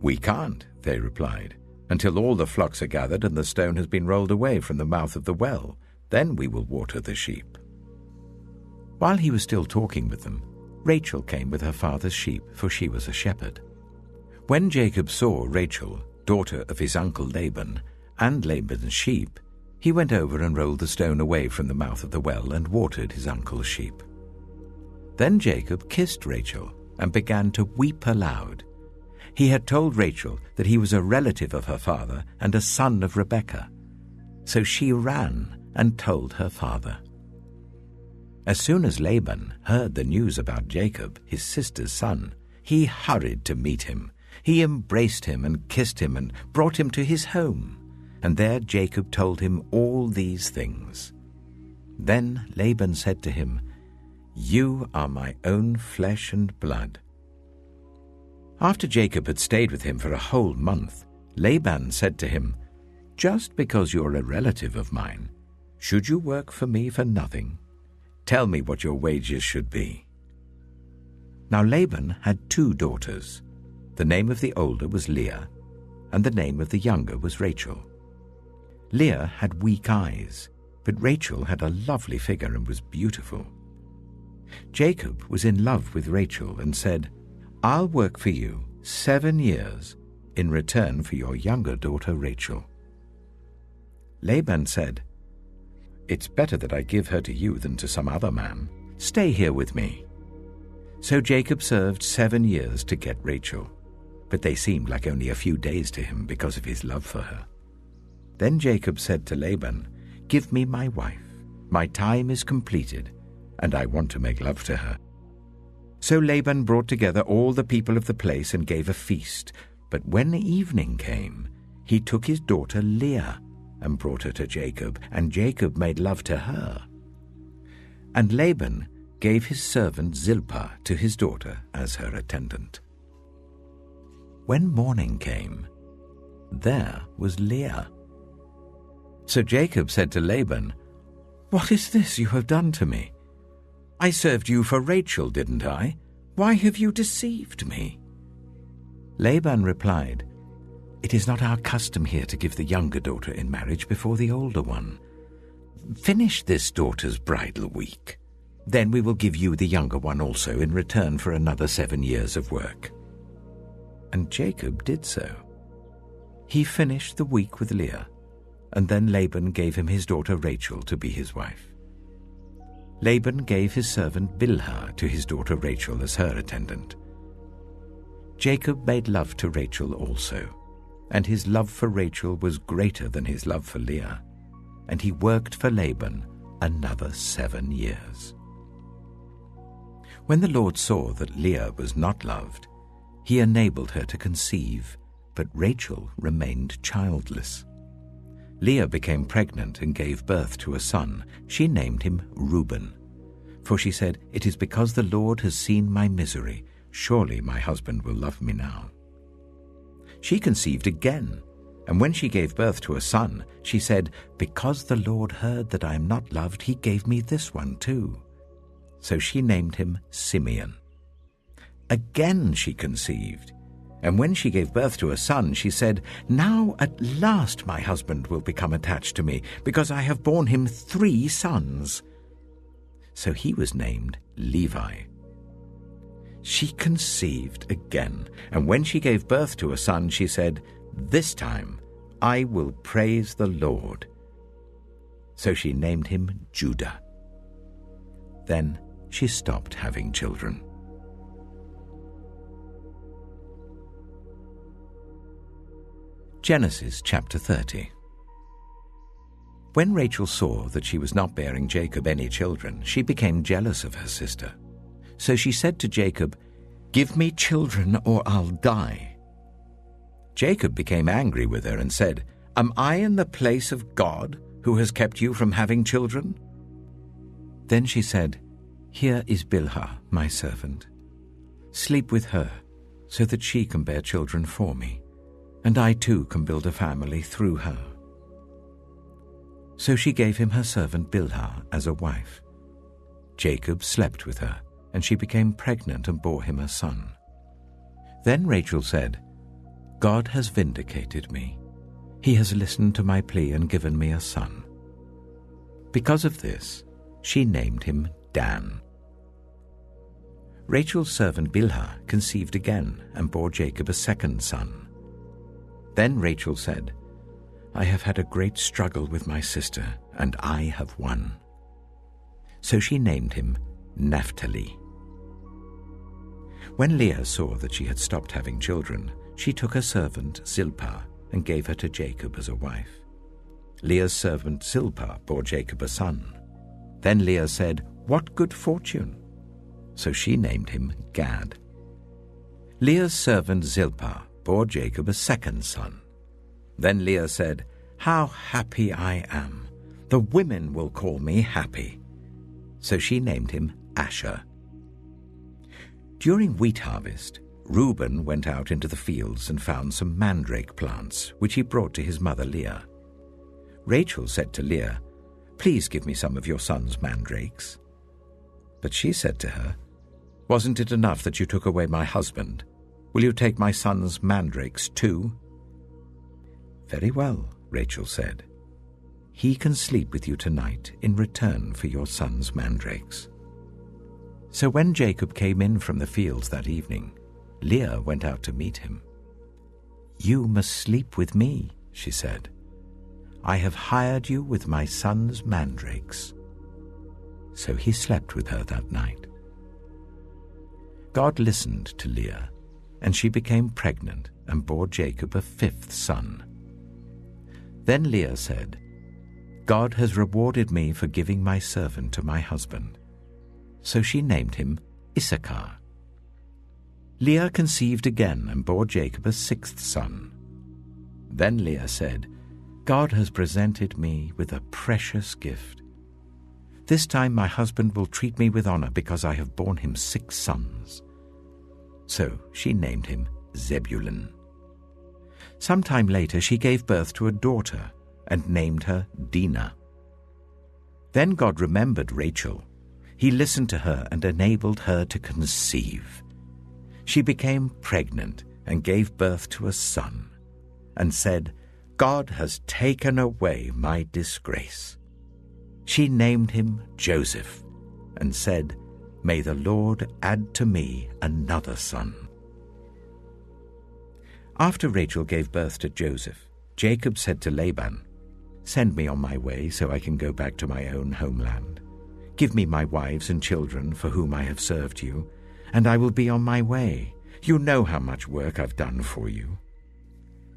"We can't," they replied, "until all the flocks are gathered and the stone has been rolled away from the mouth of the well. Then we will water the sheep." While he was still talking with them, Rachel came with her father's sheep, for she was a shepherd. When Jacob saw Rachel, daughter of his uncle Laban, and Laban's sheep, he went over and rolled the stone away from the mouth of the well and watered his uncle's sheep. Then Jacob kissed Rachel and began to weep aloud. He had told Rachel that he was a relative of her father and a son of Rebekah. So she ran and told her father. As soon as Laban heard the news about Jacob, his sister's son, he hurried to meet him. He embraced him and kissed him and brought him to his home. And there Jacob told him all these things. Then Laban said to him, "You are my own flesh and blood." After Jacob had stayed with him for a whole month, Laban said to him, Just because you're a relative of mine, should you work for me for nothing? Tell me what your wages should be." Now Laban had 2 daughters. The name of the older was Leah, and the name of the younger was Rachel. Leah had weak eyes, but Rachel had a lovely figure and was beautiful. Jacob was in love with Rachel and said, "I'll work for you 7 years in return for your younger daughter Rachel." Laban said, "It's better that I give her to you than to some other man. Stay here with me." So Jacob served 7 years to get Rachel, but they seemed like only a few days to him because of his love for her. Then Jacob said to Laban, "Give me my wife. My time is completed, and I want to make love to her." So Laban brought together all the people of the place and gave a feast. But when evening came, he took his daughter Leah and brought her to Jacob, and Jacob made love to her. And Laban gave his servant Zilpah to his daughter as her attendant. When morning came, there was Leah. So Jacob said to Laban, "What is this you have done to me? I served you for Rachel, didn't I? Why have you deceived me?" Laban replied, "It is not our custom here to give the younger daughter in marriage before the older one. Finish this daughter's bridal week. Then we will give you the younger one also in return for another 7 years of work." And Jacob did so. He finished the week with Leah, and then Laban gave him his daughter Rachel to be his wife. Laban gave his servant Bilhah to his daughter Rachel as her attendant. Jacob made love to Rachel also, and his love for Rachel was greater than his love for Leah, and he worked for Laban another 7 years. When the Lord saw that Leah was not loved, he enabled her to conceive, but Rachel remained childless. Leah became pregnant and gave birth to a son. She named him Reuben, for she said, "It is because the Lord has seen my misery. Surely my husband will love me now." She conceived again, and when she gave birth to a son, she said, "Because the Lord heard that I am not loved, he gave me this one too." So she named him Simeon. Again she conceived, and when she gave birth to a son, she said, "Now at last my husband will become attached to me, because I have borne him 3 sons." So he was named Levi. She conceived again, and when she gave birth to a son, she said, "This time I will praise the Lord." So she named him Judah. Then she stopped having children. Genesis chapter 30. When Rachel saw that she was not bearing Jacob any children, she became jealous of her sister. So she said to Jacob, "Give me children or I'll die." Jacob became angry with her and said, "Am I in the place of God, who has kept you from having children?" Then she said, "Here is Bilhah, my servant. Sleep with her, so that she can bear children for me, and I too can build a family through her." So she gave him her servant Bilhah as a wife. Jacob slept with her, and she became pregnant and bore him a son. Then Rachel said, "God has vindicated me. He has listened to my plea and given me a son." Because of this, she named him Dan. Rachel's servant Bilhah conceived again and bore Jacob a second son. Then Rachel said, "I have had a great struggle with my sister, and I have won." So she named him Naphtali. When Leah saw that she had stopped having children, she took her servant Zilpah and gave her to Jacob as a wife. Leah's servant Zilpah bore Jacob a son. Then Leah said, "What good fortune!" So she named him Gad. Leah's servant Zilpah bore Jacob a second son. Then Leah said, "How happy I am! The women will call me happy." So she named him Asher. During wheat harvest, Reuben went out into the fields and found some mandrake plants, which he brought to his mother Leah. Rachel said to Leah, "Please give me some of your son's mandrakes." But she said to her, "Wasn't it enough that you took away my husband? Will you take my son's mandrakes too?" "Very well," Rachel said. "He can sleep with you tonight in return for your son's mandrakes." So when Jacob came in from the fields that evening, Leah went out to meet him. "You must sleep with me," she said. "I have hired you with my son's mandrakes." So he slept with her that night. God listened to Leah, and she became pregnant and bore Jacob a fifth son. Then Leah said, "God has rewarded me for giving my servant to my husband." So she named him Issachar. Leah conceived again and bore Jacob a sixth son. Then Leah said, "God has presented me with a precious gift. This time my husband will treat me with honor because I have borne him 6 sons." So she named him Zebulun. Sometime later she gave birth to a daughter and named her Dinah. Then God remembered Rachel. He listened to her and enabled her to conceive. She became pregnant and gave birth to a son, and said, "God has taken away my disgrace." She named him Joseph, and said, "May the Lord add to me another son." After Rachel gave birth to Joseph, Jacob said to Laban, "Send me on my way so I can go back to my own homeland. Give me my wives and children for whom I have served you, and I will be on my way. You know how much work I've done for you."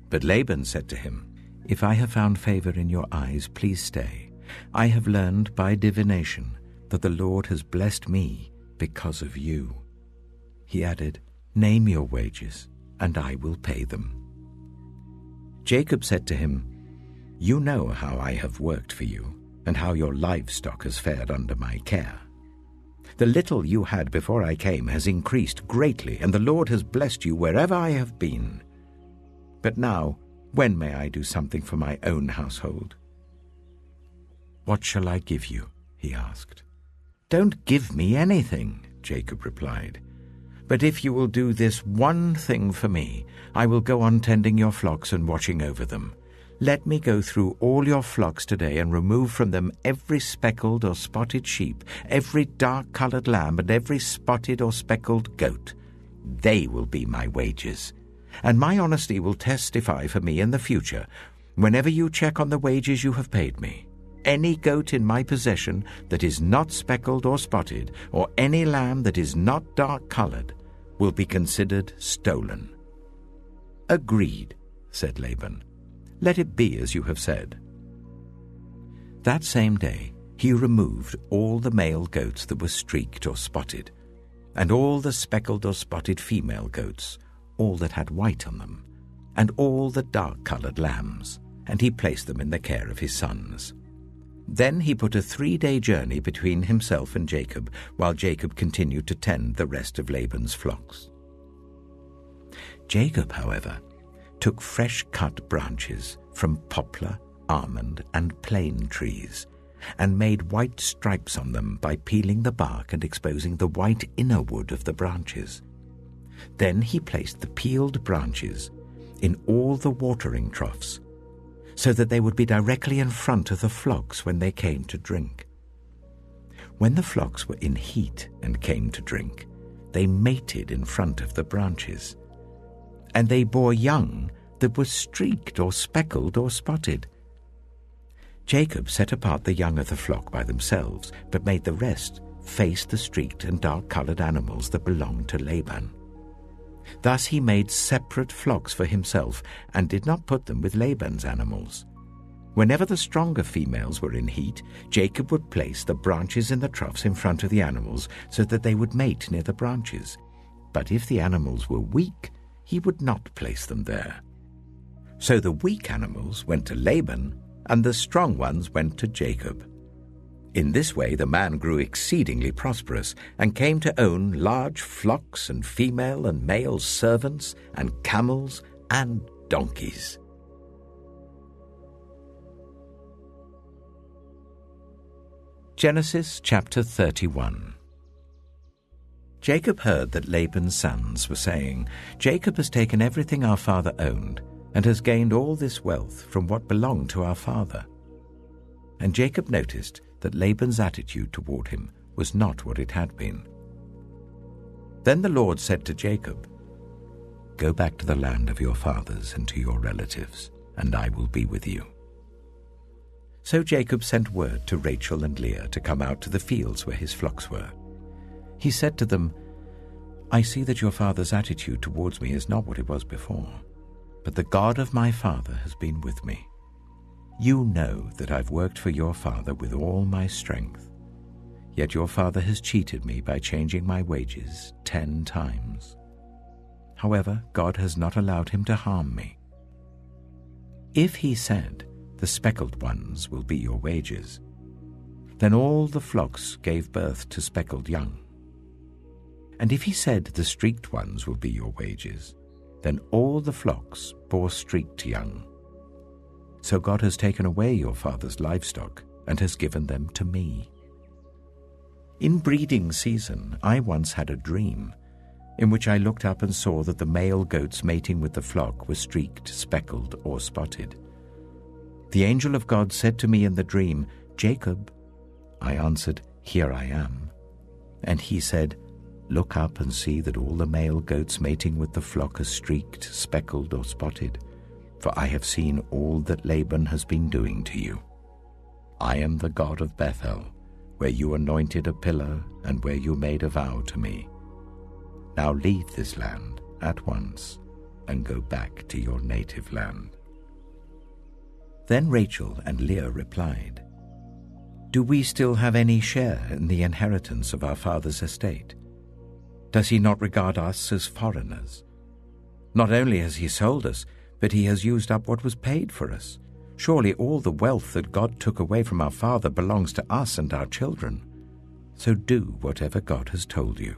But Laban said to him, "If I have found favor in your eyes, please stay. I have learned by divination that the Lord has blessed me because of you." He added, "Name your wages, and I will pay them." Jacob said to him, "You know how I have worked for you, and how your livestock has fared under my care. The little you had before I came has increased greatly, and the Lord has blessed you wherever I have been. But now, when may I do something for my own household?" "What shall I give you?" he asked. "Don't give me anything," Jacob replied. "But if you will do this one thing for me, I will go on tending your flocks and watching over them. Let me go through all your flocks today and remove from them every speckled or spotted sheep, every dark-colored lamb, and every spotted or speckled goat. They will be my wages. And my honesty will testify for me in the future, whenever you check on the wages you have paid me. Any goat in my possession that is not speckled or spotted, or any lamb that is not dark-colored, will be considered stolen." "Agreed," said Laban. "Let it be as you have said." That same day he removed all the male goats that were streaked or spotted, and all the speckled or spotted female goats, all that had white on them, and all the dark-colored lambs, and he placed them in the care of his sons. Then he put a 3-day journey between himself and Jacob, while Jacob continued to tend the rest of Laban's flocks. Jacob, however, took fresh-cut branches from poplar, almond, and plane trees, and made white stripes on them by peeling the bark and exposing the white inner wood of the branches. Then he placed the peeled branches in all the watering troughs, so that they would be directly in front of the flocks when they came to drink. When the flocks were in heat and came to drink, they mated in front of the branches, and they bore young that were streaked or speckled or spotted. Jacob set apart the young of the flock by themselves, but made the rest face the streaked and dark-colored animals that belonged to Laban. Thus he made separate flocks for himself, and did not put them with Laban's animals. Whenever the stronger females were in heat, Jacob would place the branches in the troughs in front of the animals, so that they would mate near the branches. But if the animals were weak, he would not place them there. So the weak animals went to Laban, and the strong ones went to Jacob. In this way the man grew exceedingly prosperous, and came to own large flocks and female and male servants and camels and donkeys. Genesis chapter 31. Jacob heard that Laban's sons were saying, "Jacob has taken everything our father owned and has gained all this wealth from what belonged to our father." And Jacob noticed that Laban's attitude toward him was not what it had been. Then the Lord said to Jacob, "Go back to the land of your fathers and to your relatives, and I will be with you." So Jacob sent word to Rachel and Leah to come out to the fields where his flocks were. He said to them, "I see that your father's attitude towards me is not what it was before, but the God of my father has been with me. You know that I've worked for your father with all my strength, yet your father has cheated me by changing my wages 10 times. However, God has not allowed him to harm me. If he said, 'The speckled ones will be your wages,' then all the flocks gave birth to speckled young. And if he said, 'The streaked ones will be your wages,' then all the flocks bore streaked young. So God has taken away your father's livestock and has given them to me. In breeding season, I once had a dream in which I looked up and saw that the male goats mating with the flock were streaked, speckled, or spotted. The angel of God said to me in the dream, 'Jacob.' I answered, 'Here I am.' And he said, 'Look up and see that all the male goats mating with the flock are streaked, speckled, or spotted, for I have seen all that Laban has been doing to you. I am the God of Bethel, where you anointed a pillar and where you made a vow to me. Now leave this land at once and go back to your native land.'" Then Rachel and Leah replied, "Do we still have any share in the inheritance of our father's estate? Does he not regard us as foreigners? Not only has he sold us, but he has used up what was paid for us. Surely all the wealth that God took away from our father belongs to us and our children. So do whatever God has told you."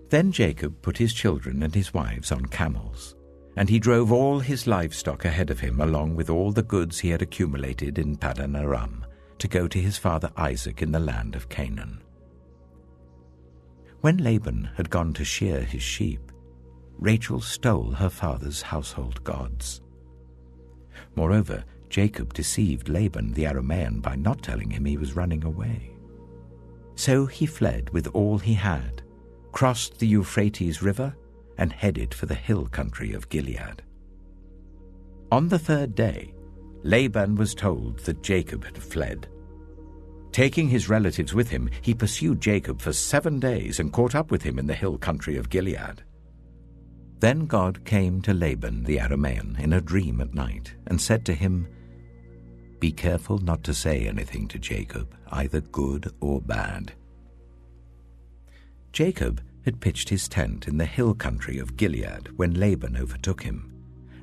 Then Jacob put his children and his wives on camels, and he drove all his livestock ahead of him along with all the goods he had accumulated in Paddan Aram to go to his father Isaac in the land of Canaan. When Laban had gone to shear his sheep, Rachel stole her father's household gods. Moreover, Jacob deceived Laban the Aramean by not telling him he was running away. So he fled with all he had, crossed the Euphrates River, and headed for the hill country of Gilead. On the 3rd day, Laban was told that Jacob had fled. Taking his relatives with him, he pursued Jacob for 7 days and caught up with him in the hill country of Gilead. Then God came to Laban the Aramean in a dream at night and said to him, "Be careful not to say anything to Jacob, either good or bad." Jacob had pitched his tent in the hill country of Gilead when Laban overtook him,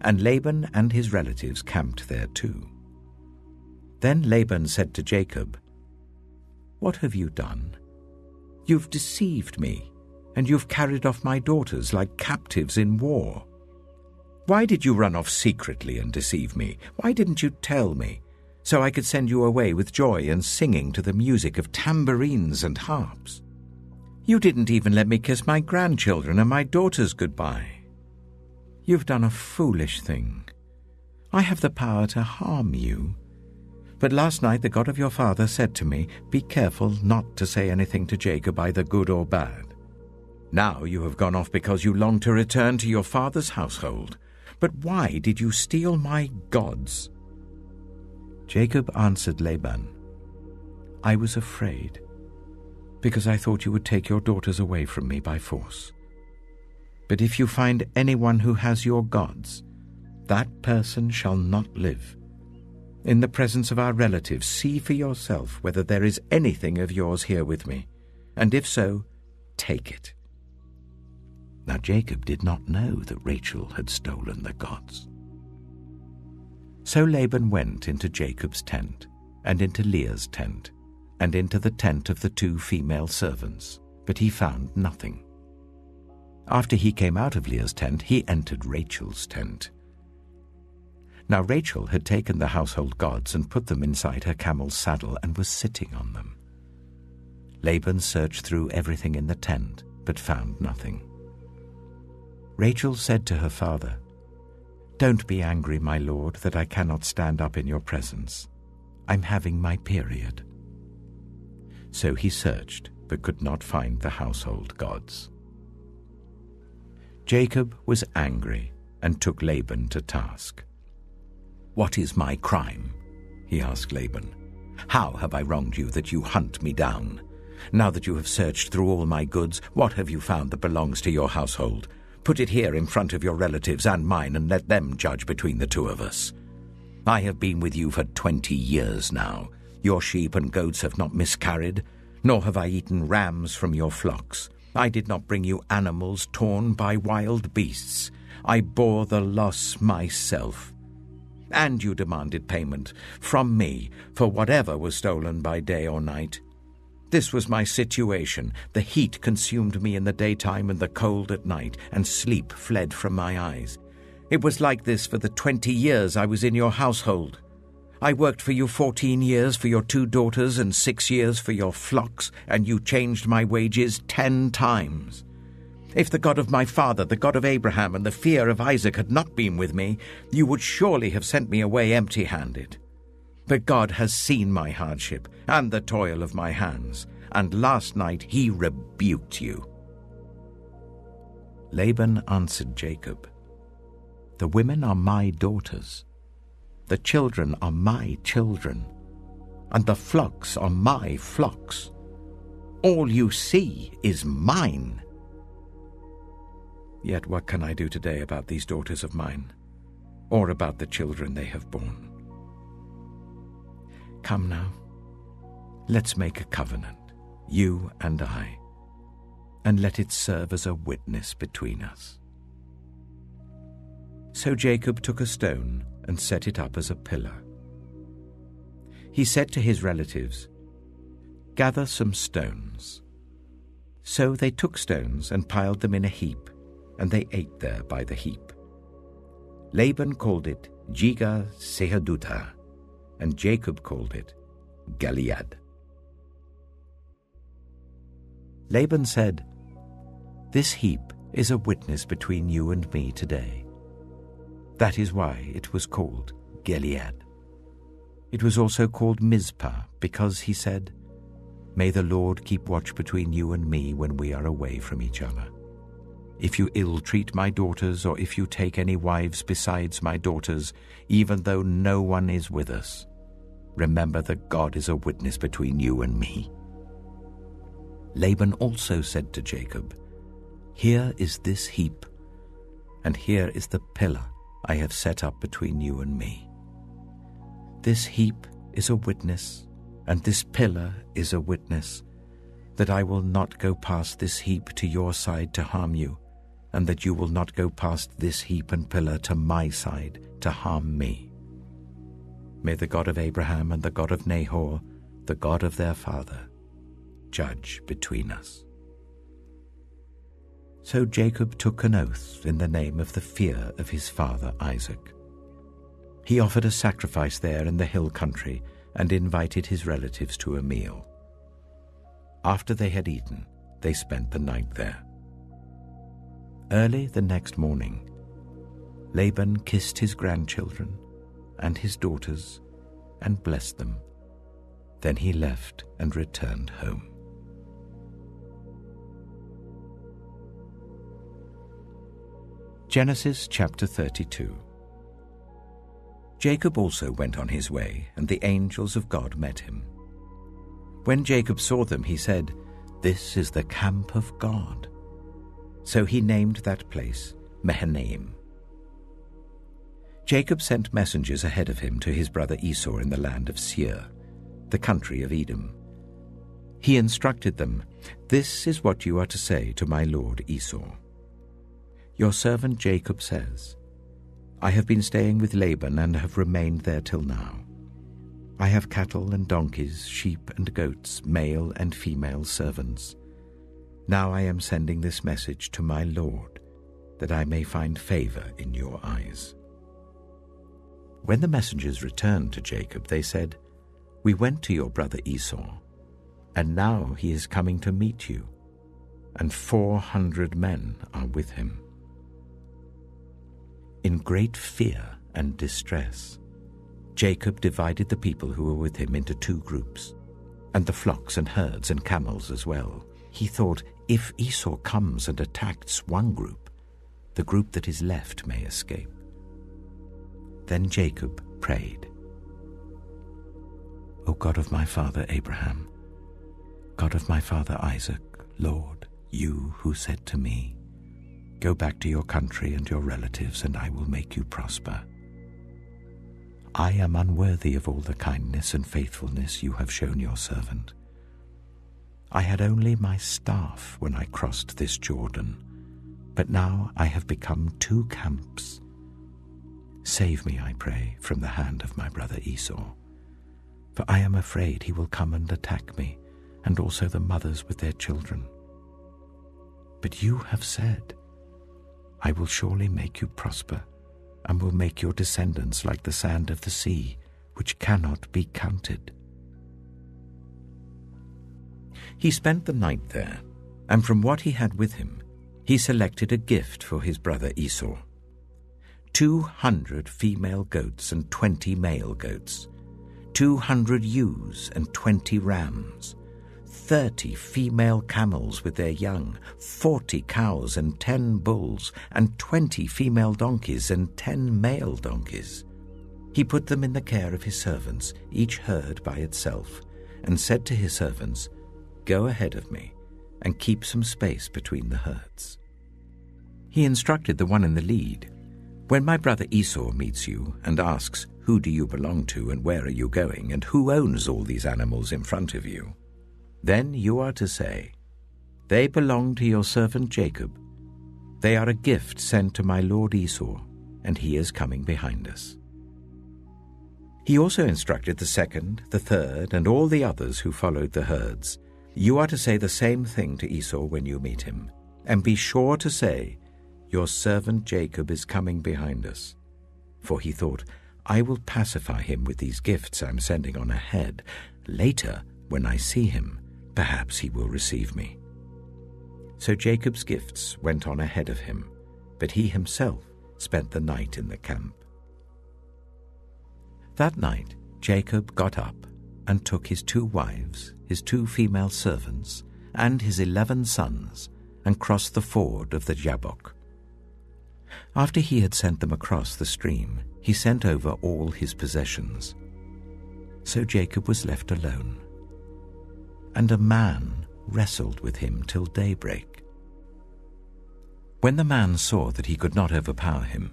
and Laban and his relatives camped there too. Then Laban said to Jacob, "What have you done? You've deceived me, and you've carried off my daughters like captives in war. Why did you run off secretly and deceive me? Why didn't you tell me, so I could send you away with joy and singing to the music of tambourines and harps? You didn't even let me kiss my grandchildren and my daughters goodbye. You've done a foolish thing. I have the power to harm you. But last night the God of your father said to me, 'Be careful not to say anything to Jacob, either good or bad.' Now you have gone off because you long to return to your father's household. But why did you steal my gods?" Jacob answered Laban, "I was afraid, because I thought you would take your daughters away from me by force. But if you find anyone who has your gods, that person shall not live. In the presence of our relatives, see for yourself whether there is anything of yours here with me, and if so, take it." Now Jacob did not know that Rachel had stolen the gods. So Laban went into Jacob's tent, and into Leah's tent, and into the tent of the 2 female servants, but he found nothing. After he came out of Leah's tent, he entered Rachel's tent. Now Rachel had taken the household gods and put them inside her camel's saddle and was sitting on them. Laban searched through everything in the tent, but found nothing. Rachel said to her father, "Don't be angry, my lord, that I cannot stand up in your presence. I'm having my period." So he searched, but could not find the household gods. Jacob was angry and took Laban to task. "What is my crime?" he asked Laban. "How have I wronged you that you hunt me down? Now that you have searched through all my goods, what have you found that belongs to your household? Put it here in front of your relatives and mine, and let them judge between the two of us. I have been with you for 20 years now. Your sheep and goats have not miscarried, nor have I eaten rams from your flocks. I did not bring you animals torn by wild beasts. I bore the loss myself. And you demanded payment from me for whatever was stolen by day or night. This was my situation. The heat consumed me in the daytime and the cold at night, and sleep fled from my eyes. It was like this for the 20 years I was in your household. I worked for you 14 years for your 2 daughters and 6 years for your flocks, and you changed my wages 10 times. If the God of my father, the God of Abraham, and the fear of Isaac had not been with me, you would surely have sent me away empty-handed. But God has seen my hardship and the toil of my hands, and last night he rebuked you." Laban answered Jacob, "The women are my daughters, the children are my children, and the flocks are my flocks. All you see is mine. Yet what can I do today about these daughters of mine, or about the children they have borne? Come now, let's make a covenant, you and I, and let it serve as a witness between us." So Jacob took a stone and set it up as a pillar. He said to his relatives, "Gather some stones." So they took stones and piled them in a heap, and they ate there by the heap. Laban called it Jegar-sahadutha, and Jacob called it Gilead. Laban said, "This heap is a witness between you and me today." That is why it was called Gilead. It was also called Mizpah, because he said, "May the Lord keep watch between you and me when we are away from each other. If you ill-treat my daughters, or if you take any wives besides my daughters, even though no one is with us, remember that God is a witness between you and me." Laban also said to Jacob, "Here is this heap, and here is the pillar I have set up between you and me. This heap is a witness, and this pillar is a witness, that I will not go past this heap to your side to harm you, and that you will not go past this heap and pillar to my side to harm me. May the God of Abraham and the God of Nahor, the God of their father, judge between us." So Jacob took an oath in the name of the fear of his father Isaac. He offered a sacrifice there in the hill country and invited his relatives to a meal. After they had eaten, they spent the night there. Early the next morning, Laban kissed his grandchildren and his daughters and blessed them. Then he left and returned home. Genesis chapter 32. Jacob also went on his way, and the angels of God met him. When Jacob saw them, he said, "This is the camp of God." So he named that place Mahanaim. Jacob sent messengers ahead of him to his brother Esau in the land of Seir, the country of Edom. He instructed them, "This is what you are to say to my lord Esau. Your servant Jacob says, I have been staying with Laban and have remained there till now. I have cattle and donkeys, sheep and goats, male and female servants. Now I am sending this message to my lord, that I may find favor in your eyes." When the messengers returned to Jacob, they said, "We went to your brother Esau, and now he is coming to meet you, and 400 men are with him." In great fear and distress, Jacob divided the people who were with him into 2 groups, and the flocks and herds and camels as well. He thought, if Esau comes and attacks one group, the group that is left may escape. Then Jacob prayed, "O God of my father Abraham, God of my father Isaac, Lord, you who said to me, 'Go back to your country and your relatives, and I will make you prosper.' I am unworthy of all the kindness and faithfulness you have shown your servant. I had only my staff when I crossed this Jordan, but now I have become 2 camps. Save me, I pray, from the hand of my brother Esau, for I am afraid he will come and attack me, and also the mothers with their children. But you have said, 'I will surely make you prosper, and will make your descendants like the sand of the sea, which cannot be counted.'" He spent the night there, and from what he had with him, he selected a gift for his brother Esau: 200 female goats and 20 male goats, 200 ewes and 20 rams, 30 female camels with their young, 40 cows and 10 bulls, and 20 female donkeys and 10 male donkeys. He put them in the care of his servants, each herd by itself, and said to his servants, "Go ahead of me, and keep some space between the herds." He instructed the one in the lead, "When my brother Esau meets you and asks, 'Who do you belong to, and where are you going, and who owns all these animals in front of you?' then you are to say, 'They belong to your servant Jacob. They are a gift sent to my lord Esau, and he is coming behind us.'" He also instructed the second, the third, and all the others who followed the herds, "You are to say the same thing to Esau when you meet him, and be sure to say, 'Your servant Jacob is coming behind us.' For he thought, 'I will pacify him with these gifts I'm sending on ahead. Later, when I see him, perhaps he will receive me.' So Jacob's gifts went on ahead of him, but he himself spent the night in the camp. That night Jacob got up and took his 2 wives, his 2 female servants, and his 11 sons, and crossed the ford of the Jabbok. After he had sent them across the stream, he sent over all his possessions. So Jacob was left alone, and a man wrestled with him till daybreak. When the man saw that he could not overpower him,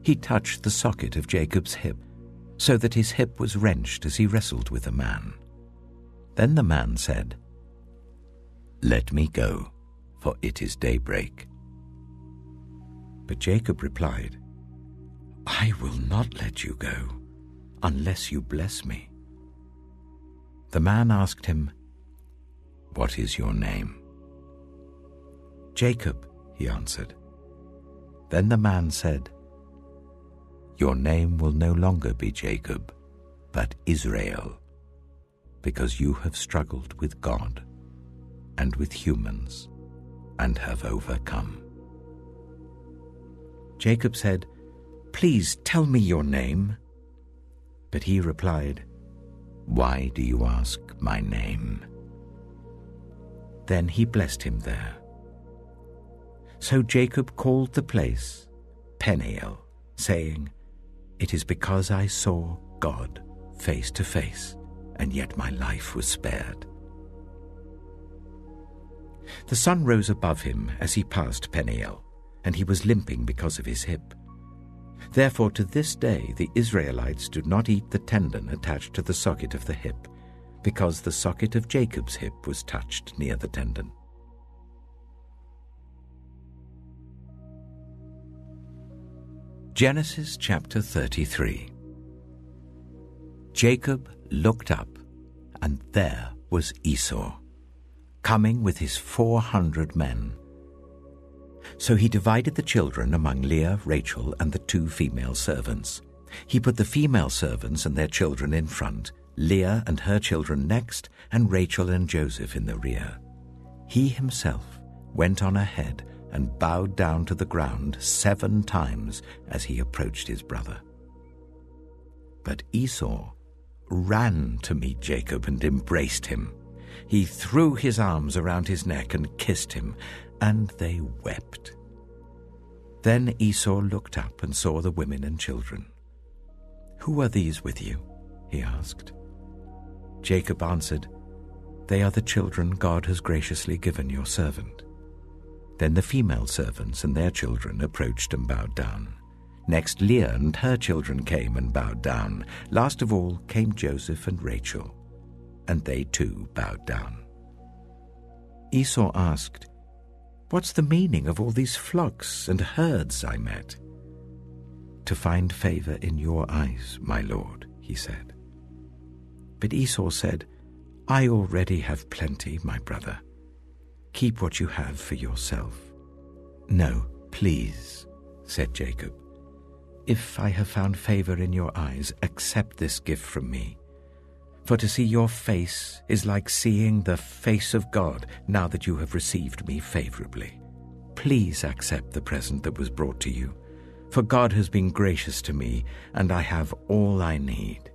he touched the socket of Jacob's hip, so that his hip was wrenched as he wrestled with the man. Then the man said, "Let me go, for it is daybreak." But Jacob replied, "I will not let you go, unless you bless me." The man asked him, "What is your name?" "Jacob," he answered. Then the man said, "Your name will no longer be Jacob, but Israel, because you have struggled with God and with humans and have overcome." Jacob said, "Please tell me your name." But he replied, "Why do you ask my name?" Then he blessed him there. So Jacob called the place Peniel, saying, "It is because I saw God face to face, and yet my life was spared." The sun rose above him as he passed Peniel, and he was limping because of his hip. Therefore to this day the Israelites do not eat the tendon attached to the socket of the hip, because the socket of Jacob's hip was touched near the tendon. Genesis chapter 33. Jacob looked up, and there was Esau, coming with his 400 men. So he divided the children among Leah, Rachel, and the 2 female servants, He put the female servants and their children in front, Leah and her children next, and Rachel and Joseph in the rear. He himself went on ahead and bowed down to the ground 7 times as he approached his brother. But Esau ran to meet Jacob and embraced him. He threw his arms around his neck and kissed him, and they wept. Then Esau looked up and saw the women and children. "Who are these with you?" he asked. Jacob answered, "They are the children God has graciously given your servant." Then the female servants and their children approached and bowed down. Next Leah and her children came and bowed down. Last of all came Joseph and Rachel, and they too bowed down. Esau asked, "What's the meaning of all these flocks and herds I met?" "To find favor in your eyes, my lord," he said. But Esau said, "I already have plenty, my brother. Keep what you have for yourself." "No, please," said Jacob. "If I have found favor in your eyes, accept this gift from me. For to see your face is like seeing the face of God now that you have received me favorably. Please accept the present that was brought to you, for God has been gracious to me, and I have all I need."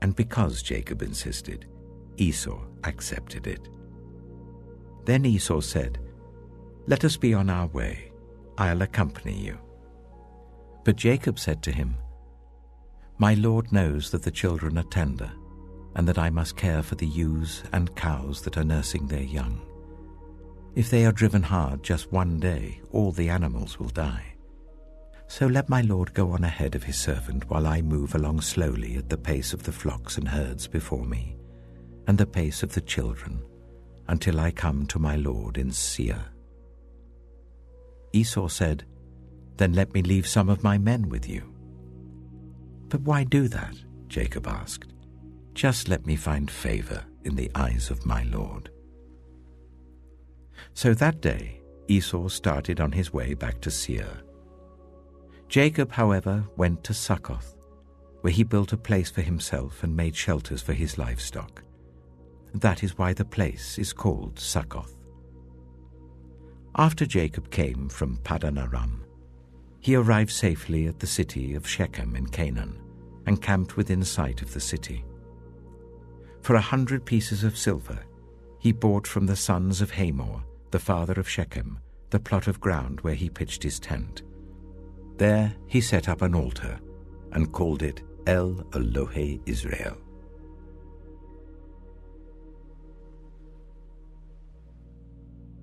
And because Jacob insisted, Esau accepted it. Then Esau said, "Let us be on our way. I'll accompany you." But Jacob said to him, "My Lord knows that the children are tender, and that I must care for the ewes and cows that are nursing their young. If they are driven hard just one day, all the animals will die. So let my Lord go on ahead of his servant while I move along slowly at the pace of the flocks and herds before me, and the pace of the children, until I come to my Lord in Seir." Esau said, "Then let me leave some of my men with you." "But why do that?" Jacob asked. "Just let me find favor in the eyes of my Lord." So that day Esau started on his way back to Seir. Jacob, however, went to Succoth, where he built a place for himself and made shelters for his livestock. That is why the place is called Succoth. After Jacob came from Paddan Aram, he arrived safely at the city of Shechem in Canaan and camped within sight of the city. For 100 pieces of silver he bought from the sons of Hamor, the father of Shechem, the plot of ground where he pitched his tent. There he set up an altar and called it El Elohe Israel.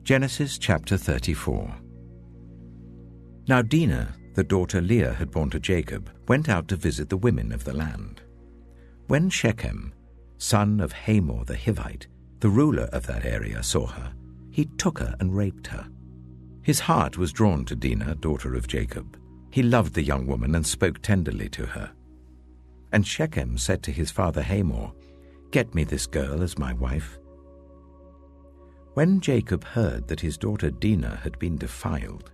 Genesis chapter 34. Now Dinah, the daughter Leah had borne to Jacob, went out to visit the women of the land. When Shechem, son of Hamor the Hivite, the ruler of that area, saw her, he took her and raped her. His heart was drawn to Dinah, daughter of Jacob. He loved the young woman and spoke tenderly to her. And Shechem said to his father Hamor, "Get me this girl as my wife." When Jacob heard that his daughter Dinah had been defiled,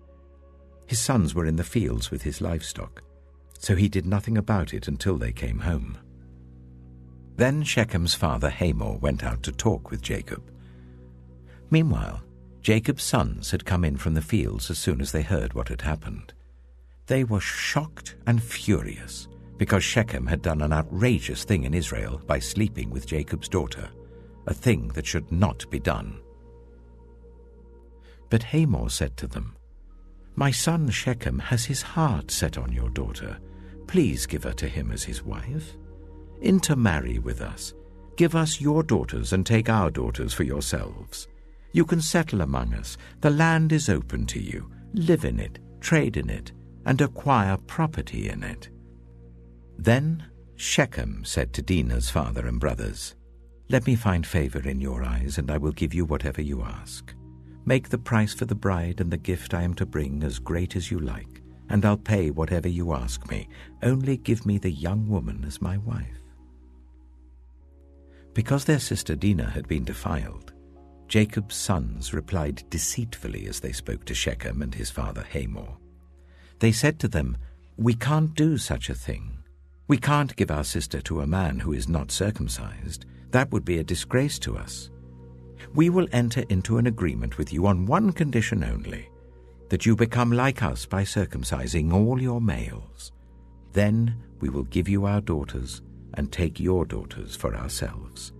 his sons were in the fields with his livestock, so he did nothing about it until they came home. Then Shechem's father Hamor went out to talk with Jacob. Meanwhile, Jacob's sons had come in from the fields as soon as they heard what had happened. They were shocked and furious because Shechem had done an outrageous thing in Israel by sleeping with Jacob's daughter, a thing that should not be done. But Hamor said to them, "My son Shechem has his heart set on your daughter. Please give her to him as his wife. Intermarry with us. Give us your daughters and take our daughters for yourselves. You can settle among us. The land is open to you. Live in it, trade in it, and acquire property in it." Then Shechem said to Dinah's father and brothers, "Let me find favor in your eyes, and I will give you whatever you ask. Make the price for the bride and the gift I am to bring as great as you like, and I'll pay whatever you ask me. Only give me the young woman as my wife." Because their sister Dinah had been defiled, Jacob's sons replied deceitfully as they spoke to Shechem and his father Hamor. They said to them, "We can't do such a thing. We can't give our sister to a man who is not circumcised. That would be a disgrace to us. We will enter into an agreement with you on one condition only, that you become like us by circumcising all your males. Then we will give you our daughters and take your daughters for ourselves.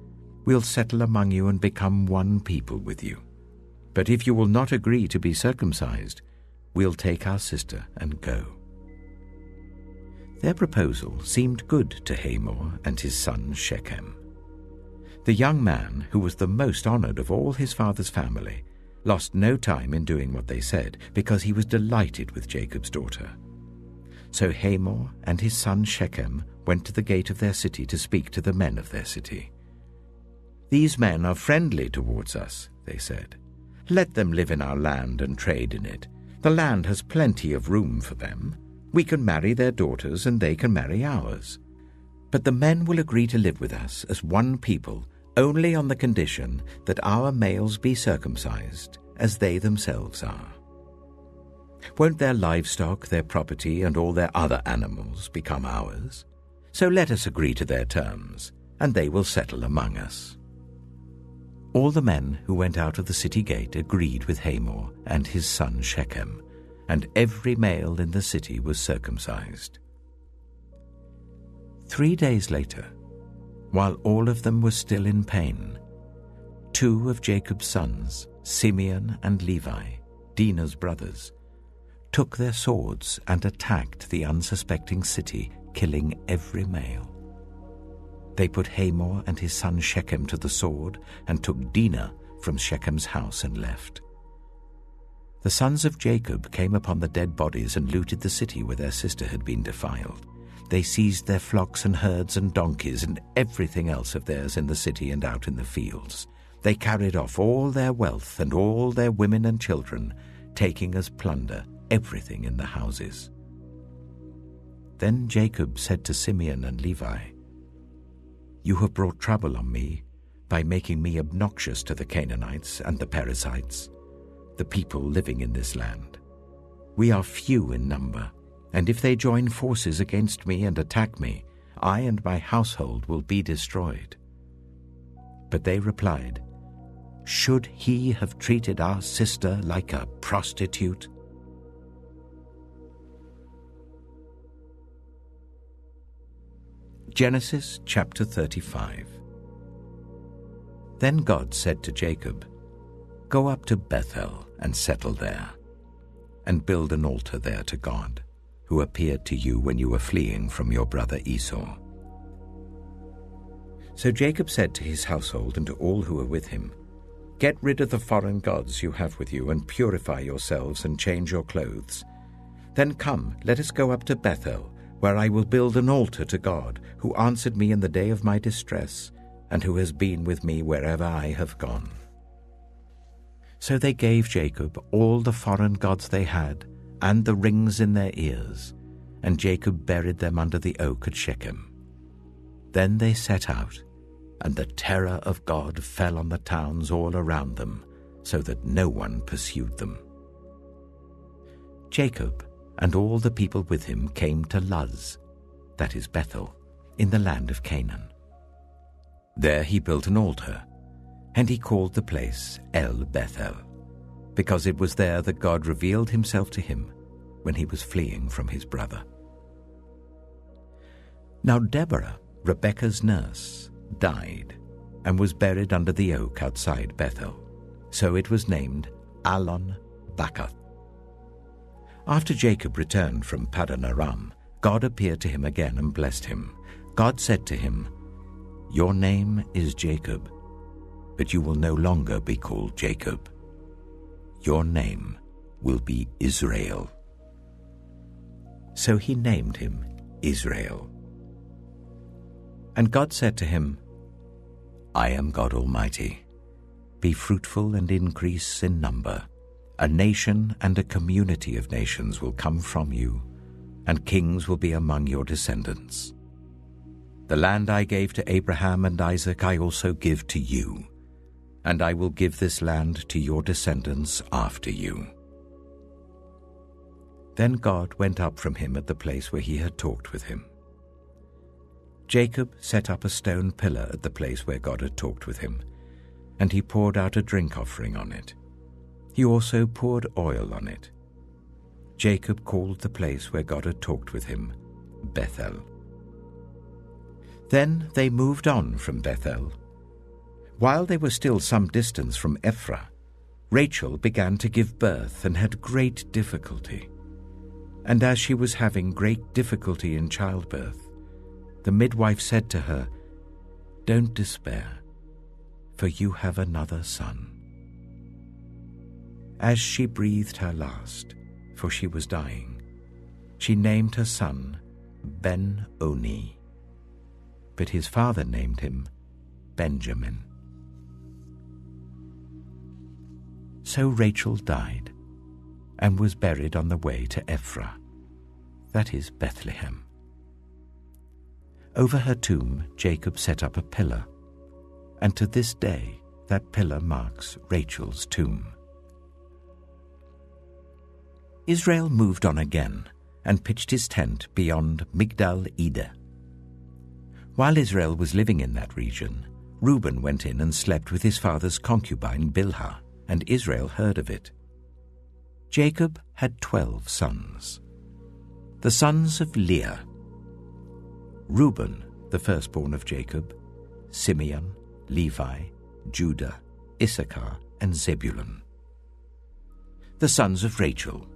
We'll settle among you and become one people with you. But if you will not agree to be circumcised, we'll take our sister and go." Their proposal seemed good to Hamor and his son Shechem. The young man, who was the most honored of all his father's family, lost no time in doing what they said, because he was delighted with Jacob's daughter. So Hamor and his son Shechem went to the gate of their city to speak to the men of their city. "These men are friendly towards us," they said. "Let them live in our land and trade in it. The land has plenty of room for them. We can marry their daughters and they can marry ours. But the men will agree to live with us as one people only on the condition that our males be circumcised as they themselves are. Won't their livestock, their property, and all their other animals become ours? So let us agree to their terms, and they will settle among us." All the men who went out of the city gate agreed with Hamor and his son Shechem, and every male in the city was circumcised. 3 days later, while all of them were still in pain, 2 of Jacob's sons, Simeon and Levi, Dinah's brothers, took their swords and attacked the unsuspecting city, killing every male. They put Hamor and his son Shechem to the sword and took Dinah from Shechem's house and left. The sons of Jacob came upon the dead bodies and looted the city where their sister had been defiled. They seized their flocks and herds and donkeys and everything else of theirs in the city and out in the fields. They carried off all their wealth and all their women and children, taking as plunder everything in the houses. Then Jacob said to Simeon and Levi, "You have brought trouble on me by making me obnoxious to the Canaanites and the Perizzites, the people living in this land. We are few in number, and if they join forces against me and attack me, I and my household will be destroyed." But they replied, "Should he have treated our sister like a prostitute?" Genesis chapter 35. Then God said to Jacob, "Go up to Bethel and settle there, and build an altar there to God, who appeared to you when you were fleeing from your brother Esau." So Jacob said to his household and to all who were with him, "Get rid of the foreign gods you have with you, and purify yourselves and change your clothes. Then come, let us go up to Bethel, where I will build an altar to God, who answered me in the day of my distress, and who has been with me wherever I have gone." So they gave Jacob all the foreign gods they had, and the rings in their ears, and Jacob buried them under the oak at Shechem. Then they set out, and the terror of God fell on the towns all around them, so that no one pursued them. Jacob and all the people with him came to Luz, that is Bethel, in the land of Canaan. There he built an altar, and he called the place El Bethel, because it was there that God revealed himself to him when he was fleeing from his brother. Now Deborah, Rebekah's nurse, died and was buried under the oak outside Bethel, so it was named Allon Bacuth. After Jacob returned from Paddan Aram, God appeared to him again and blessed him. God said to him, "Your name is Jacob, but you will no longer be called Jacob. Your name will be Israel." So he named him Israel. And God said to him, "I am God Almighty. Be fruitful and increase in number. A nation and a community of nations will come from you, and kings will be among your descendants. The land I gave to Abraham and Isaac I also give to you, and I will give this land to your descendants after you." Then God went up from him at the place where he had talked with him. Jacob set up a stone pillar at the place where God had talked with him, and he poured out a drink offering on it. He also poured oil on it. Jacob called the place where God had talked with him Bethel. Then they moved on from Bethel. While they were still some distance from Ephraim, Rachel began to give birth and had great difficulty. And as she was having great difficulty in childbirth, the midwife said to her, "Don't despair, for you have another son." As she breathed her last, for she was dying, she named her son Ben-Oni, but his father named him Benjamin. So Rachel died and was buried on the way to Ephraim, that is Bethlehem. Over her tomb Jacob set up a pillar, and to this day that pillar marks Rachel's tomb. Israel moved on again and pitched his tent beyond Migdal-Eder. While Israel was living in that region, Reuben went in and slept with his father's concubine Bilhah, and Israel heard of it. Jacob had 12 sons. The sons of Leah: Reuben, the firstborn of Jacob, Simeon, Levi, Judah, Issachar, and Zebulun. The sons of Rachel: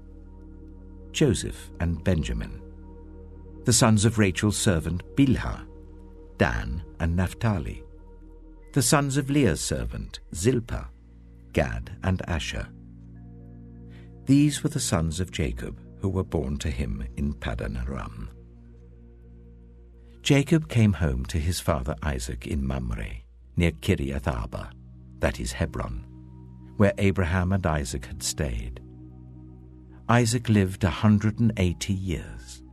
Joseph and Benjamin. The sons of Rachel's servant Bilhah: Dan and Naphtali. The sons of Leah's servant Zilpah: Gad and Asher. These were the sons of Jacob who were born to him in Paddan Aram. Jacob came home to his father Isaac in Mamre, near Kiriath Arba, that is Hebron, where Abraham and Isaac had stayed. Isaac lived 180 years.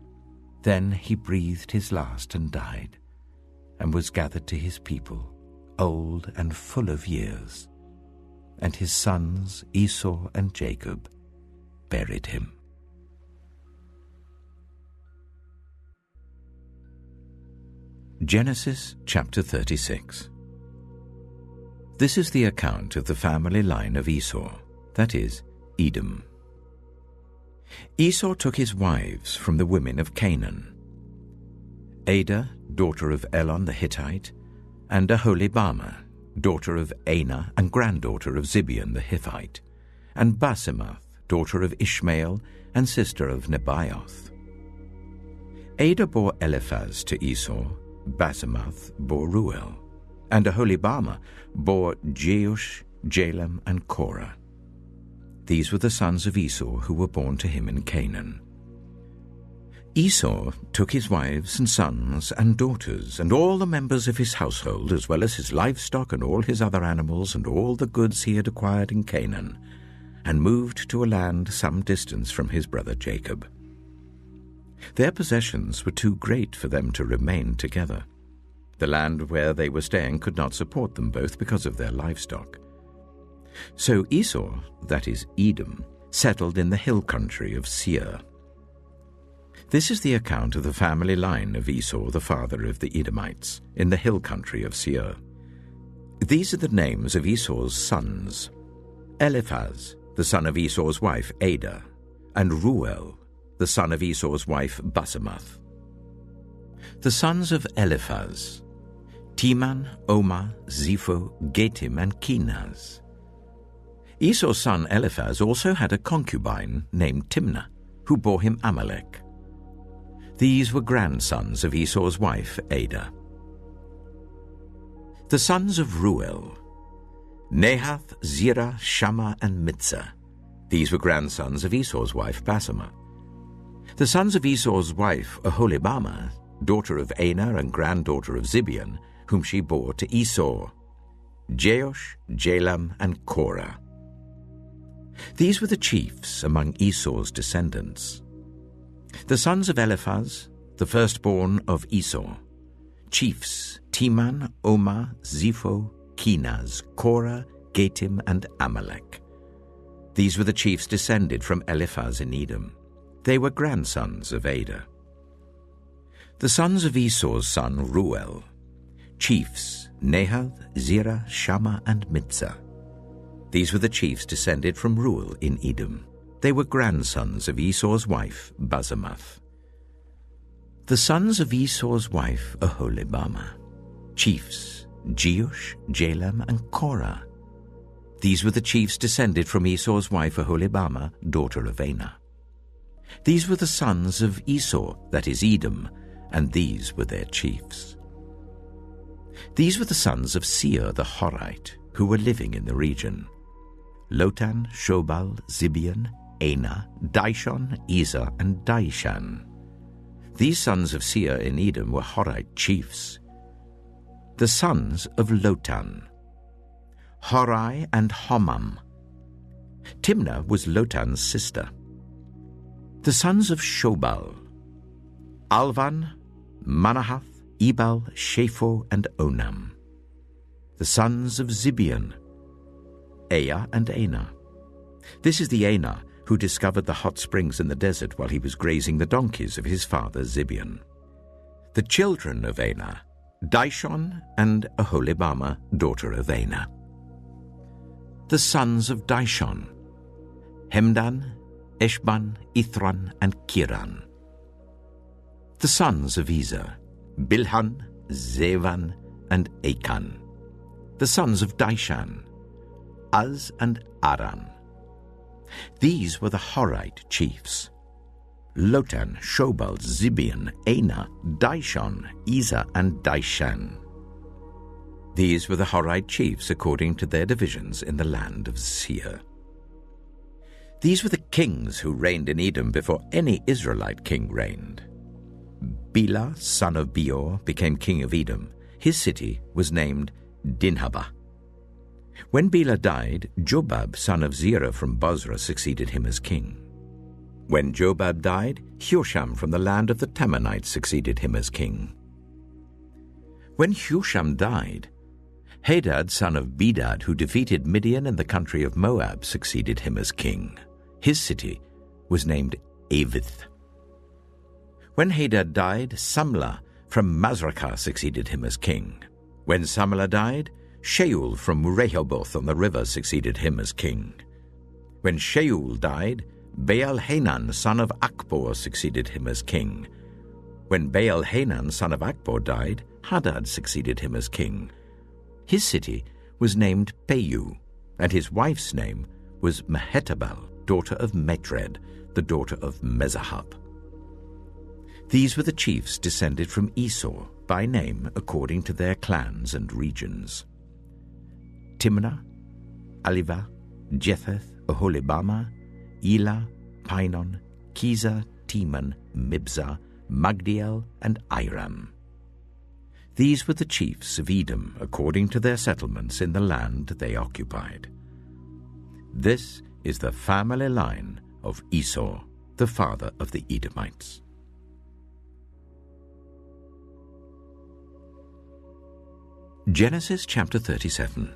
Then he breathed his last and died, and was gathered to his people, old and full of years. And his sons Esau and Jacob buried him. Genesis chapter 36. This is the account of the family line of Esau, that is, Edom. Esau took his wives from the women of Canaan: Adah, daughter of Elon the Hittite, and Aholibamah, daughter of Anah and granddaughter of Zibeon the Hittite, and Basemath, daughter of Ishmael and sister of Nebaioth. Adah bore Eliphaz to Esau, Basemath bore Ruel, and Aholibamah bore Jeush, Jalam, and Korah. These were the sons of Esau who were born to him in Canaan. Esau took his wives and sons and daughters and all the members of his household, as well as his livestock and all his other animals and all the goods he had acquired in Canaan, and moved to a land some distance from his brother Jacob. Their possessions were too great for them to remain together. The land where they were staying could not support them both because of their livestock. So Esau, that is Edom, settled in the hill country of Seir. This is the account of the family line of Esau, the father of the Edomites, in the hill country of Seir. These are the names of Esau's sons: Eliphaz, the son of Esau's wife Adah, and Ruel, the son of Esau's wife Basemath. The sons of Eliphaz: Teman, Omar, Zepho, Getim, and Kenaz. Esau's son Eliphaz also had a concubine named Timnah, who bore him Amalek. These were grandsons of Esau's wife Adah. The sons of Ruel: Nahath, Zerah, Shammah, and Mitzah. These were grandsons of Esau's wife Basemath. The sons of Esau's wife Aholibamah, daughter of Anah and granddaughter of Zibeon, whom she bore to Esau: Jeush, Jalam, and Korah. These were the chiefs among Esau's descendants. The sons of Eliphaz, the firstborn of Esau: chiefs Teman, Omar, Zepho, Kenaz, Korah, Getim, and Amalek. These were the chiefs descended from Eliphaz in Edom. They were grandsons of Ada. The sons of Esau's son Reuel, chiefs Nahath, Zerah, Shammah, and Mitzah. These were the chiefs descended from Reuel in Edom. They were grandsons of Esau's wife Basemath. The sons of Esau's wife Oholibamah, chiefs Jeush, Jalam, and Korah. These were the chiefs descended from Esau's wife Oholibamah, daughter of Anah. These were the sons of Esau, that is Edom, and these were their chiefs. These were the sons of Seir the Horite, who were living in the region: Lotan, Shobal, Zibeon, Anah, Dishon, Ezer, and Dishan. These sons of Seir in Edom were Horite chiefs. The sons of Lotan: Horai and Homam. Timnah was Lotan's sister. The sons of Shobal: Alvan, Manahath, Ebal, Shapho, and Onam. The sons of Zibeon: Aya and Anah. This is the Anah who discovered the hot springs in the desert while he was grazing the donkeys of his father Zibeon. The children of Anah: Dishon and Oholibamah, daughter of Anah. The sons of Dishon: Hemdan, Eshban, Ithran, and Kiran. The sons of Ezer: Bilhan, Zevan, and Achan. The sons of Dishan: Az and Aran. These were the Horite chiefs: Lotan, Shobal, Zibeon, Anah, Dishon, Ezer, and Dishan. These were the Horite chiefs according to their divisions in the land of Seir. These were the kings who reigned in Edom before any Israelite king reigned. Bela, son of Beor, became king of Edom. His city was named Dinhabah. When Bela died, Jobab, son of Zerah from Bozrah, succeeded him as king. When Jobab died, Husham from the land of the Temanites succeeded him as king. When Husham died, Hadad, son of Bedad, who defeated Midian in the country of Moab, succeeded him as king. His city was named Avith. When Hadad died, Samlah from Masrekah succeeded him as king. When Samlah died, Shaul from Rehoboth on the river succeeded him as king. When Shaul died, Baal-Hanan, son of Akbor, succeeded him as king. When Baal-Hanan, son of Akbor, died, Hadad succeeded him as king. His city was named Peiu, and his wife's name was Mehetabel, daughter of Matred, the daughter of Mezahab. These were the chiefs descended from Esau, by name according to their clans and regions: Timnah, Alivah, Jetheth, Oholibamah, Elah, Pinon, Kizah, Teman, Mibzah, Magdiel, and Iram. These were the chiefs of Edom according to their settlements in the land they occupied. This is the family line of Esau, the father of the Edomites. Genesis chapter 37.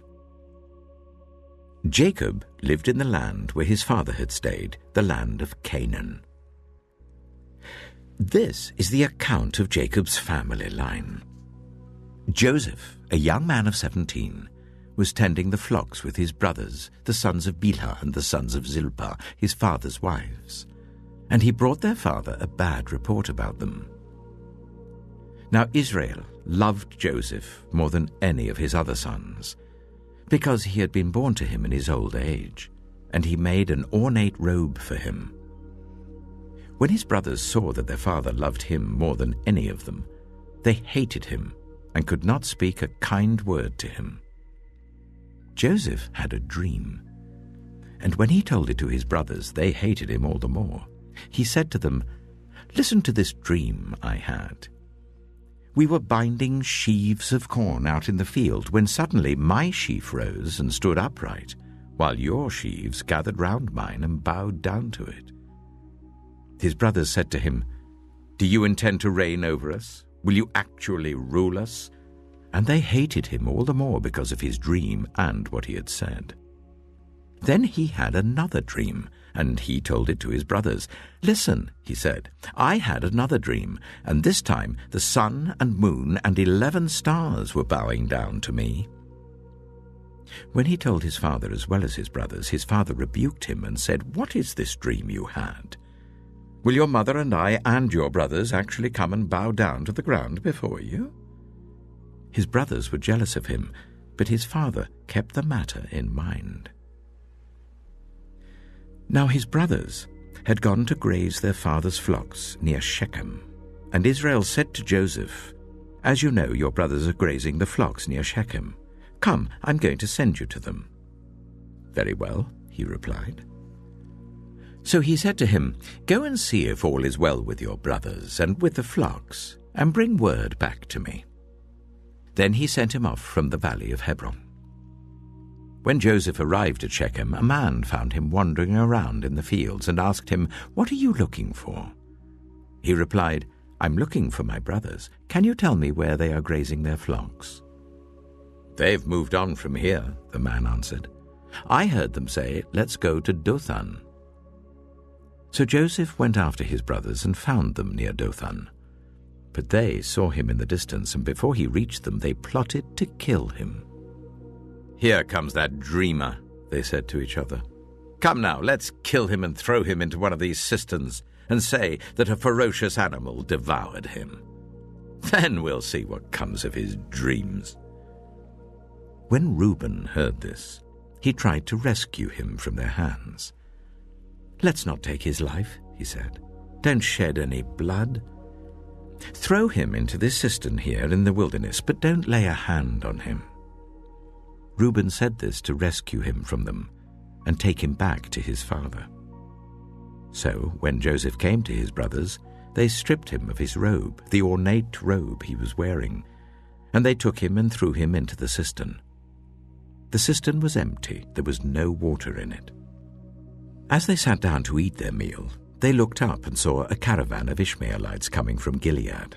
Jacob lived in the land where his father had stayed, the land of Canaan. This is the account of Jacob's family line. Joseph, a young man of 17, was tending the flocks with his brothers, the sons of Bilhah and the sons of Zilpah, his father's wives, and he brought their father a bad report about them. Now Israel loved Joseph more than any of his other sons, because he had been born to him in his old age, and he made an ornate robe for him. When his brothers saw that their father loved him more than any of them, they hated him and could not speak a kind word to him. Joseph had a dream, and when he told it to his brothers, they hated him all the more. He said to them, "Listen to this dream I had. We were binding sheaves of corn out in the field when suddenly my sheaf rose and stood upright, while your sheaves gathered round mine and bowed down to it." His brothers said to him, "Do you intend to reign over us? Will you actually rule us?" And they hated him all the more because of his dream and what he had said. Then he had another dream and he told it to his brothers. "Listen," he said, "I had another dream, and this time the sun and moon and 11 stars were bowing down to me." When he told his father as well as his brothers, his father rebuked him and said, "What is this dream you had? Will your mother and I and your brothers actually come and bow down to the ground before you?" His brothers were jealous of him, but his father kept the matter in mind. Now his brothers had gone to graze their father's flocks near Shechem, and Israel said to Joseph, "As you know, your brothers are grazing the flocks near Shechem. Come, I'm going to send you to them." "Very well," he replied. So he said to him, "Go and see if all is well with your brothers and with the flocks, and bring word back to me." Then he sent him off from the valley of Hebron. When Joseph arrived at Shechem, a man found him wandering around in the fields and asked him, "What are you looking for?" He replied, "I'm looking for my brothers. Can you tell me where they are grazing their flocks?" "They've moved on from here," the man answered. "I heard them say, 'Let's go to Dothan.'" So Joseph went after his brothers and found them near Dothan. But they saw him in the distance, and before he reached them, they plotted to kill him. "Here comes that dreamer," they said to each other. "Come now, let's kill him and throw him into one of these cisterns and say that a ferocious animal devoured him. Then we'll see what comes of his dreams." When Reuben heard this, he tried to rescue him from their hands. "Let's not take his life," he said. "Don't shed any blood. Throw him into this cistern here in the wilderness, but don't lay a hand on him." Reuben said this to rescue him from them and take him back to his father. So when Joseph came to his brothers, they stripped him of his robe, the ornate robe he was wearing, and they took him and threw him into the cistern. The cistern was empty, there was no water in it. As they sat down to eat their meal, they looked up and saw a caravan of Ishmaelites coming from Gilead.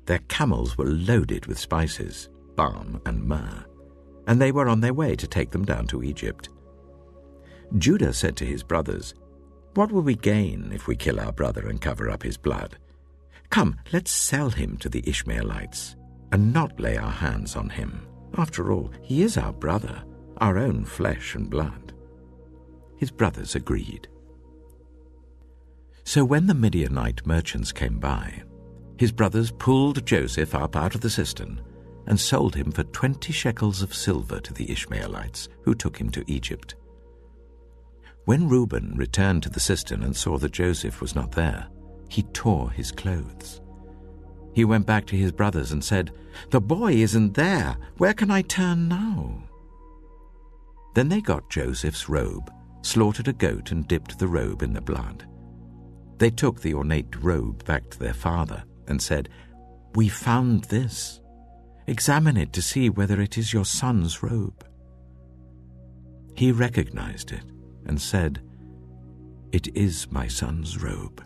Their camels were loaded with spices, balm and myrrh, and they were on their way to take them down to Egypt. Judah said to his brothers, "What will we gain if we kill our brother and cover up his blood? Come, let's sell him to the Ishmaelites and not lay our hands on him. After all, he is our brother, our own flesh and blood." His brothers agreed. So when the Midianite merchants came by, his brothers pulled Joseph up out of the cistern and sold him for 20 shekels of silver to the Ishmaelites, who took him to Egypt. When Reuben returned to the cistern and saw that Joseph was not there, he tore his clothes. He went back to his brothers and said, "The boy isn't there. Where can I turn now?" Then they got Joseph's robe, slaughtered a goat and dipped the robe in the blood. They took the ornate robe back to their father and said, "We found this. Examine it to see whether it is your son's robe." He recognized it and said, "It is my son's robe.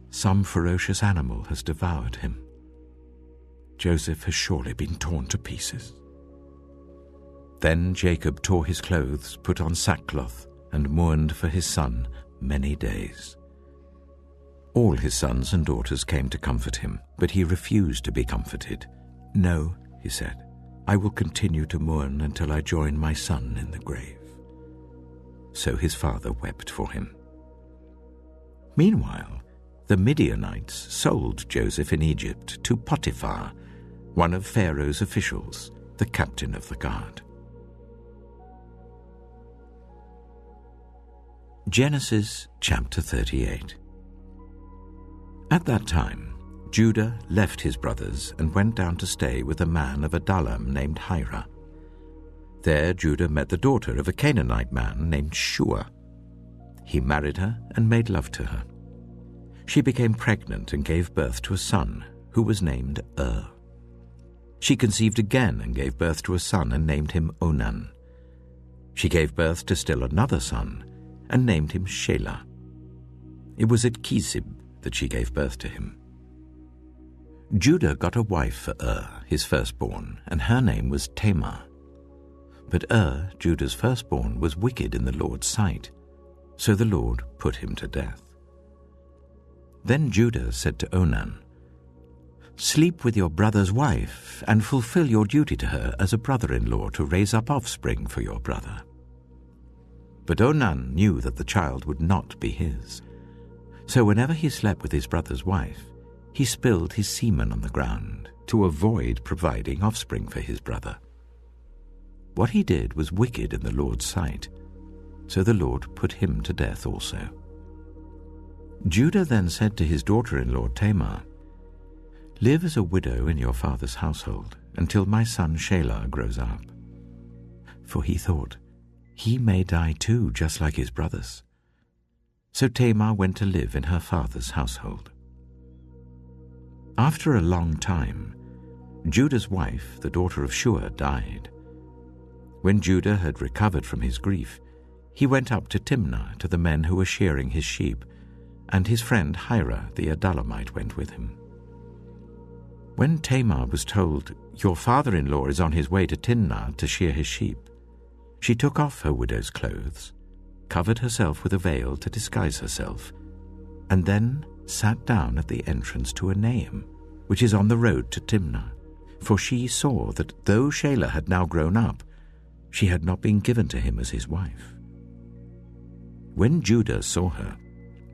Some ferocious animal has devoured him. Joseph has surely been torn to pieces." Then Jacob tore his clothes, put on sackcloth, and mourned for his son many days. All his sons and daughters came to comfort him, but he refused to be comforted. "No," he said, "I will continue to mourn until I join my son in the grave." So his father wept for him. Meanwhile, the Midianites sold Joseph in Egypt to Potiphar, one of Pharaoh's officials, the captain of the guard. Genesis chapter 38. At that time, Judah left his brothers and went down to stay with a man of Adullam named Hira. There Judah met the daughter of a Canaanite man named Shua. He married her and made love to her. She became pregnant and gave birth to a son, who was named She conceived again and gave birth to a son and named him Onan. She gave birth to still another son and named him Shelah. It was at Kisib that she gave birth to him. Judah got a wife for his firstborn, and her name was Tamar. But Judah's firstborn, was wicked in the Lord's sight. So the Lord put him to death. Then Judah said to Onan, "Sleep with your brother's wife and fulfill your duty to her as a brother-in-law to raise up offspring for your brother." But Onan knew that the child would not be his. So whenever he slept with his brother's wife, he spilled his semen on the ground to avoid providing offspring for his brother. What he did was wicked in the Lord's sight, so the Lord put him to death also. Judah then said to his daughter-in-law Tamar, "Live as a widow in your father's household until my son Shelah grows up." For he thought, he may die too, just like his brothers. So Tamar went to live in her father's household. After a long time, Judah's wife, the daughter of Shua, died. When Judah had recovered from his grief, he went up to Timnah to the men who were shearing his sheep, and his friend Hira the Adullamite went with him. When Tamar was told, "Your father-in-law is on his way to Timnah to shear his sheep," she took off her widow's clothes, covered herself with a veil to disguise herself, and then sat down at the entrance to Enaim, which is on the road to Timnah, for she saw that though Shelah had now grown up, she had not been given to him as his wife. When Judah saw her,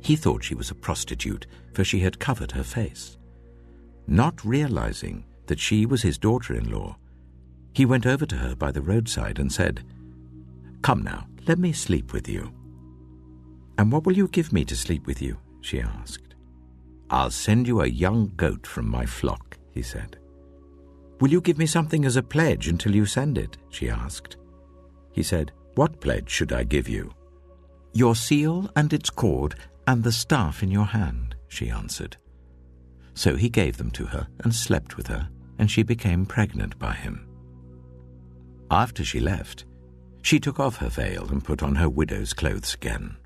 he thought she was a prostitute, for she had covered her face. Not realizing that she was his daughter-in-law, he went over to her by the roadside and said, "Come now, let me sleep with you." "And what will you give me to sleep with you?" she asked. "I'll send you a young goat from my flock," he said. "Will you give me something as a pledge until you send it?" she asked. He said, "What pledge should I give you?" "Your seal and its cord and the staff in your hand," she answered. So he gave them to her and slept with her, and she became pregnant by him. After she left, she took off her veil and put on her widow's clothes again.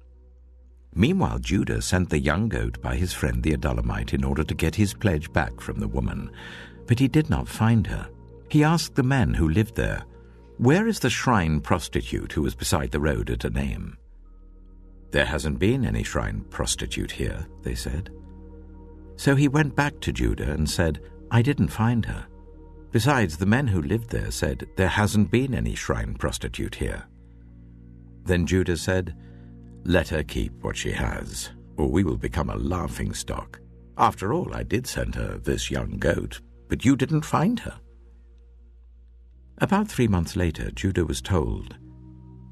Meanwhile, Judah sent the young goat by his friend the Adullamite in order to get his pledge back from the woman, but he did not find her. He asked the men who lived there, "Where is the shrine prostitute who was beside the road at Enaim?" "There hasn't been any shrine prostitute here," they said. So he went back to Judah and said, "I didn't find her. Besides, the men who lived there said, 'There hasn't been any shrine prostitute here.'" Then Judah said, "Let her keep what she has, or we will become a laughingstock. After all, I did send her this young goat, but you didn't find her." About 3 months later, Judah was told,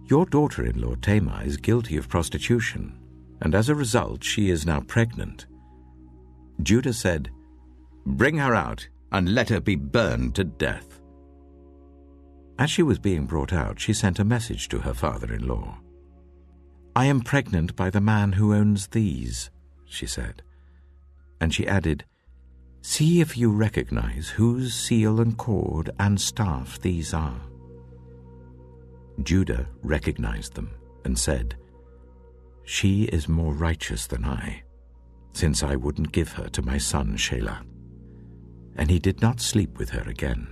"Your daughter-in-law Tamar is guilty of prostitution, and as a result she is now pregnant." Judah said, "Bring her out and let her be burned to death." As she was being brought out, she sent a message to her father-in-law. "I am pregnant by the man who owns these," she said. And she added, "See if you recognize whose seal and cord and staff these are." Judah recognized them and said, "She is more righteous than I, since I wouldn't give her to my son Shelah." And he did not sleep with her again.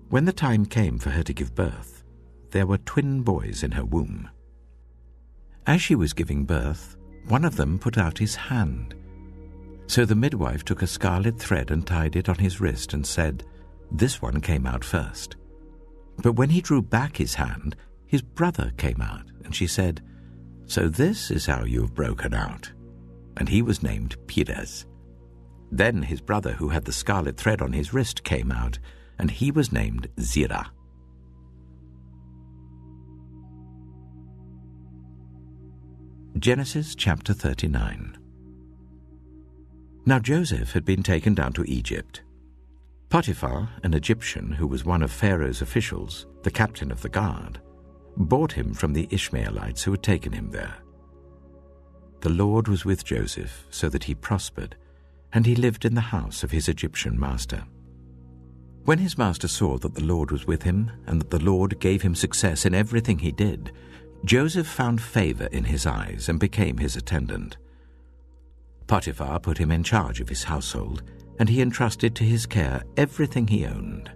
When the time came for her to give birth, there were twin boys in her womb. As she was giving birth, one of them put out his hand. So the midwife took a scarlet thread and tied it on his wrist and said, "This one came out first." But when he drew back his hand, his brother came out, and she said, "So this is how you have broken out." And he was named Perez. Then his brother, who had the scarlet thread on his wrist, came out, and he was named Zerah. Genesis chapter 39. Now Joseph had been taken down to Egypt. Potiphar, an Egyptian who was one of Pharaoh's officials, the captain of the guard, bought him from the Ishmaelites who had taken him there. The Lord was with Joseph, so that he prospered, and he lived in the house of his Egyptian master. When his master saw that the Lord was with him, and that the Lord gave him success in everything he did, Joseph found favor in his eyes and became his attendant. Potiphar put him in charge of his household, and he entrusted to his care everything he owned.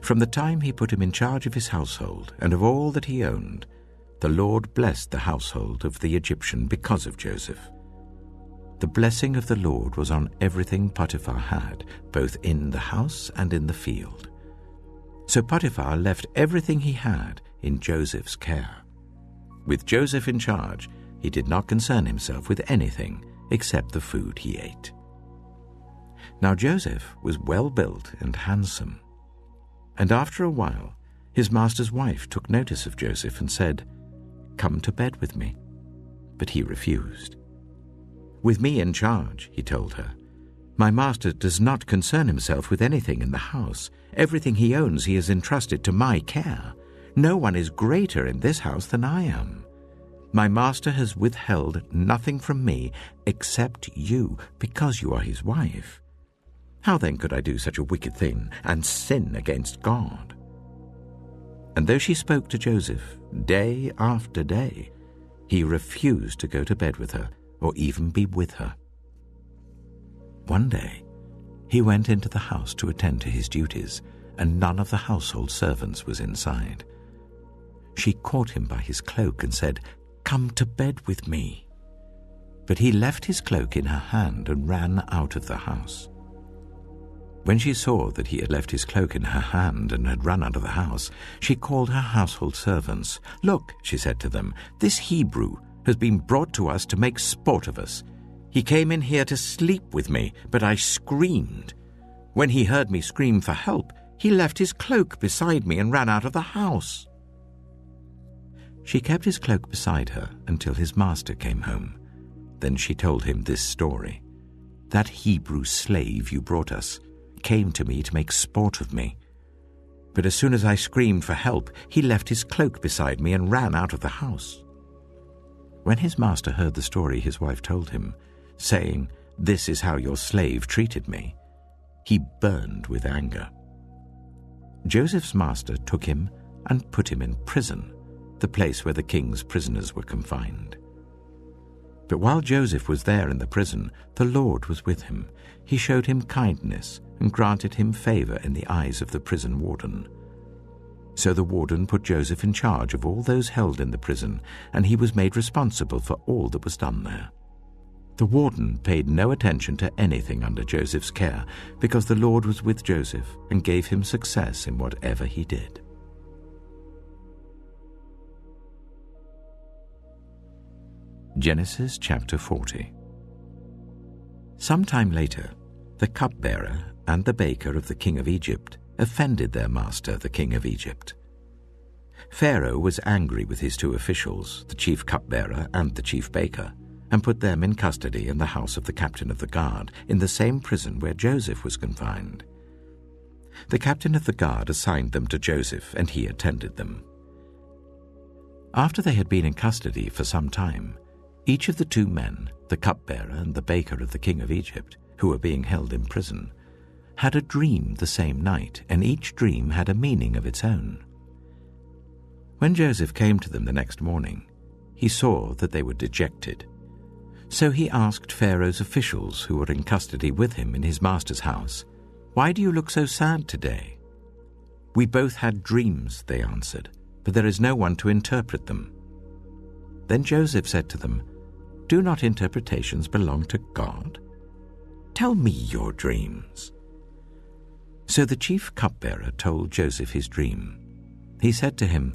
From the time he put him in charge of his household and of all that he owned, the Lord blessed the household of the Egyptian because of Joseph. The blessing of the Lord was on everything Potiphar had, both in the house and in the field. So Potiphar left everything he had in Joseph's care. With Joseph in charge, he did not concern himself with anything except the food he ate. Now Joseph was well built and handsome. And after a while, his master's wife took notice of Joseph and said, "Come to bed with me." But he refused. "With me in charge," he told her, "my master does not concern himself with anything in the house. Everything he owns he has entrusted to my care. No one is greater in this house than I am. My master has withheld nothing from me except you, because you are his wife. How then could I do such a wicked thing and sin against God?" And though she spoke to Joseph day after day, he refused to go to bed with her or even be with her. One day, he went into the house to attend to his duties, and none of the household servants was inside. She caught him by his cloak and said, "Come to bed with me." But he left his cloak in her hand and ran out of the house. When she saw that he had left his cloak in her hand and had run out of the house, she called her household servants. "Look," she said to them, "this Hebrew has been brought to us to make sport of us. He came in here to sleep with me, but I screamed. When he heard me scream for help, he left his cloak beside me and ran out of the house." She kept his cloak beside her until his master came home. Then she told him this story. "That Hebrew slave you brought us came to me to make sport of me. But as soon as I screamed for help, he left his cloak beside me and ran out of the house." When his master heard the story his wife told him, saying, "This is how your slave treated me," he burned with anger. Joseph's master took him and put him in prison, the place where the king's prisoners were confined. But while Joseph was there in the prison, the Lord was with him. He showed him kindness and granted him favor in the eyes of the prison warden. So the warden put Joseph in charge of all those held in the prison, and he was made responsible for all that was done there. The warden paid no attention to anything under Joseph's care, because the Lord was with Joseph and gave him success in whatever he did. Genesis chapter 40. Some time later, the cupbearer and the baker of the king of Egypt offended their master, the king of Egypt. Pharaoh was angry with his two officials, the chief cupbearer and the chief baker, and put them in custody in the house of the captain of the guard, in the same prison where Joseph was confined. The captain of the guard assigned them to Joseph, and he attended them. After they had been in custody for some time, each of the two men, the cupbearer and the baker of the king of Egypt, who were being held in prison, had a dream the same night, and each dream had a meaning of its own. When Joseph came to them the next morning, he saw that they were dejected. So he asked Pharaoh's officials who were in custody with him in his master's house, "Why do you look so sad today?" "We both had dreams," they answered, "but there is no one to interpret them." Then Joseph said to them, "Do not interpretations belong to God? Tell me your dreams." So the chief cupbearer told Joseph his dream. He said to him,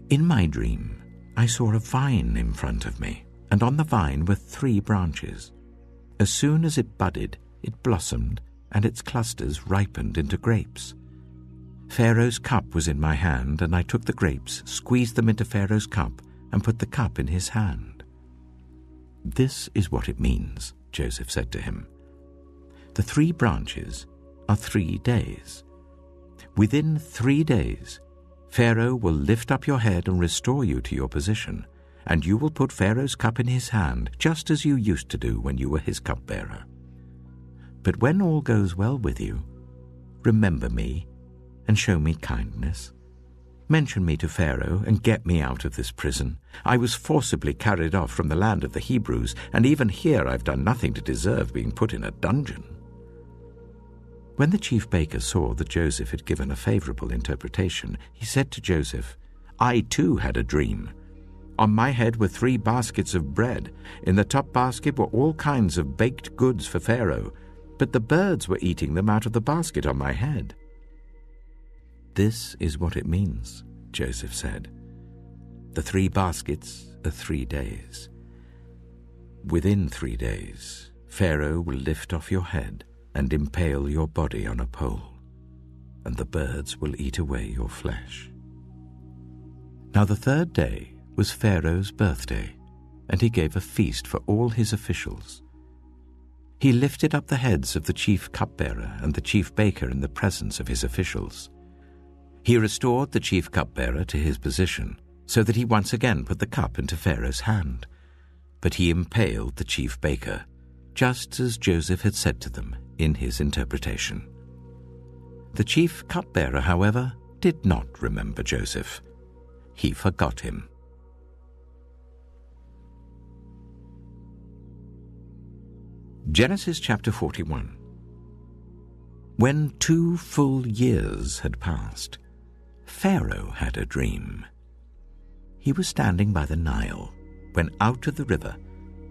"In my dream, I saw a vine in front of me, and on the vine were 3 branches. As soon as it budded, it blossomed, and its clusters ripened into grapes. Pharaoh's cup was in my hand, and I took the grapes, squeezed them into Pharaoh's cup, and put the cup in his hand." "This is what it means," Joseph said to him. "The 3 branches are 3 days. Within 3 days, Pharaoh will lift up your head and restore you to your position, and you will put Pharaoh's cup in his hand, just as you used to do when you were his cupbearer. But when all goes well with you, remember me and show me kindness. Mention me to Pharaoh and get me out of this prison. I was forcibly carried off from the land of the Hebrews, and even here I've done nothing to deserve being put in a dungeon." When the chief baker saw that Joseph had given a favorable interpretation, he said to Joseph, "I too had a dream, On my head were 3 baskets of bread. In the top basket were all kinds of baked goods for Pharaoh, but the birds were eating them out of the basket on my head." "This is what it means," Joseph said. "The 3 baskets are 3 days. Within 3 days, Pharaoh will lift off your head and impale your body on a pole, and the birds will eat away your flesh." Now the 3rd day was Pharaoh's birthday, and he gave a feast for all his officials. He lifted up the heads of the chief cupbearer and the chief baker in the presence of his officials. He restored the chief cupbearer to his position, so that he once again put the cup into Pharaoh's hand. But he impaled the chief baker, just as Joseph had said to them in his interpretation. The chief cupbearer, however, did not remember Joseph. He forgot him. Genesis chapter 41. When 2 full years had passed, Pharaoh had a dream. He was standing by the Nile, when out of the river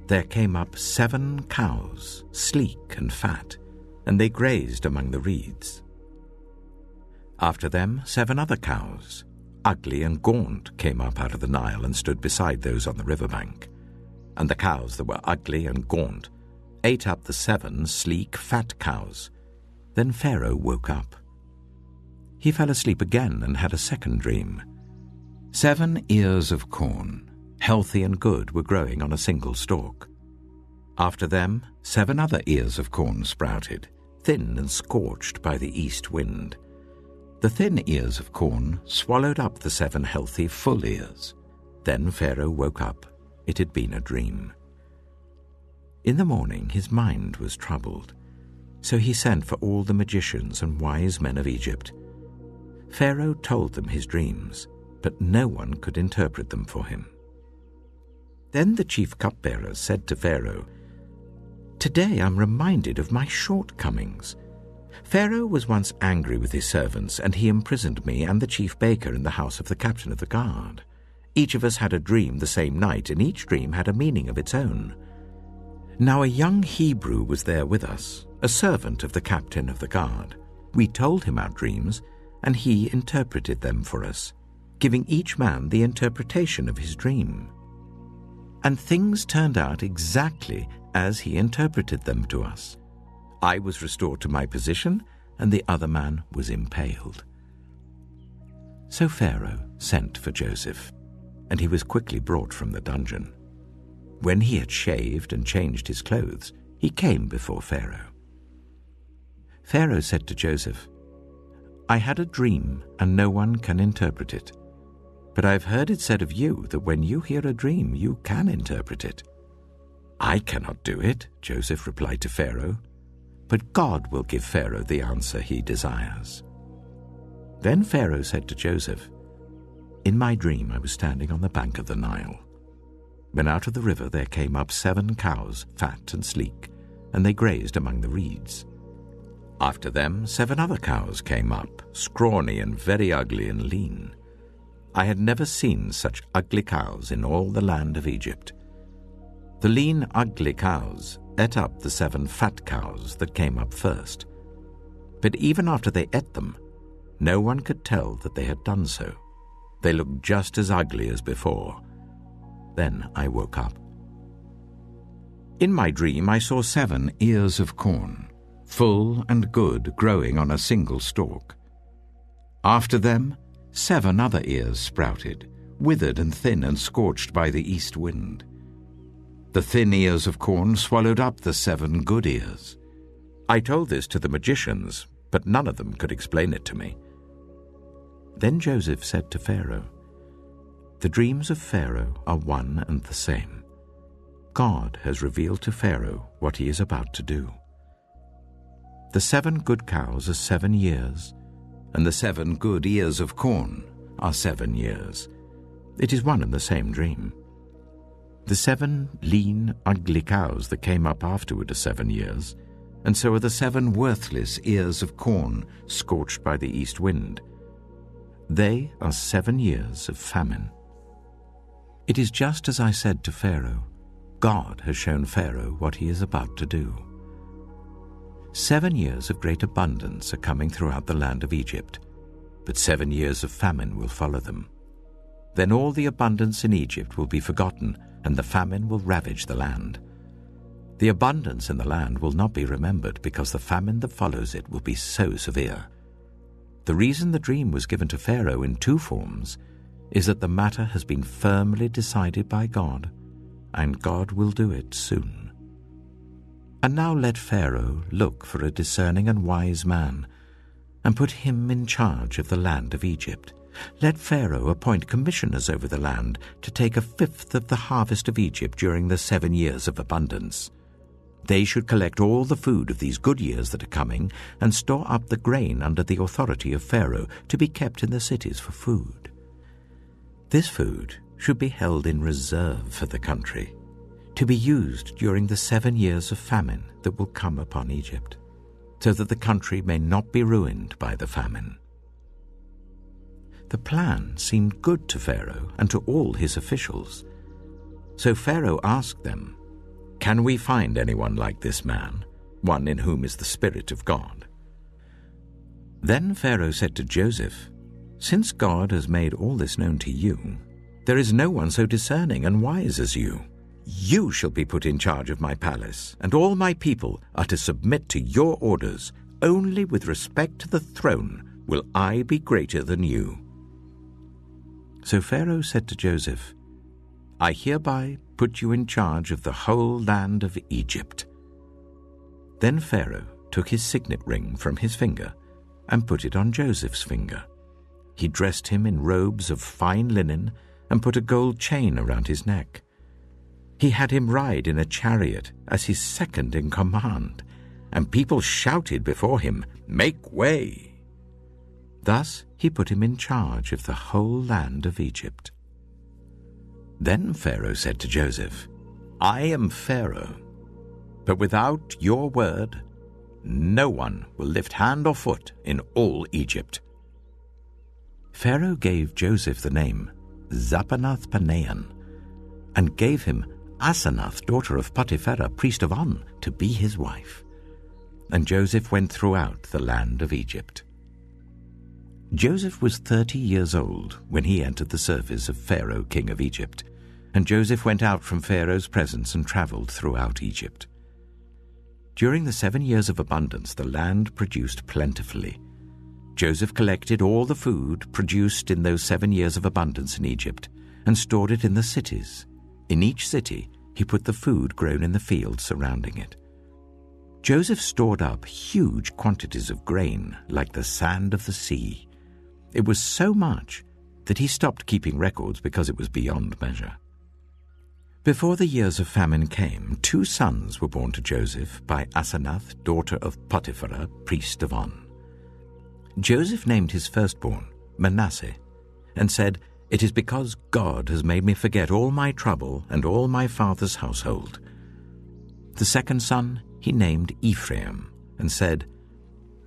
there came up 7 cows, sleek and fat, and they grazed among the reeds. After them 7 other cows, ugly and gaunt, came up out of the Nile and stood beside those on the riverbank. And the cows that were ugly and gaunt ate up the 7 sleek, fat cows. Then Pharaoh woke up. He fell asleep again and had a second dream. 7 ears of corn, healthy and good, were growing on a single stalk. After them 7 other ears of corn sprouted, thin and scorched by the east wind. The thin ears of corn swallowed up the 7 healthy, full ears. Then Pharaoh woke up. It had been a dream. In the morning his mind was troubled, so he sent for all the magicians and wise men of Egypt. Pharaoh told them his dreams, but no one could interpret them for him. Then the chief cupbearer said to Pharaoh, "Today I'm reminded of my shortcomings. Pharaoh was once angry with his servants, and he imprisoned me and the chief baker in the house of the captain of the guard. Each of us had a dream the same night, and each dream had a meaning of its own. Now a young Hebrew was there with us, a servant of the captain of the guard. We told him our dreams, and he interpreted them for us, giving each man the interpretation of his dream. And things turned out exactly as he interpreted them to us. I was restored to my position, and the other man was impaled." So Pharaoh sent for Joseph, and he was quickly brought from the dungeon. When he had shaved and changed his clothes, he came before Pharaoh. Pharaoh said to Joseph, "I had a dream, and no one can interpret it. But I have heard it said of you that when you hear a dream, you can interpret it." "I cannot do it," Joseph replied to Pharaoh, "but God will give Pharaoh the answer he desires." Then Pharaoh said to Joseph, "In my dream I was standing on the bank of the Nile, when out of the river there came up 7 cows, fat and sleek, and they grazed among the reeds. After them 7 other cows came up, scrawny and very ugly and lean. I had never seen such ugly cows in all the land of Egypt. The lean, ugly cows ate up the 7 fat cows that came up first. But even after they ate them, no one could tell that they had done so. They looked just as ugly as before. Then I woke up. In my dream I saw 7 ears of corn, full and good, growing on a single stalk. After them 7 other ears sprouted, withered and thin and scorched by the east wind. The thin ears of corn swallowed up the 7 good ears. I told this to the magicians, but none of them could explain it to me." Then Joseph said to Pharaoh, "The dreams of Pharaoh are one and the same. God has revealed to Pharaoh what he is about to do. The 7 good cows are 7 years, and the 7 good ears of corn are 7 years. It is one and the same dream. The 7 lean, ugly cows that came up afterward are 7 years, and so are the 7 worthless ears of corn scorched by the east wind. They are 7 years of famine. It is just as I said to Pharaoh. God has shown Pharaoh what he is about to do. 7 years of great abundance are coming throughout the land of Egypt, but 7 years of famine will follow them. Then all the abundance in Egypt will be forgotten, and the famine will ravage the land. The abundance in the land will not be remembered, because the famine that follows it will be so severe. The reason the dream was given to Pharaoh in 2 forms is that the matter has been firmly decided by God, and God will do it soon. And now let Pharaoh look for a discerning and wise man, and put him in charge of the land of Egypt. Let Pharaoh appoint commissioners over the land to take 1/5 of the harvest of Egypt during the 7 years of abundance. They should collect all the food of these good years that are coming and store up the grain under the authority of Pharaoh to be kept in the cities for food. This food should be held in reserve for the country, to be used during the 7 years of famine that will come upon Egypt, so that the country may not be ruined by the famine. The plan seemed good to Pharaoh and to all his officials. So Pharaoh asked them, "Can we find anyone like this man, one in whom is the Spirit of God?" Then Pharaoh said to Joseph, "Since God has made all this known to you, there is no one so discerning and wise as you. You shall be put in charge of my palace, and all my people are to submit to your orders. Only with respect to the throne will I be greater than you." So Pharaoh said to Joseph, "I hereby put you in charge of the whole land of Egypt." Then Pharaoh took his signet ring from his finger and put it on Joseph's finger. He dressed him in robes of fine linen and put a gold chain around his neck. He had him ride in a chariot as his second in command, and people shouted before him, "Make way!" Thus he put him in charge of the whole land of Egypt. Then Pharaoh said to Joseph, "I am Pharaoh, but without your word, no one will lift hand or foot in all Egypt." Pharaoh gave Joseph the name Zapanath-Paneah, and gave him Asenath, daughter of Potiphera, priest of On, to be his wife. And Joseph went throughout the land of Egypt. Joseph was 30 years old when he entered the service of Pharaoh, king of Egypt, and Joseph went out from Pharaoh's presence and traveled throughout Egypt. During the 7 years of abundance, the land produced plentifully. Joseph collected all the food produced in those 7 years of abundance in Egypt and stored it in the cities. In each city, he put the food grown in the fields surrounding it. Joseph stored up huge quantities of grain like the sand of the sea. It was so much that he stopped keeping records because it was beyond measure. Before the years of famine came, 2 sons were born to Joseph by Asenath, daughter of Potiphera, priest of On. Joseph named his firstborn Manasseh and said, "It is because God has made me forget all my trouble and all my father's household." The second son he named Ephraim and said,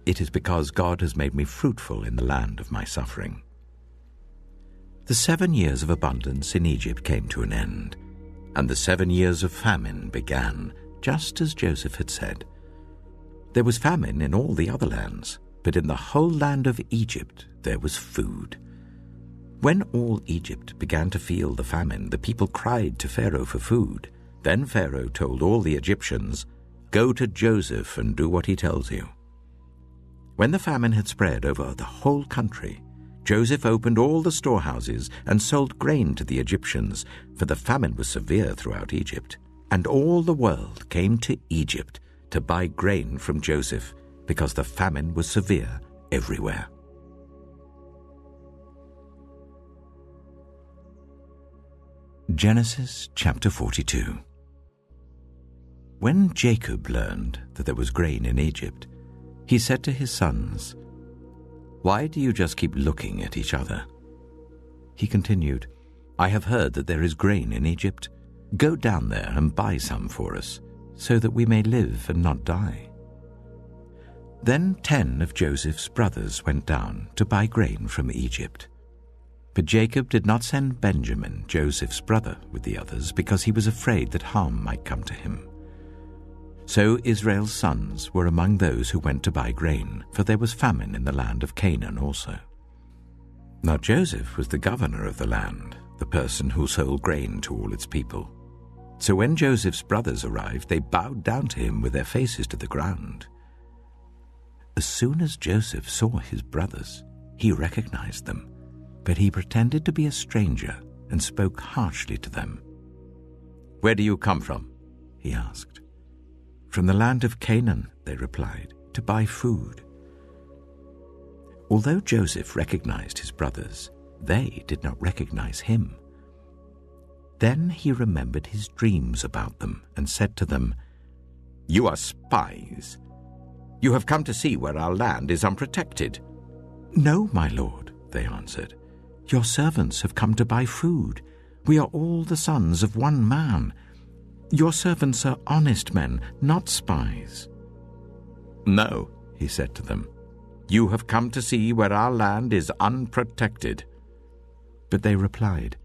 "It is because God has made me fruitful in the land of my suffering." The 7 years of abundance in Egypt came to an end, and the 7 years of famine began, just as Joseph had said. There was famine in all the other lands, but in the whole land of Egypt there was food. When all Egypt began to feel the famine, the people cried to Pharaoh for food. Then Pharaoh told all the Egyptians, "Go to Joseph and do what he tells you." When the famine had spread over the whole country, Joseph opened all the storehouses and sold grain to the Egyptians, for the famine was severe throughout Egypt. And all the world came to Egypt to buy grain from Joseph, because the famine was severe everywhere. Genesis chapter 42. When Jacob learned that there was grain in Egypt, he said to his sons, "Why do you just keep looking at each other?" He continued, "I have heard that there is grain in Egypt. Go down there and buy some for us, so that we may live and not die." Then 10 of Joseph's brothers went down to buy grain from Egypt. But Jacob did not send Benjamin, Joseph's brother, with the others, because he was afraid that harm might come to him. So Israel's sons were among those who went to buy grain, for there was famine in the land of Canaan also. Now Joseph was the governor of the land, the person who sold grain to all its people. So when Joseph's brothers arrived, they bowed down to him with their faces to the ground. As soon as Joseph saw his brothers, he recognized them, but he pretended to be a stranger and spoke harshly to them. "Where do you come from?" he asked. "From the land of Canaan," they replied, "to buy food." Although Joseph recognized his brothers, they did not recognize him. Then he remembered his dreams about them and said to them, "You are spies. You have come to see where our land is unprotected." "No, my lord," they answered. "Your servants have come to buy food. We are all the sons of one man. Your servants are honest men, not spies." "No," he said to them. "You have come to see where our land is unprotected." But they replied,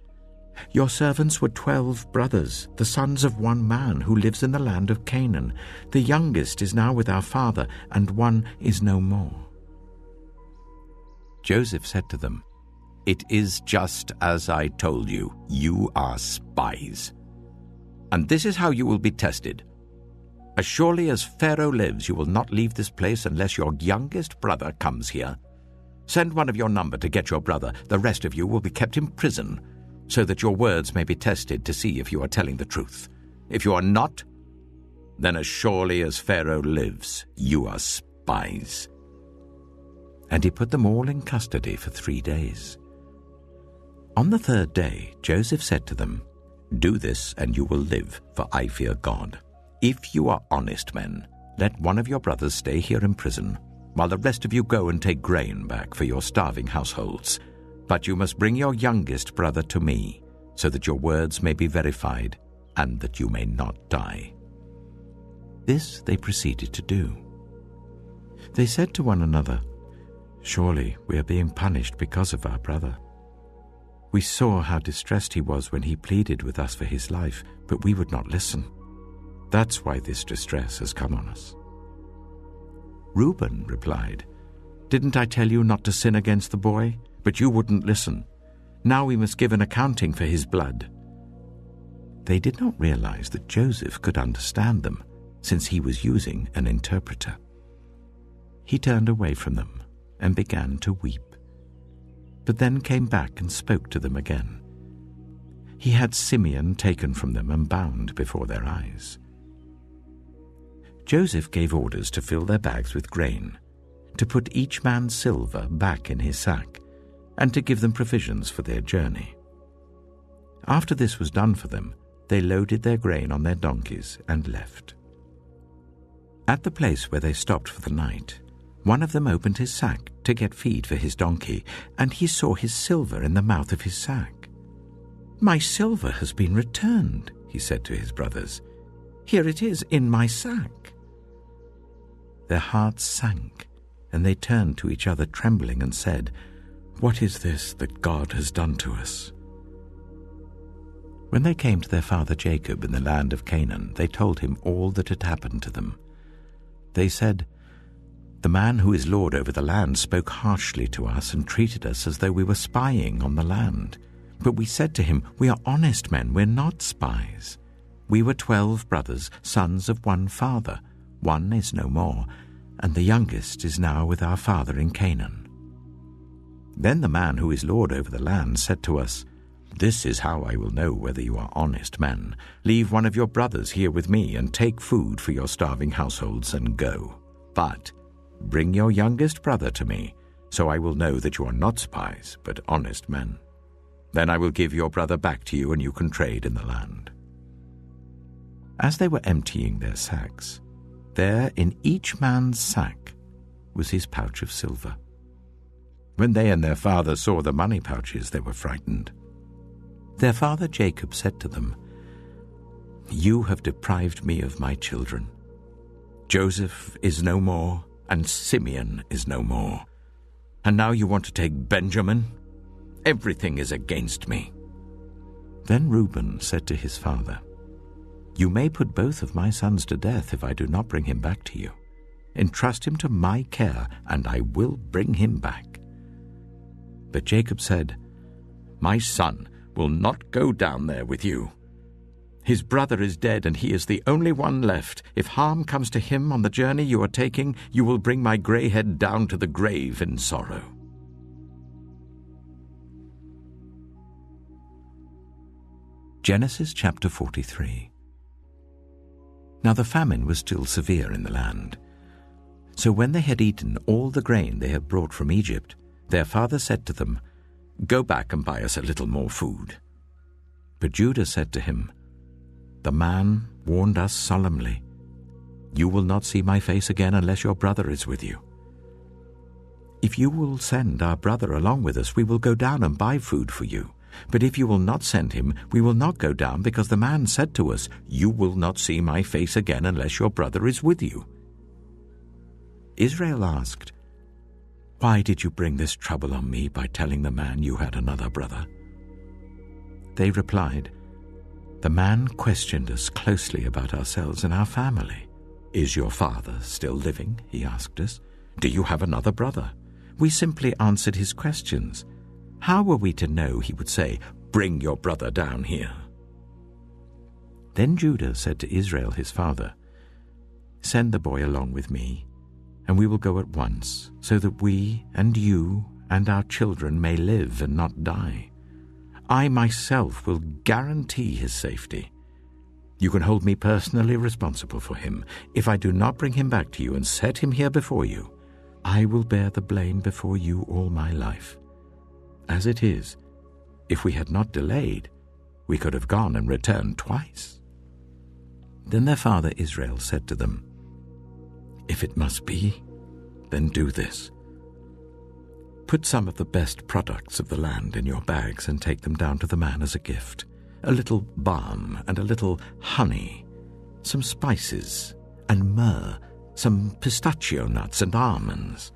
"Your servants were 12 brothers, the sons of one man who lives in the land of Canaan. The youngest is now with our father, and one is no more." Joseph said to them, "It is just as I told you. You are spies. And this is how you will be tested. As surely as Pharaoh lives, you will not leave this place unless your youngest brother comes here. Send one of your number to get your brother. The rest of you will be kept in prison, so that your words may be tested to see if you are telling the truth. If you are not, then as surely as Pharaoh lives, you are spies." And he put them all in custody for 3 days. On the 3rd day, Joseph said to them, "Do this, and you will live, for I fear God. If you are honest men, let one of your brothers stay here in prison, while the rest of you go and take grain back for your starving households. But you must bring your youngest brother to me, so that your words may be verified, and that you may not die." This they proceeded to do. They said to one another, "Surely we are being punished because of our brother. We saw how distressed he was when he pleaded with us for his life, but we would not listen. That's why this distress has come on us." Reuben replied, "Didn't I tell you not to sin against the boy? But you wouldn't listen. Now we must give an accounting for his blood." They did not realize that Joseph could understand them, since he was using an interpreter. He turned away from them and began to weep, but then came back and spoke to them again. He had Simeon taken from them and bound before their eyes. Joseph gave orders to fill their bags with grain, to put each man's silver back in his sack, and to give them provisions for their journey. After this was done for them, they loaded their grain on their donkeys and left. At the place where they stopped for the night, one of them opened his sack to get feed for his donkey, and he saw his silver in the mouth of his sack. "My silver has been returned," he said to his brothers. "Here it is in my sack." Their hearts sank, and they turned to each other trembling and said, "What is this that God has done to us?" When they came to their father Jacob in the land of Canaan, they told him all that had happened to them. They said, "The man who is lord over the land spoke harshly to us and treated us as though we were spying on the land. But we said to him, 'We are honest men, we're not spies. We were 12 brothers, sons of one father. One is no more, and the youngest is now with our father in Canaan.' Then the man who is lord over the land said to us, 'This is how I will know whether you are honest men. Leave one of your brothers here with me and take food for your starving households and go. But bring your youngest brother to me, so I will know that you are not spies, but honest men. Then I will give your brother back to you, and you can trade in the land.' As they were emptying their sacks, there in each man's sack was his pouch of silver. When they and their father saw the money pouches, they were frightened. Their father Jacob said to them, 'You have deprived me of my children. Joseph is no more, and Simeon is no more. And now you want to take Benjamin? Everything is against me." Then Reuben said to his father, "You may put both of my sons to death if I do not bring him back to you. Entrust him to my care, and I will bring him back." But Jacob said, "My son will not go down there with you. His brother is dead, and he is the only one left. If harm comes to him on the journey you are taking, you will bring my grey head down to the grave in sorrow." Genesis chapter 43. Now the famine was still severe in the land. So when they had eaten all the grain they had brought from Egypt, their father said to them, "Go back and buy us a little more food." But Judah said to him, "The man warned us solemnly, 'You will not see my face again unless your brother is with you.' If you will send our brother along with us, we will go down and buy food for you. But if you will not send him, we will not go down, because the man said to us, 'You will not see my face again unless your brother is with you.'" Israel asked, "Why did you bring this trouble on me by telling the man you had another brother?" They replied, "The man questioned us closely about ourselves and our family. 'Is your father still living?' he asked us. 'Do you have another brother?' We simply answered his questions. How were we to know he would say, 'Bring your brother down here'?" Then Judah said to Israel his father, "Send the boy along with me, and we will go at once, so that we and you and our children may live and not die. I myself will guarantee his safety. You can hold me personally responsible for him. If I do not bring him back to you and set him here before you, I will bear the blame before you all my life. As it is, if we had not delayed, we could have gone and returned twice." Then their father Israel said to them, "If it must be, then do this. Put some of the best products of the land in your bags and take them down to the man as a gift. A little balm and a little honey, some spices and myrrh, some pistachio nuts and almonds.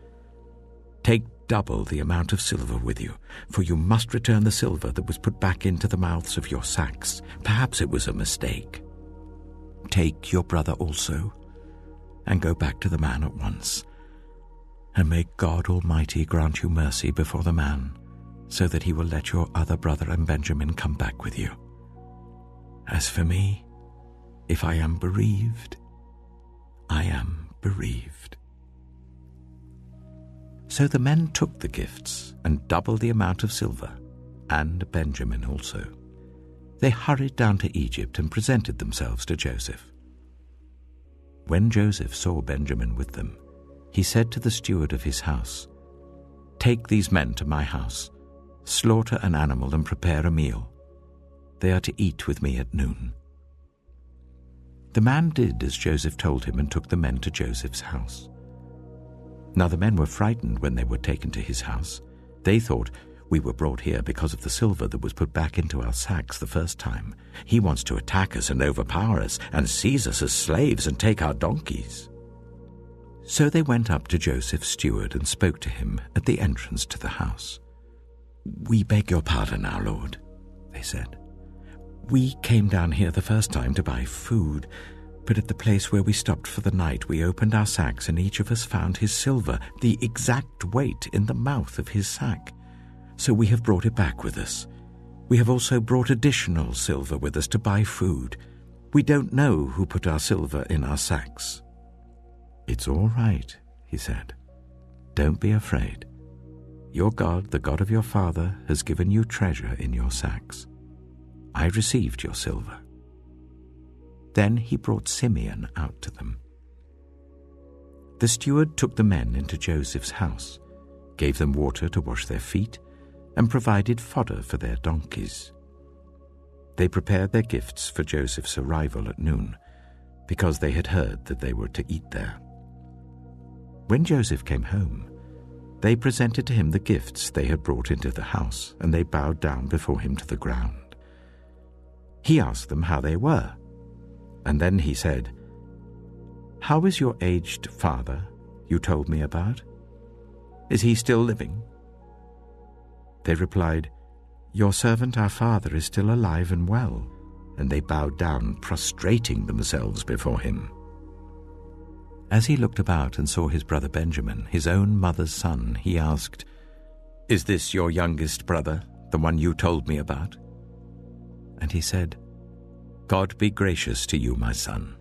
Take double the amount of silver with you, for you must return the silver that was put back into the mouths of your sacks. Perhaps it was a mistake. Take your brother also, and go back to the man at once. And may God Almighty grant you mercy before the man, so that he will let your other brother and Benjamin come back with you. As for me, if I am bereaved, I am bereaved." So the men took the gifts and double the amount of silver, and Benjamin also. They hurried down to Egypt and presented themselves to Joseph. When Joseph saw Benjamin with them, he said to the steward of his house, "Take these men to my house, slaughter an animal and prepare a meal. They are to eat with me at noon." The man did as Joseph told him and took the men to Joseph's house. Now the men were frightened when they were taken to his house. They thought, "We were brought here because of the silver that was put back into our sacks the first time. He wants to attack us and overpower us and seize us as slaves and take our donkeys." So they went up to Joseph's steward and spoke to him at the entrance to the house. "We beg your pardon, our lord," they said. "We came down here the first time to buy food, but at the place where we stopped for the night we opened our sacks and each of us found his silver, the exact weight, in the mouth of his sack. So we have brought it back with us. We have also brought additional silver with us to buy food. We don't know who put our silver in our sacks." "It's all right," he said. "Don't be afraid. Your God, the God of your father, has given you treasure in your sacks. I received your silver." Then he brought Simeon out to them. The steward took the men into Joseph's house, gave them water to wash their feet, and provided fodder for their donkeys. They prepared their gifts for Joseph's arrival at noon, because they had heard that they were to eat there. When Joseph came home, they presented to him the gifts they had brought into the house, and they bowed down before him to the ground. He asked them how they were, and then he said, "How is your aged father you told me about? Is he still living?" They replied, "Your servant our father is still alive and well." And they bowed down, prostrating themselves before him. As he looked about and saw his brother Benjamin, his own mother's son, he asked, "Is this your youngest brother, the one you told me about?" And he said, "God be gracious to you, my son."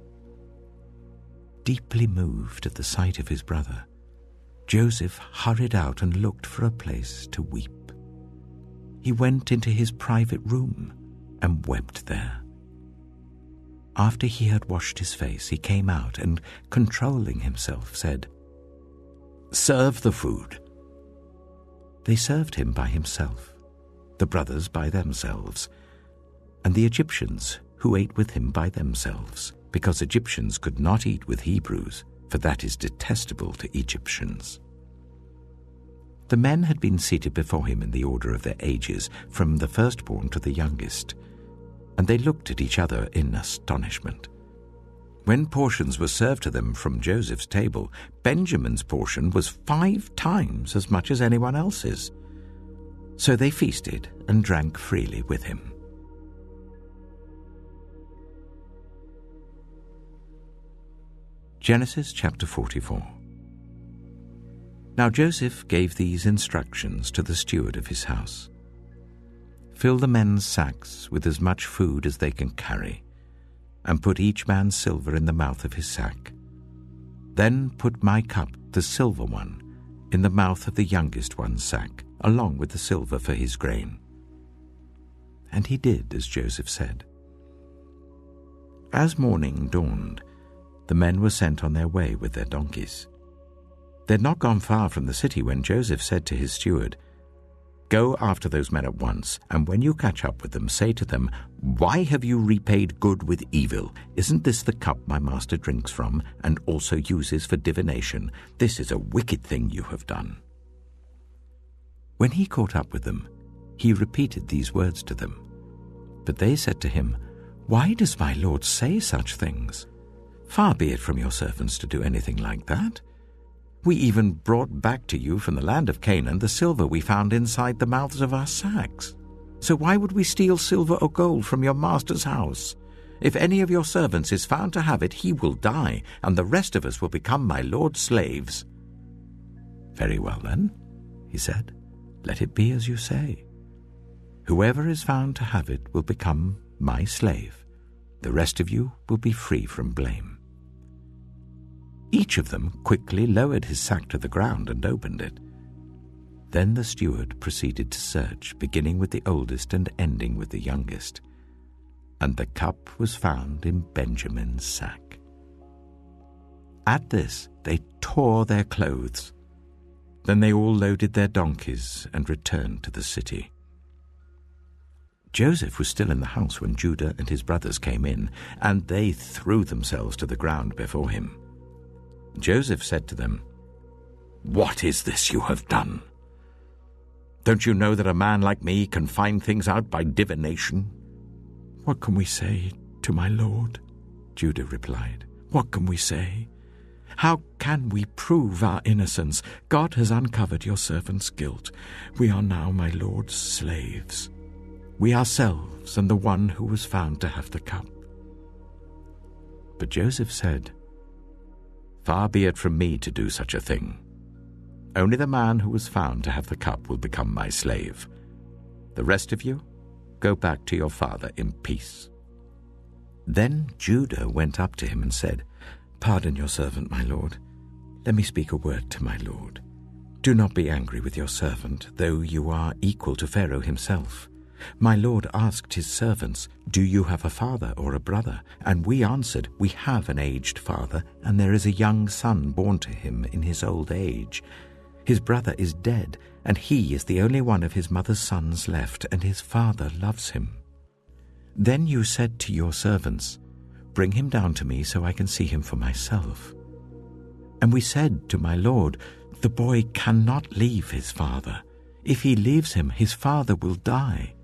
Deeply moved at the sight of his brother, Joseph hurried out and looked for a place to weep. He went into his private room and wept there. After he had washed his face, he came out and, controlling himself, said, "Serve the food." They served him by himself, the brothers by themselves, and the Egyptians who ate with him by themselves, because Egyptians could not eat with Hebrews, for that is detestable to Egyptians. The men had been seated before him in the order of their ages, from the firstborn to the youngest, and they looked at each other in astonishment. When portions were served to them from Joseph's table, Benjamin's portion was 5 times as much as anyone else's. So they feasted and drank freely with him. Genesis chapter 44. Now Joseph gave these instructions to the steward of his house. Fill the men's sacks with as much food as they can carry, and put each man's silver in the mouth of his sack. Then put my cup, the silver one, in the mouth of the youngest one's sack, along with the silver for his grain. And he did as Joseph said. As morning dawned, the men were sent on their way with their donkeys. They had not gone far from the city when Joseph said to his steward, "Go after those men at once, and when you catch up with them, say to them, 'Why have you repaid good with evil? Isn't this the cup my master drinks from, and also uses for divination? This is a wicked thing you have done.'" When he caught up with them, he repeated these words to them. But they said to him, "Why does my lord say such things? Far be it from your servants to do anything like that. We even brought back to you from the land of Canaan the silver we found inside the mouths of our sacks. So why would we steal silver or gold from your master's house? If any of your servants is found to have it, he will die, and the rest of us will become my lord's slaves." "Very well then," he said, "let it be as you say. Whoever is found to have it will become my slave. The rest of you will be free from blame." Each of them quickly lowered his sack to the ground and opened it. Then the steward proceeded to search, beginning with the oldest and ending with the youngest. And the cup was found in Benjamin's sack. At this they tore their clothes. Then they all loaded their donkeys and returned to the city. Joseph was still in the house when Judah and his brothers came in, and they threw themselves to the ground before him. Joseph said to them, "What is this you have done? Don't you know that a man like me can find things out by divination?" "What can we say to my lord?" Judah replied. "What can we say? How can we prove our innocence? God has uncovered your servant's guilt. We are now my lord's slaves, we ourselves and the one who was found to have the cup." But Joseph said, "Far be it from me to do such a thing. Only the man who was found to have the cup will become my slave. The rest of you, go back to your father in peace." Then Judah went up to him and said, "Pardon your servant, my lord. Let me speak a word to my lord. Do not be angry with your servant, though you are equal to Pharaoh himself. My lord asked his servants, 'Do you have a father or a brother?' And we answered, 'We have an aged father, and there is a young son born to him in his old age. His brother is dead, and he is the only one of his mother's sons left, and his father loves him.' Then you said to your servants, 'Bring him down to me so I can see him for myself.' And we said to my lord, 'The boy cannot leave his father. If he leaves him, his father will die.'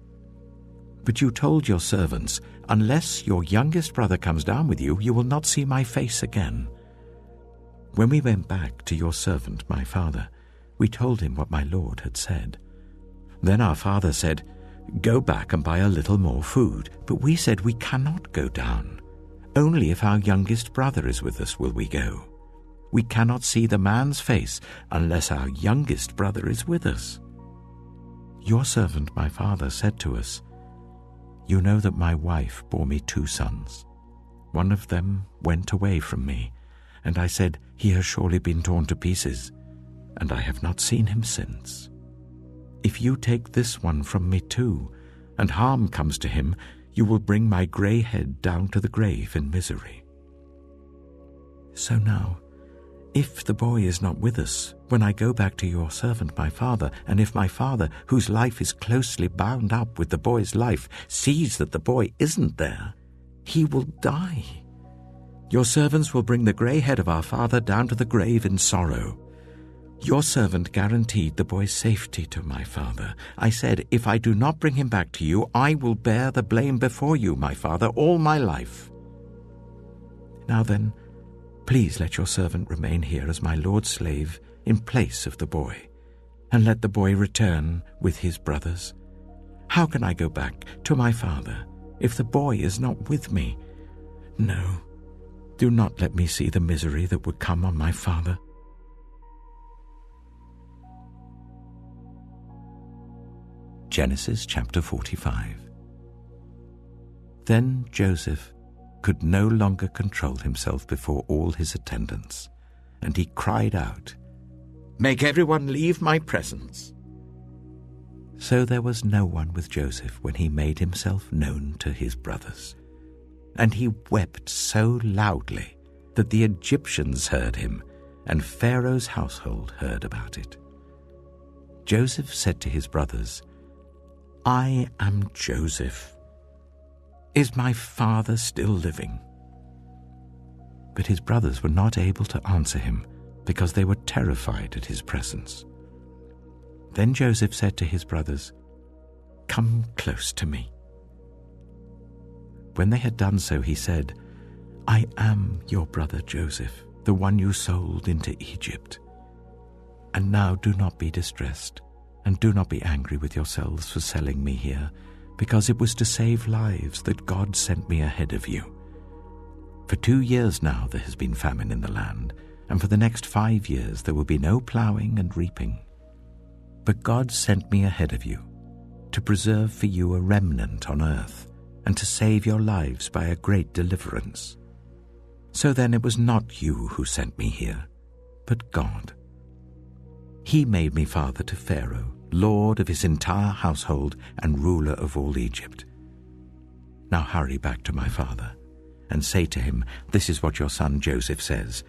But you told your servants, 'Unless your youngest brother comes down with you, you will not see my face again.' When we went back to your servant, my father, we told him what my lord had said. Then our father said, 'Go back and buy a little more food.' But we said, 'We cannot go down. Only if our youngest brother is with us will we go. We cannot see the man's face unless our youngest brother is with us.' Your servant, my father, said to us, 'You know that my wife bore me 2 sons. One of them went away from me, and I said, "He has surely been torn to pieces," and I have not seen him since. If you take this one from me too, and harm comes to him, you will bring my grey head down to the grave in misery. So now, if the boy is not with us, when I go back to your servant my father, and if my father, whose life is closely bound up with the boy's life, sees that the boy isn't there, he will die. Your servants will bring the grey head of our father down to the grave in sorrow. Your servant guaranteed the boy's safety to my father. I said, if I do not bring him back to you, I will bear the blame before you, my father, all my life. Now then, please let your servant remain here as my lord's slave in place of the boy, and let the boy return with his brothers. How can I go back to my father if the boy is not with me? No, do not let me see the misery that would come on my father." Genesis chapter 45. Then Joseph could no longer control himself before all his attendants, and he cried out, "Make everyone leave my presence." So there was no one with Joseph when he made himself known to his brothers. And he wept so loudly that the Egyptians heard him, and Pharaoh's household heard about it. Joseph said to his brothers, "I am Joseph. Is my father still living?" But his brothers were not able to answer him because they were terrified at his presence. Then Joseph said to his brothers, "Come close to me." When they had done so, he said, "I am your brother Joseph, the one you sold into Egypt. And now do not be distressed, and do not be angry with yourselves for selling me here, because it was to save lives that God sent me ahead of you. For 2 years now there has been famine in the land, and for the next 5 years there will be no plowing and reaping. But God sent me ahead of you to preserve for you a remnant on earth, and to save your lives by a great deliverance. So then it was not you who sent me here, but God. He made me father to Pharaoh, lord of his entire household and ruler of all Egypt. Now hurry back to my father, and say to him, 'This is what your son Joseph says.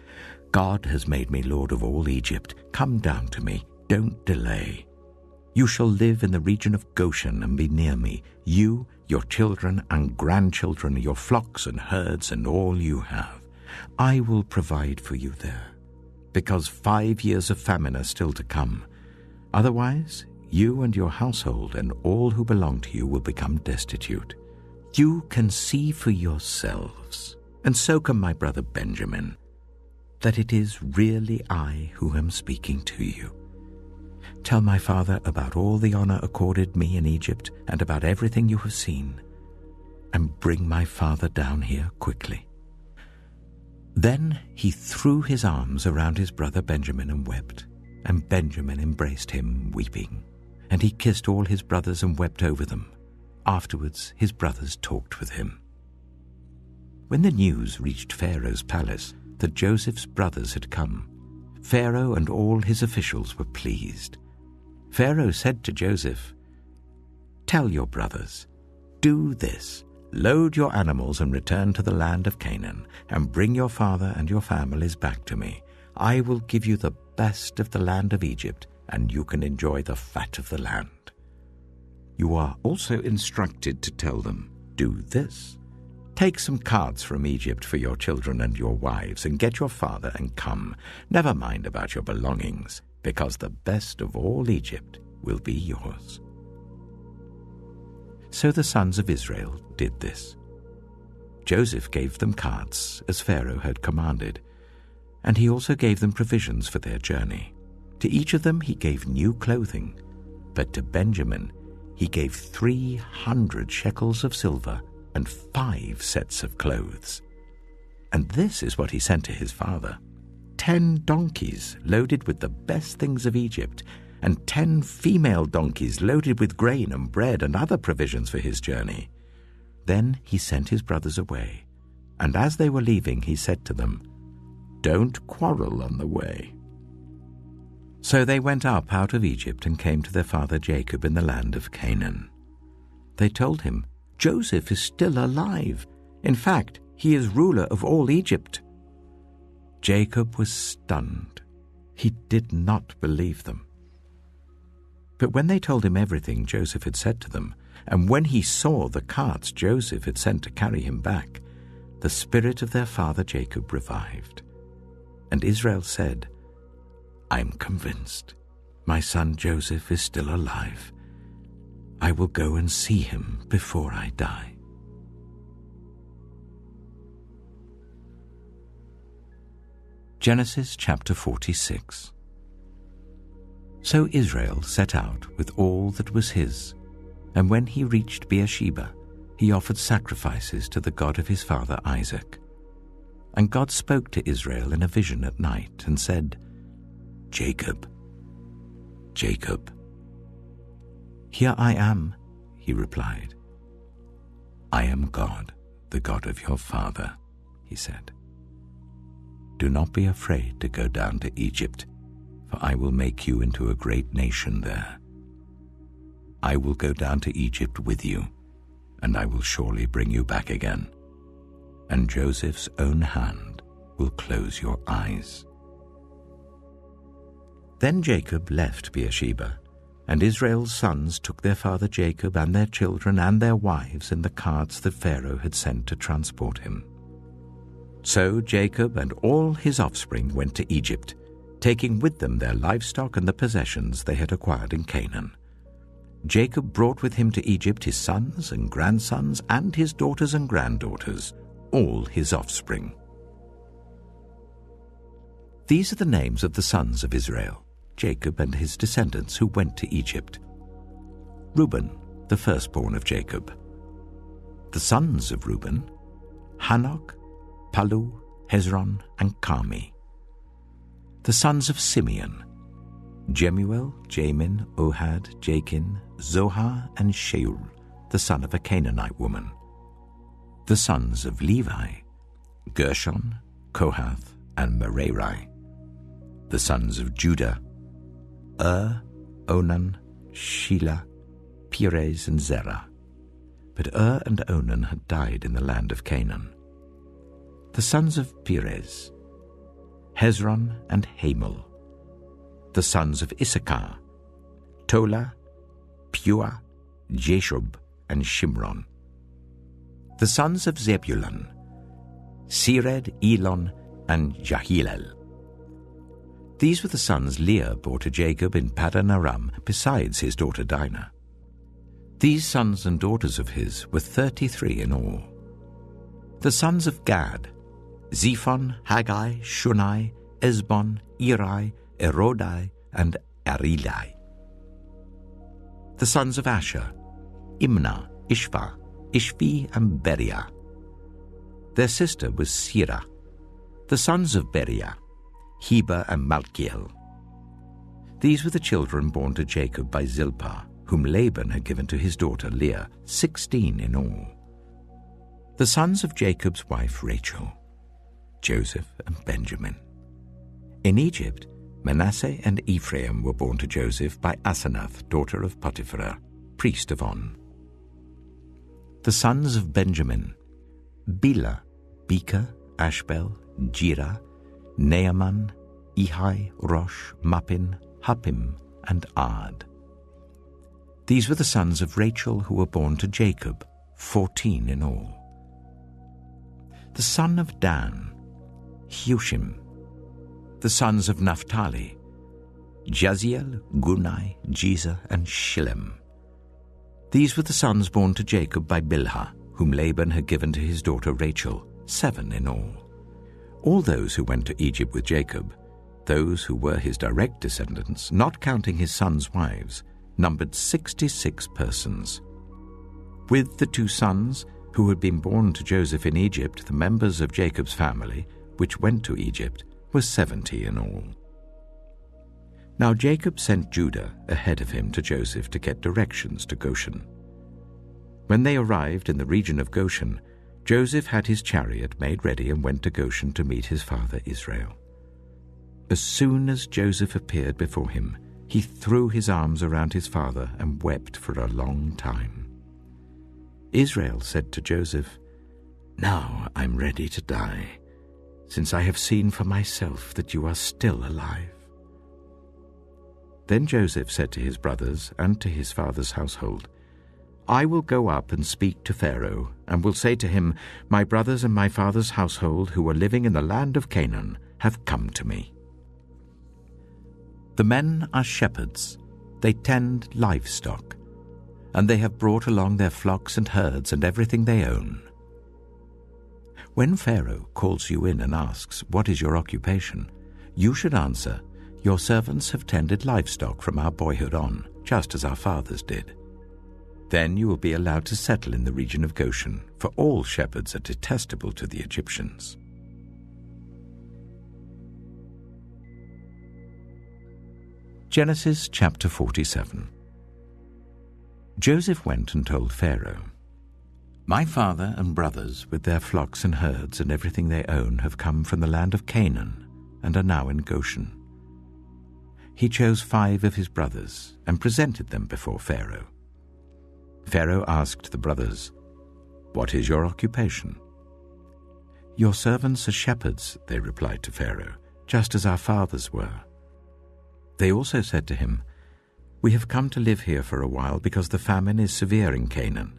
God has made me lord of all Egypt. Come down to me, don't delay. You shall live in the region of Goshen and be near me, you, your children and grandchildren, your flocks and herds and all you have. I will provide for you there, because 5 years of famine are still to come. Otherwise, you and your household and all who belong to you will become destitute. You can see for yourselves, and so can my brother Benjamin, that it is really I who am speaking to you. Tell my father about all the honor accorded me in Egypt and about everything you have seen, and bring my father down here quickly." Then he threw his arms around his brother Benjamin and wept, and Benjamin embraced him, weeping, and he kissed all his brothers and wept over them. Afterwards his brothers talked with him. When the news reached Pharaoh's palace that Joseph's brothers had come, Pharaoh and all his officials were pleased. Pharaoh said to Joseph, "Tell your brothers, do this, load your animals and return to the land of Canaan, and bring your father and your families back to me. I will give you the best of the land of Egypt, and you can enjoy the fat of the land." You are also instructed to tell them, "Do this. Take some carts from Egypt for your children and your wives, and get your father and come. Never mind about your belongings, because the best of all Egypt will be yours." So the sons of Israel did this. Joseph gave them carts, as Pharaoh had commanded, and he also gave them provisions for their journey. To each of them he gave new clothing, But to Benjamin he gave 300 shekels of silver and 5 sets of clothes. And this is what he sent to his father: 10 donkeys loaded with the best things of Egypt, and 10 female donkeys loaded with grain and bread and other provisions for his journey. Then he sent his brothers away, and as they were leaving he said to them, "Don't quarrel on the way." So they went up out of Egypt and came to their father Jacob in the land of Canaan. They told him, "Joseph is still alive. In fact, he is ruler of all Egypt." Jacob was stunned. He did not believe them. But when they told him everything Joseph had said to them, and when he saw the carts Joseph had sent to carry him back, the spirit of their father Jacob revived. And Israel said, "I am convinced my son Joseph is still alive. I will go and see him before I die." Genesis chapter 46. So Israel set out with all that was his, and when he reached Beersheba, he offered sacrifices to the God of his father Isaac. And God spoke to Israel in a vision at night and said, "Jacob, Jacob." "Here I am," he replied. "I am God, the God of your father," he said. "Do not be afraid to go down to Egypt, for I will make you into a great nation there. I will go down to Egypt with you, and I will surely bring you back again, and Joseph's own hand will close your eyes." Then Jacob left Beersheba, and Israel's sons took their father Jacob and their children and their wives in the carts that Pharaoh had sent to transport him. So Jacob and all his offspring went to Egypt, taking with them their livestock and the possessions they had acquired in Canaan. Jacob brought with him to Egypt his sons and grandsons and his daughters and granddaughters, all his offspring. These are the names of the sons of Israel, Jacob and his descendants who went to Egypt. Reuben, the firstborn of Jacob. The sons of Reuben: Hanok, Palu, Hezron, and Carmi. The sons of Simeon: Jemuel, Jamin, Ohad, Jachin, Zohar, and Shaul, the son of a Canaanite woman. The sons of Levi: Gershon, Kohath, and Merari. The sons of Judah: Onan, Shelah, Perez, and Zerah. But and Onan had died in the land of Canaan. The sons of Perez: Hezron and Hamul. The sons of Issachar: Tola, Pua, Jeshub, and Shimron. The sons of Zebulun: Sered, Elon, and Jahilel. These were the sons Leah bore to Jacob in Paddan Aram, besides his daughter Dinah. These sons and daughters of his were 33 in all. The sons of Gad: Zephon, Haggai, Shunai, Esbon, Eri, Erodai, and Arilai. The sons of Asher: Imnah, Ishva, Ishvi, and Beriah. Their sister was Sirah. The sons of Beriah: Heber and Malkiel. These were the children born to Jacob by Zilpah, whom Laban had given to his daughter Leah, 16 in all. The sons of Jacob's wife Rachel: Joseph and Benjamin. In Egypt, Manasseh and Ephraim were born to Joseph by Asenath, daughter of Potiphar, priest of On. The sons of Benjamin: Bela, Becher, Ashbel, Jirah, Naaman, Ehi, Rosh, Muppim, Huppim, and Ard. These were the sons of Rachel who were born to Jacob, 14 in all. The son of Dan: Hushim. The sons of Naphtali: Jaziel, Gunai, Jezer, and Shillem. These were the sons born to Jacob by Bilhah, whom Laban had given to his daughter Rachel, 7 in all. All those who went to Egypt with Jacob, those who were his direct descendants, not counting his sons' wives, numbered 66 persons. With the 2 sons who had been born to Joseph in Egypt, the members of Jacob's family, which went to Egypt, were 70 in all. Now Jacob sent Judah ahead of him to Joseph to get directions to Goshen. When they arrived in the region of Goshen, Joseph had his chariot made ready and went to Goshen to meet his father Israel. As soon as Joseph appeared before him, he threw his arms around his father and wept for a long time. Israel said to Joseph, "Now I'm ready to die, since I have seen for myself that you are still alive." Then Joseph said to his brothers and to his father's household, "I will go up and speak to Pharaoh, and will say to him, 'My brothers and my father's household who are living in the land of Canaan have come to me. The men are shepherds, they tend livestock, and they have brought along their flocks and herds and everything they own.' When Pharaoh calls you in and asks, 'What is your occupation?' you should answer, 'Your servants have tended livestock from our boyhood on, just as our fathers did.' Then you will be allowed to settle in the region of Goshen, for all shepherds are detestable to the Egyptians." Genesis chapter 47. Joseph went and told Pharaoh, "My father and brothers with their flocks and herds and everything they own have come from the land of Canaan and are now in Goshen." He chose 5 of his brothers and presented them before Pharaoh. Pharaoh asked the brothers, "What is your occupation?" "Your servants are shepherds," they replied to Pharaoh, "just as our fathers were." They also said to him, "We have come to live here for a while because the famine is severe in Canaan,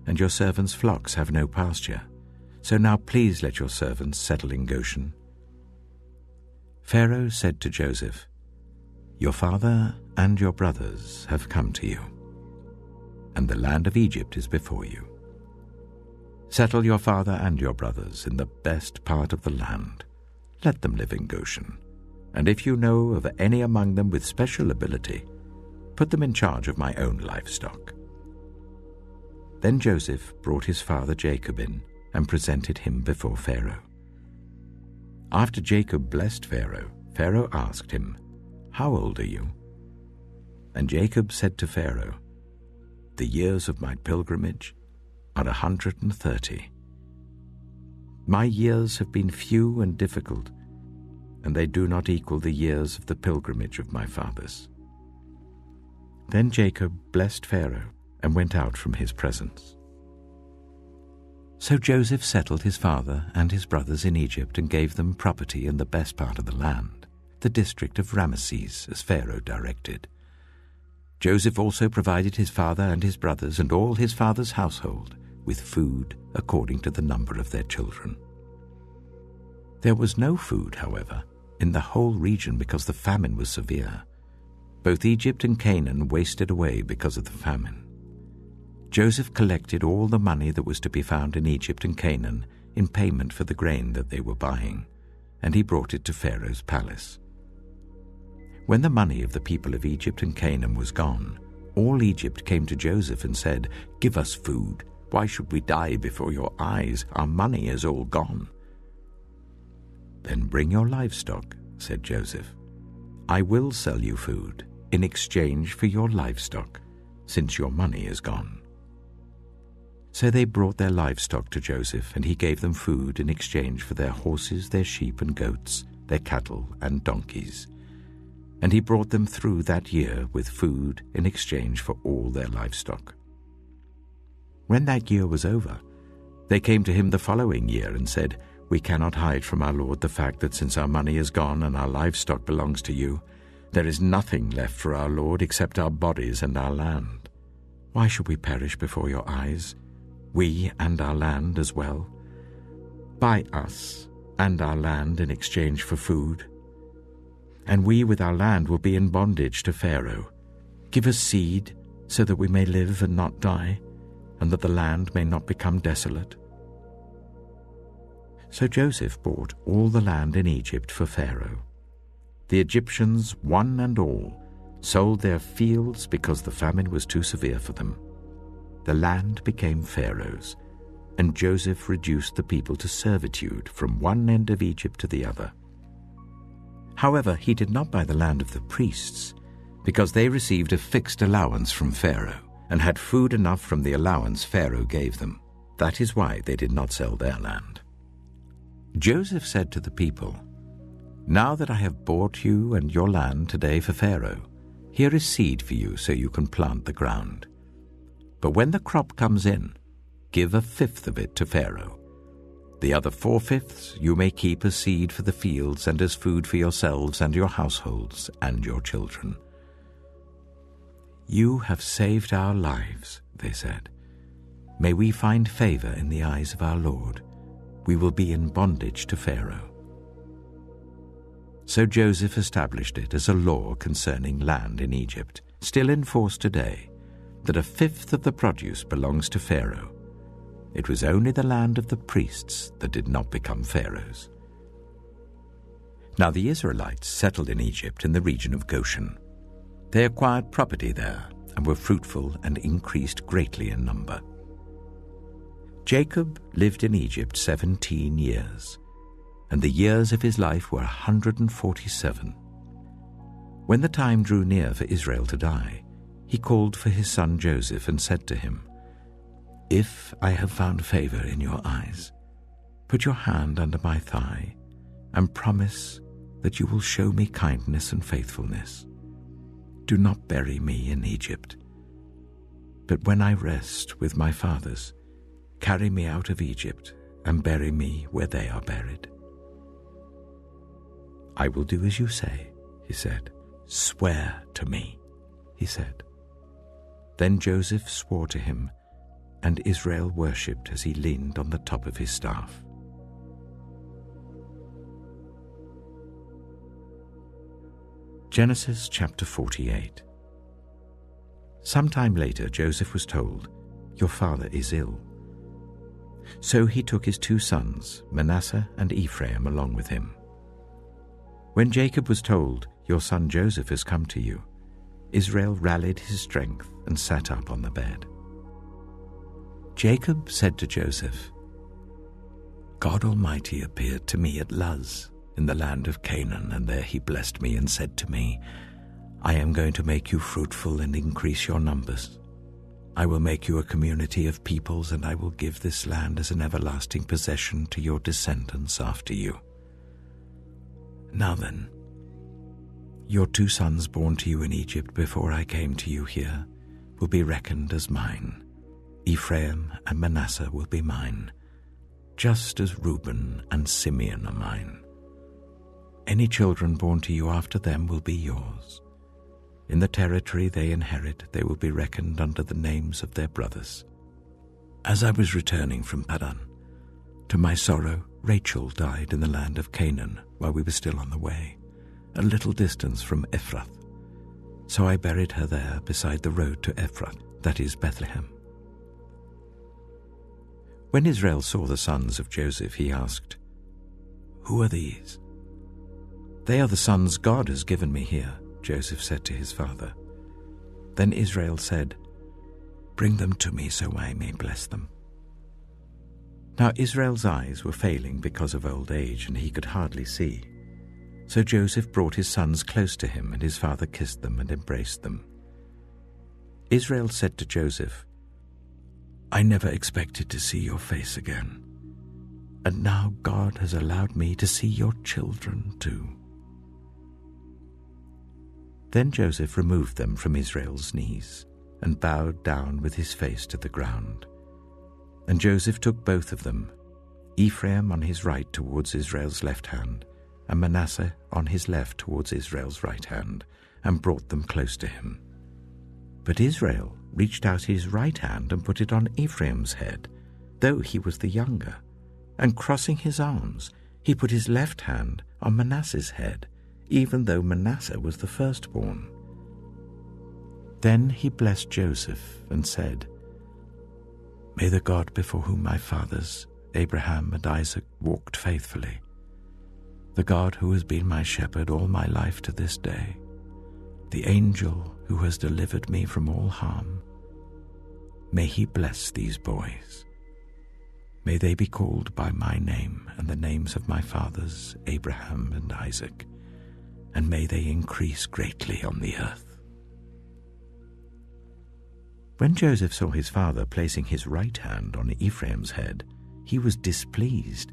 and your servants' flocks have no pasture. So now please let your servants settle in Goshen." Pharaoh said to Joseph, "Your father and your brothers have come to you, and the land of Egypt is before you. Settle your father and your brothers in the best part of the land. Let them live in Goshen, and if you know of any among them with special ability, put them in charge of my own livestock." Then Joseph brought his father Jacob in and presented him before Pharaoh. After Jacob blessed Pharaoh, Pharaoh asked him, "How old are you?" And Jacob said to Pharaoh, "The years of my pilgrimage are 130. My years have been few and difficult, and they do not equal the years of the pilgrimage of my fathers." Then Jacob blessed Pharaoh and went out from his presence. So Joseph settled his father and his brothers in Egypt and gave them property in the best part of the land, the district of Ramesses, as Pharaoh directed. Joseph also provided his father and his brothers and all his father's household with food according to the number of their children. There was no food, however, in the whole region because the famine was severe. Both Egypt and Canaan wasted away because of the famine. Joseph collected all the money that was to be found in Egypt and Canaan in payment for the grain that they were buying, and he brought it to Pharaoh's palace. When the money of the people of Egypt and Canaan was gone, all Egypt came to Joseph and said, "Give us food. Why should we die before your eyes? Our money is all gone." "Then bring your livestock," said Joseph. "I will sell you food in exchange for your livestock, since your money is gone." So they brought their livestock to Joseph, and he gave them food in exchange for their horses, their sheep and goats, their cattle and donkeys. And he brought them through that year with food in exchange for all their livestock. When that year was over, they came to him the following year and said, "We cannot hide from our lord the fact that since our money is gone and our livestock belongs to you, there is nothing left for our lord except our bodies and our land. Why should we perish before your eyes, we and our land as well? Buy us and our land in exchange for food, and we with our land will be in bondage to Pharaoh. Give us seed so that we may live and not die, and that the land may not become desolate." So Joseph bought all the land in Egypt for Pharaoh. The Egyptians, one and all, sold their fields because the famine was too severe for them. The land became Pharaoh's, and Joseph reduced the people to servitude from one end of Egypt to the other. However, he did not buy the land of the priests, because they received a fixed allowance from Pharaoh and had food enough from the allowance Pharaoh gave them. That is why they did not sell their land. Joseph said to the people, "Now that I have bought you and your land today for Pharaoh, here is seed for you so you can plant the ground. But when the crop comes in, give 1/5 of it to Pharaoh. The other 4/5 you may keep as seed for the fields and as food for yourselves and your households and your children." "You have saved our lives," they said. "May we find favor in the eyes of our Lord. We will be in bondage to Pharaoh." So Joseph established it as a law concerning land in Egypt, still in force today, that 1/5 of the produce belongs to Pharaoh. It was only the land of the priests that did not become Pharaoh's. Now the Israelites settled in Egypt in the region of Goshen. They acquired property there and were fruitful and increased greatly in number. Jacob lived in Egypt 17 years, and the years of his life were 147. When the time drew near for Israel to die, he called for his son Joseph and said to him, "If I have found favor in your eyes, put your hand under my thigh and promise that you will show me kindness and faithfulness. Do not bury me in Egypt, but when I rest with my fathers, carry me out of Egypt and bury me where they are buried." "I will do as you say," he said. "Swear to me," he said. Then Joseph swore to him, and Israel worshipped as he leaned on the top of his staff. Genesis chapter 48. Sometime later Joseph was told, "Your father is ill." So he took his 2 sons, Manasseh and Ephraim, along with him. When Jacob was told, "Your son Joseph has come to you," Israel rallied his strength and sat up on the bed. Jacob said to Joseph, "God Almighty appeared to me at Luz in the land of Canaan, and there he blessed me and said to me, 'I am going to make you fruitful and increase your numbers. I will make you a community of peoples, and I will give this land as an everlasting possession to your descendants after you.' Now then, your 2 sons born to you in Egypt before I came to you here will be reckoned as mine. Ephraim and Manasseh will be mine, just as Reuben and Simeon are mine. Any children born to you after them will be yours. In the territory they inherit, they will be reckoned under the names of their brothers. As I was returning from Padan, to my sorrow, Rachel died in the land of Canaan while we were still on the way, a little distance from Ephrath. So I buried her there beside the road to Ephrath, that is Bethlehem." When Israel saw the sons of Joseph, he asked, "Who are these?" "They are the sons God has given me here," Joseph said to his father. Then Israel said, "Bring them to me so I may bless them." Now Israel's eyes were failing because of old age, and he could hardly see. So Joseph brought his sons close to him, and his father kissed them and embraced them. Israel said to Joseph, "I never expected to see your face again, and now God has allowed me to see your children too." Then Joseph removed them from Israel's knees and bowed down with his face to the ground. And Joseph took both of them, Ephraim on his right towards Israel's left hand, and Manasseh on his left towards Israel's right hand, and brought them close to him. But Israel reached out his right hand and put it on Ephraim's head, though he was the younger, and crossing his arms, he put his left hand on Manasseh's head, even though Manasseh was the firstborn. Then he blessed Joseph and said, "May the God before whom my fathers, Abraham and Isaac, walked faithfully, the God who has been my shepherd all my life to this day, the angel who has delivered me from all harm. May he bless these boys. May they be called by my name and the names of my fathers, Abraham and Isaac, and may they increase greatly on the earth." When Joseph saw his father placing his right hand on Ephraim's head, he was displeased.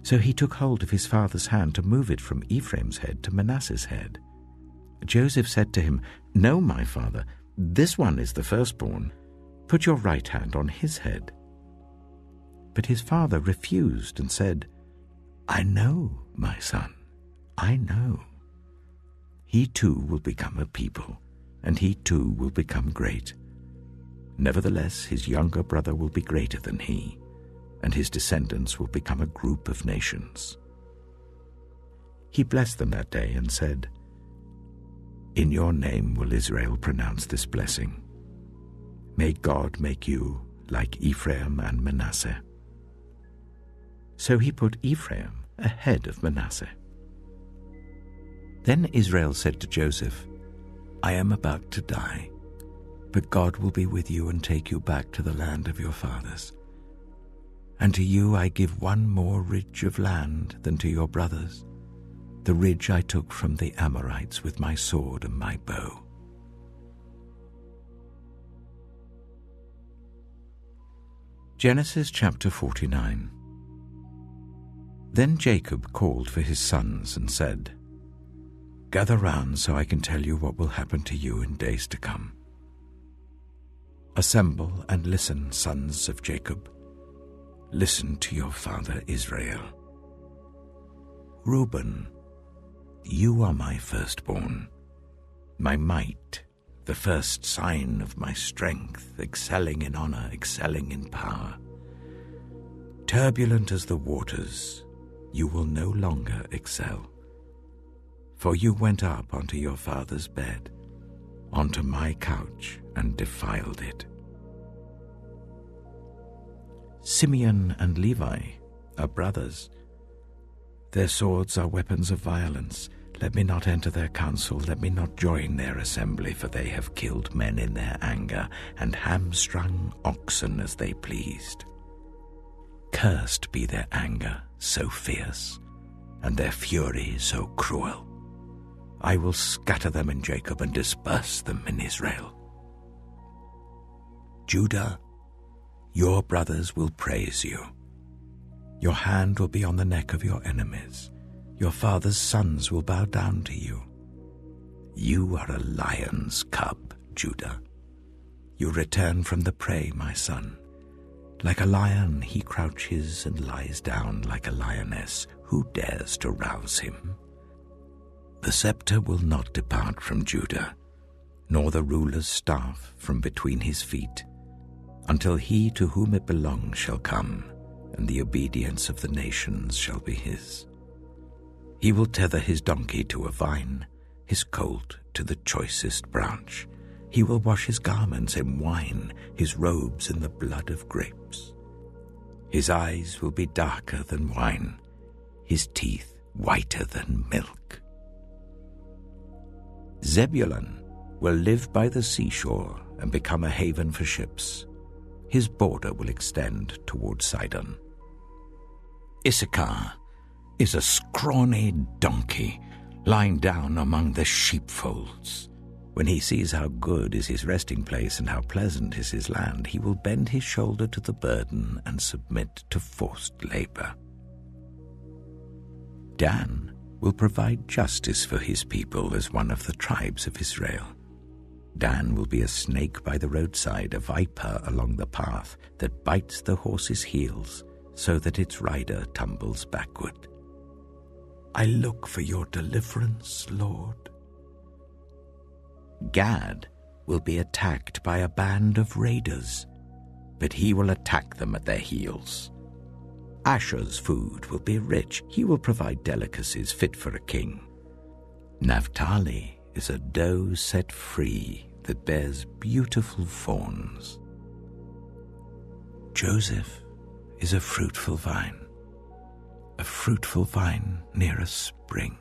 So he took hold of his father's hand to move it from Ephraim's head to Manasseh's head. Joseph said to him, "No, my father, this one is the firstborn. Put your right hand on his head." But his father refused and said, "I know, my son, I know. He too will become a people, and he too will become great. Nevertheless, his younger brother will be greater than he, and his descendants will become a group of nations." He blessed them that day and said, "In your name will Israel pronounce this blessing. May God make you like Ephraim and Manasseh." So he put Ephraim ahead of Manasseh. Then Israel said to Joseph, "I am about to die, but God will be with you and take you back to the land of your fathers. And to you I give one more ridge of land than to your brothers, the ridge I took from the Amorites with my sword and my bow." Genesis chapter 49. Then Jacob called for his sons and said, "Gather round so I can tell you what will happen to you in days to come. Assemble and listen, sons of Jacob. Listen to your father Israel. Reuben, you are my firstborn, my might, the first sign of my strength, excelling in honor, excelling in power. Turbulent as the waters, you will no longer excel. For you went up onto your father's bed, onto my couch, and defiled it. Simeon and Levi are brothers. Their swords are weapons of violence. Let me not enter their council, let me not join their assembly, for they have killed men in their anger, and hamstrung oxen as they pleased. Cursed be their anger, so fierce, and their fury so cruel. I will scatter them in Jacob and disperse them in Israel. Judah, your brothers will praise you. Your hand will be on the neck of your enemies. Your father's sons will bow down to you. You are a lion's cub, Judah. You return from the prey, my son. Like a lion he crouches and lies down like a lioness. Who dares to rouse him? The scepter will not depart from Judah, nor the ruler's staff from between his feet, until he to whom it belongs shall come, and the obedience of the nations shall be his. He will tether his donkey to a vine, his colt to the choicest branch. He will wash his garments in wine, his robes in the blood of grapes. His eyes will be darker than wine, his teeth whiter than milk. Zebulun will live by the seashore and become a haven for ships. His border will extend toward Sidon. Issachar is a scrawny donkey lying down among the sheepfolds. When he sees how good is his resting place and how pleasant is his land, he will bend his shoulder to the burden and submit to forced labor. Dan will provide justice for his people as one of the tribes of Israel. Dan will be a snake by the roadside, a viper along the path that bites the horse's heels so that its rider tumbles backward. I look for your deliverance, Lord. Gad will be attacked by a band of raiders, but he will attack them at their heels. Asher's food will be rich. He will provide delicacies fit for a king. Naphtali is a doe set free that bears beautiful fawns. Joseph is a fruitful vine near a spring,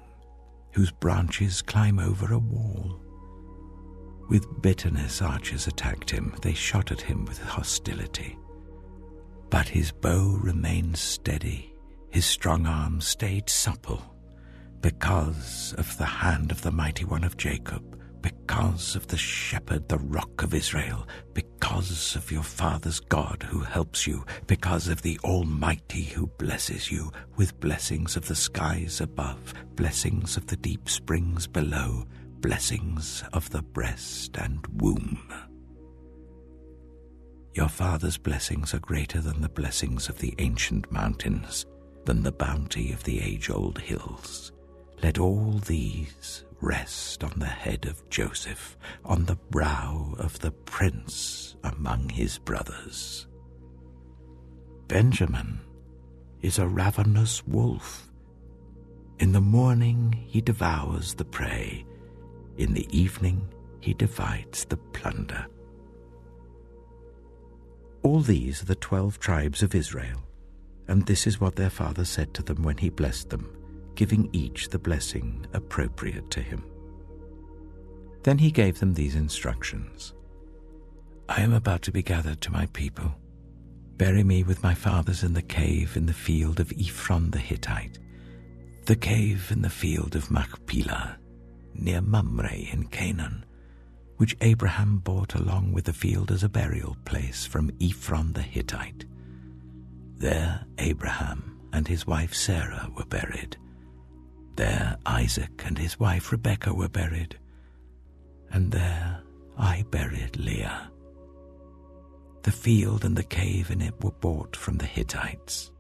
whose branches climb over a wall. With bitterness archers attacked him. They shot at him with hostility. But his bow remained steady. His strong arm stayed supple. Because of the hand of the mighty one of Jacob, because of the shepherd, the rock of Israel, because of your father's God who helps you, because of the Almighty who blesses you with blessings of the skies above, blessings of the deep springs below, blessings of the breast and womb. Your father's blessings are greater than the blessings of the ancient mountains, than the bounty of the age-old hills. Let all these rest on the head of Joseph, on the brow of the prince among his brothers. Benjamin is a ravenous wolf. In the morning he devours the prey. In the evening he divides the plunder. All these are the 12 tribes of Israel, and this is what their father said to them when he blessed them, giving each the blessing appropriate to him. Then he gave them these instructions. I am about to be gathered to my people. Bury me with my fathers in the cave in the field of Ephron the Hittite, the cave in the field of Machpelah, near Mamre in Canaan, which Abraham bought along with the field as a burial place from Ephron the Hittite. There Abraham and his wife Sarah were buried. There Isaac and his wife Rebekah were buried, and there I buried Leah. The field and the cave in it were bought from the Hittites.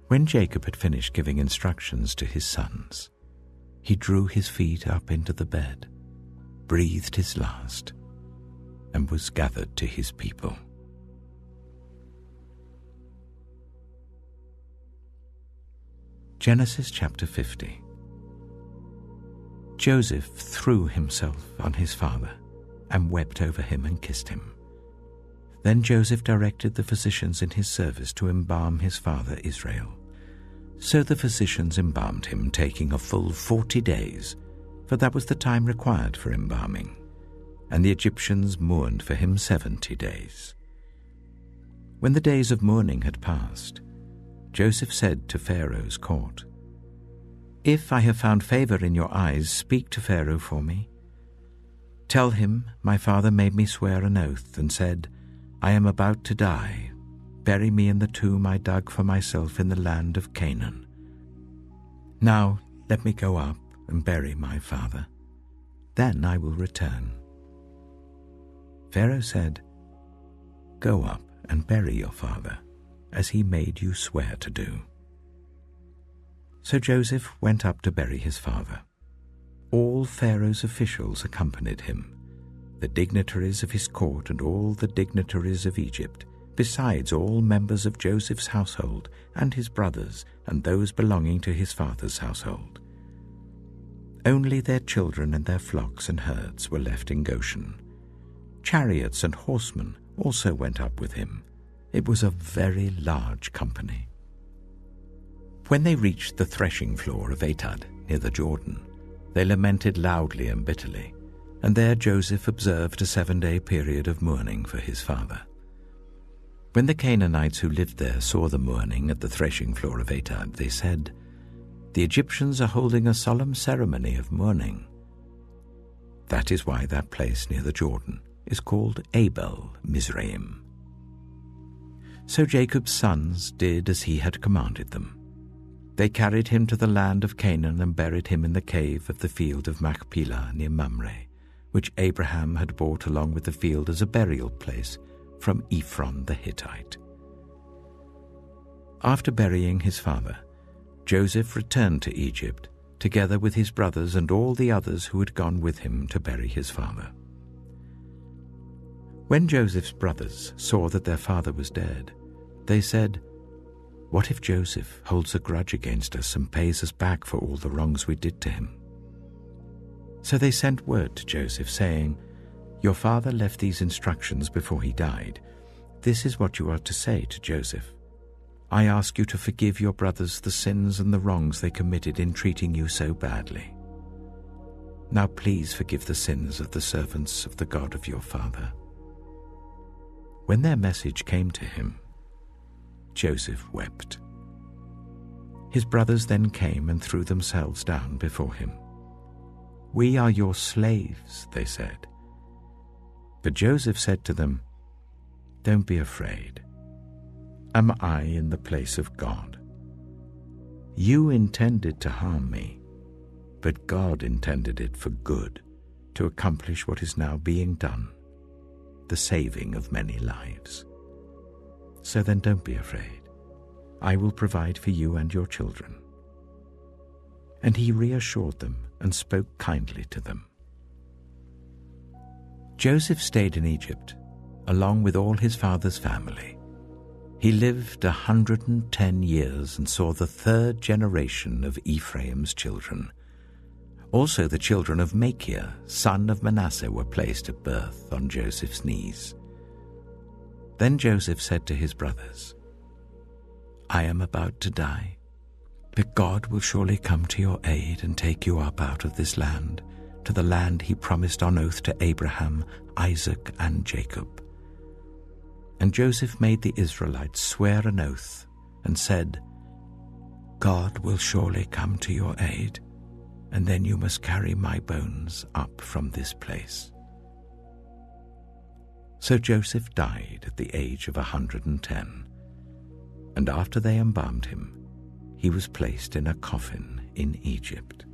When Jacob had finished giving instructions to his sons, he drew his feet up into the bed, breathed his last, and was gathered to his people. Genesis chapter 50. Joseph threw himself on his father and wept over him and kissed him. Then Joseph directed the physicians in his service to embalm his father Israel. So the physicians embalmed him, taking a full 40 days, for that was the time required for embalming, and the Egyptians mourned for him 70 days. When the days of mourning had passed, Joseph said to Pharaoh's court, If I have found favor in your eyes, speak to Pharaoh for me. Tell him, my father made me swear an oath and said, I am about to die. Bury me in the tomb I dug for myself in the land of Canaan. Now let me go up and bury my father. Then I will return. Pharaoh said, Go up and bury your father, as he made you swear to do. So Joseph went up to bury his father. All Pharaoh's officials accompanied him, the dignitaries of his court and all the dignitaries of Egypt, besides all members of Joseph's household and his brothers and those belonging to his father's household. Only their children and their flocks and herds were left in Goshen. Chariots and horsemen also went up with him. It was a very large company. When they reached the threshing floor of Atad, near the Jordan, they lamented loudly and bitterly, and there Joseph observed a 7-day period of mourning for his father. When the Canaanites who lived there saw the mourning at the threshing floor of Atad, they said, The Egyptians are holding a solemn ceremony of mourning. That is why that place near the Jordan is called Abel Mizraim. So Jacob's sons did as he had commanded them. They carried him to the land of Canaan and buried him in the cave of the field of Machpelah near Mamre, which Abraham had bought along with the field as a burial place from Ephron the Hittite. After burying his father, Joseph returned to Egypt, together with his brothers and all the others who had gone with him to bury his father. When Joseph's brothers saw that their father was dead, they said, What if Joseph holds a grudge against us and pays us back for all the wrongs we did to him? So they sent word to Joseph, saying, Your father left these instructions before he died. This is what you are to say to Joseph. I ask you to forgive your brothers the sins and the wrongs they committed in treating you so badly. Now please forgive the sins of the servants of the God of your father." When their message came to him, Joseph wept. His brothers then came and threw themselves down before him. "We are your slaves," they said. But Joseph said to them, "Don't be afraid. Am I in the place of God? You intended to harm me, but God intended it for good, to accomplish what is now being done, the saving of many lives. So then don't be afraid. I will provide for you and your children." And he reassured them and spoke kindly to them. Joseph stayed in Egypt, along with all his father's family. He lived 110 years and saw the third generation of Ephraim's children. Also the children of Machir, son of Manasseh, were placed at birth on Joseph's knees. Then Joseph said to his brothers, "I am about to die, but God will surely come to your aid and take you up out of this land, to the land he promised on oath to Abraham, Isaac, and Jacob." And Joseph made the Israelites swear an oath and said, "God will surely come to your aid, and then you must carry my bones up from this place." So Joseph died at the age of 110, and after they embalmed him, he was placed in a coffin in Egypt.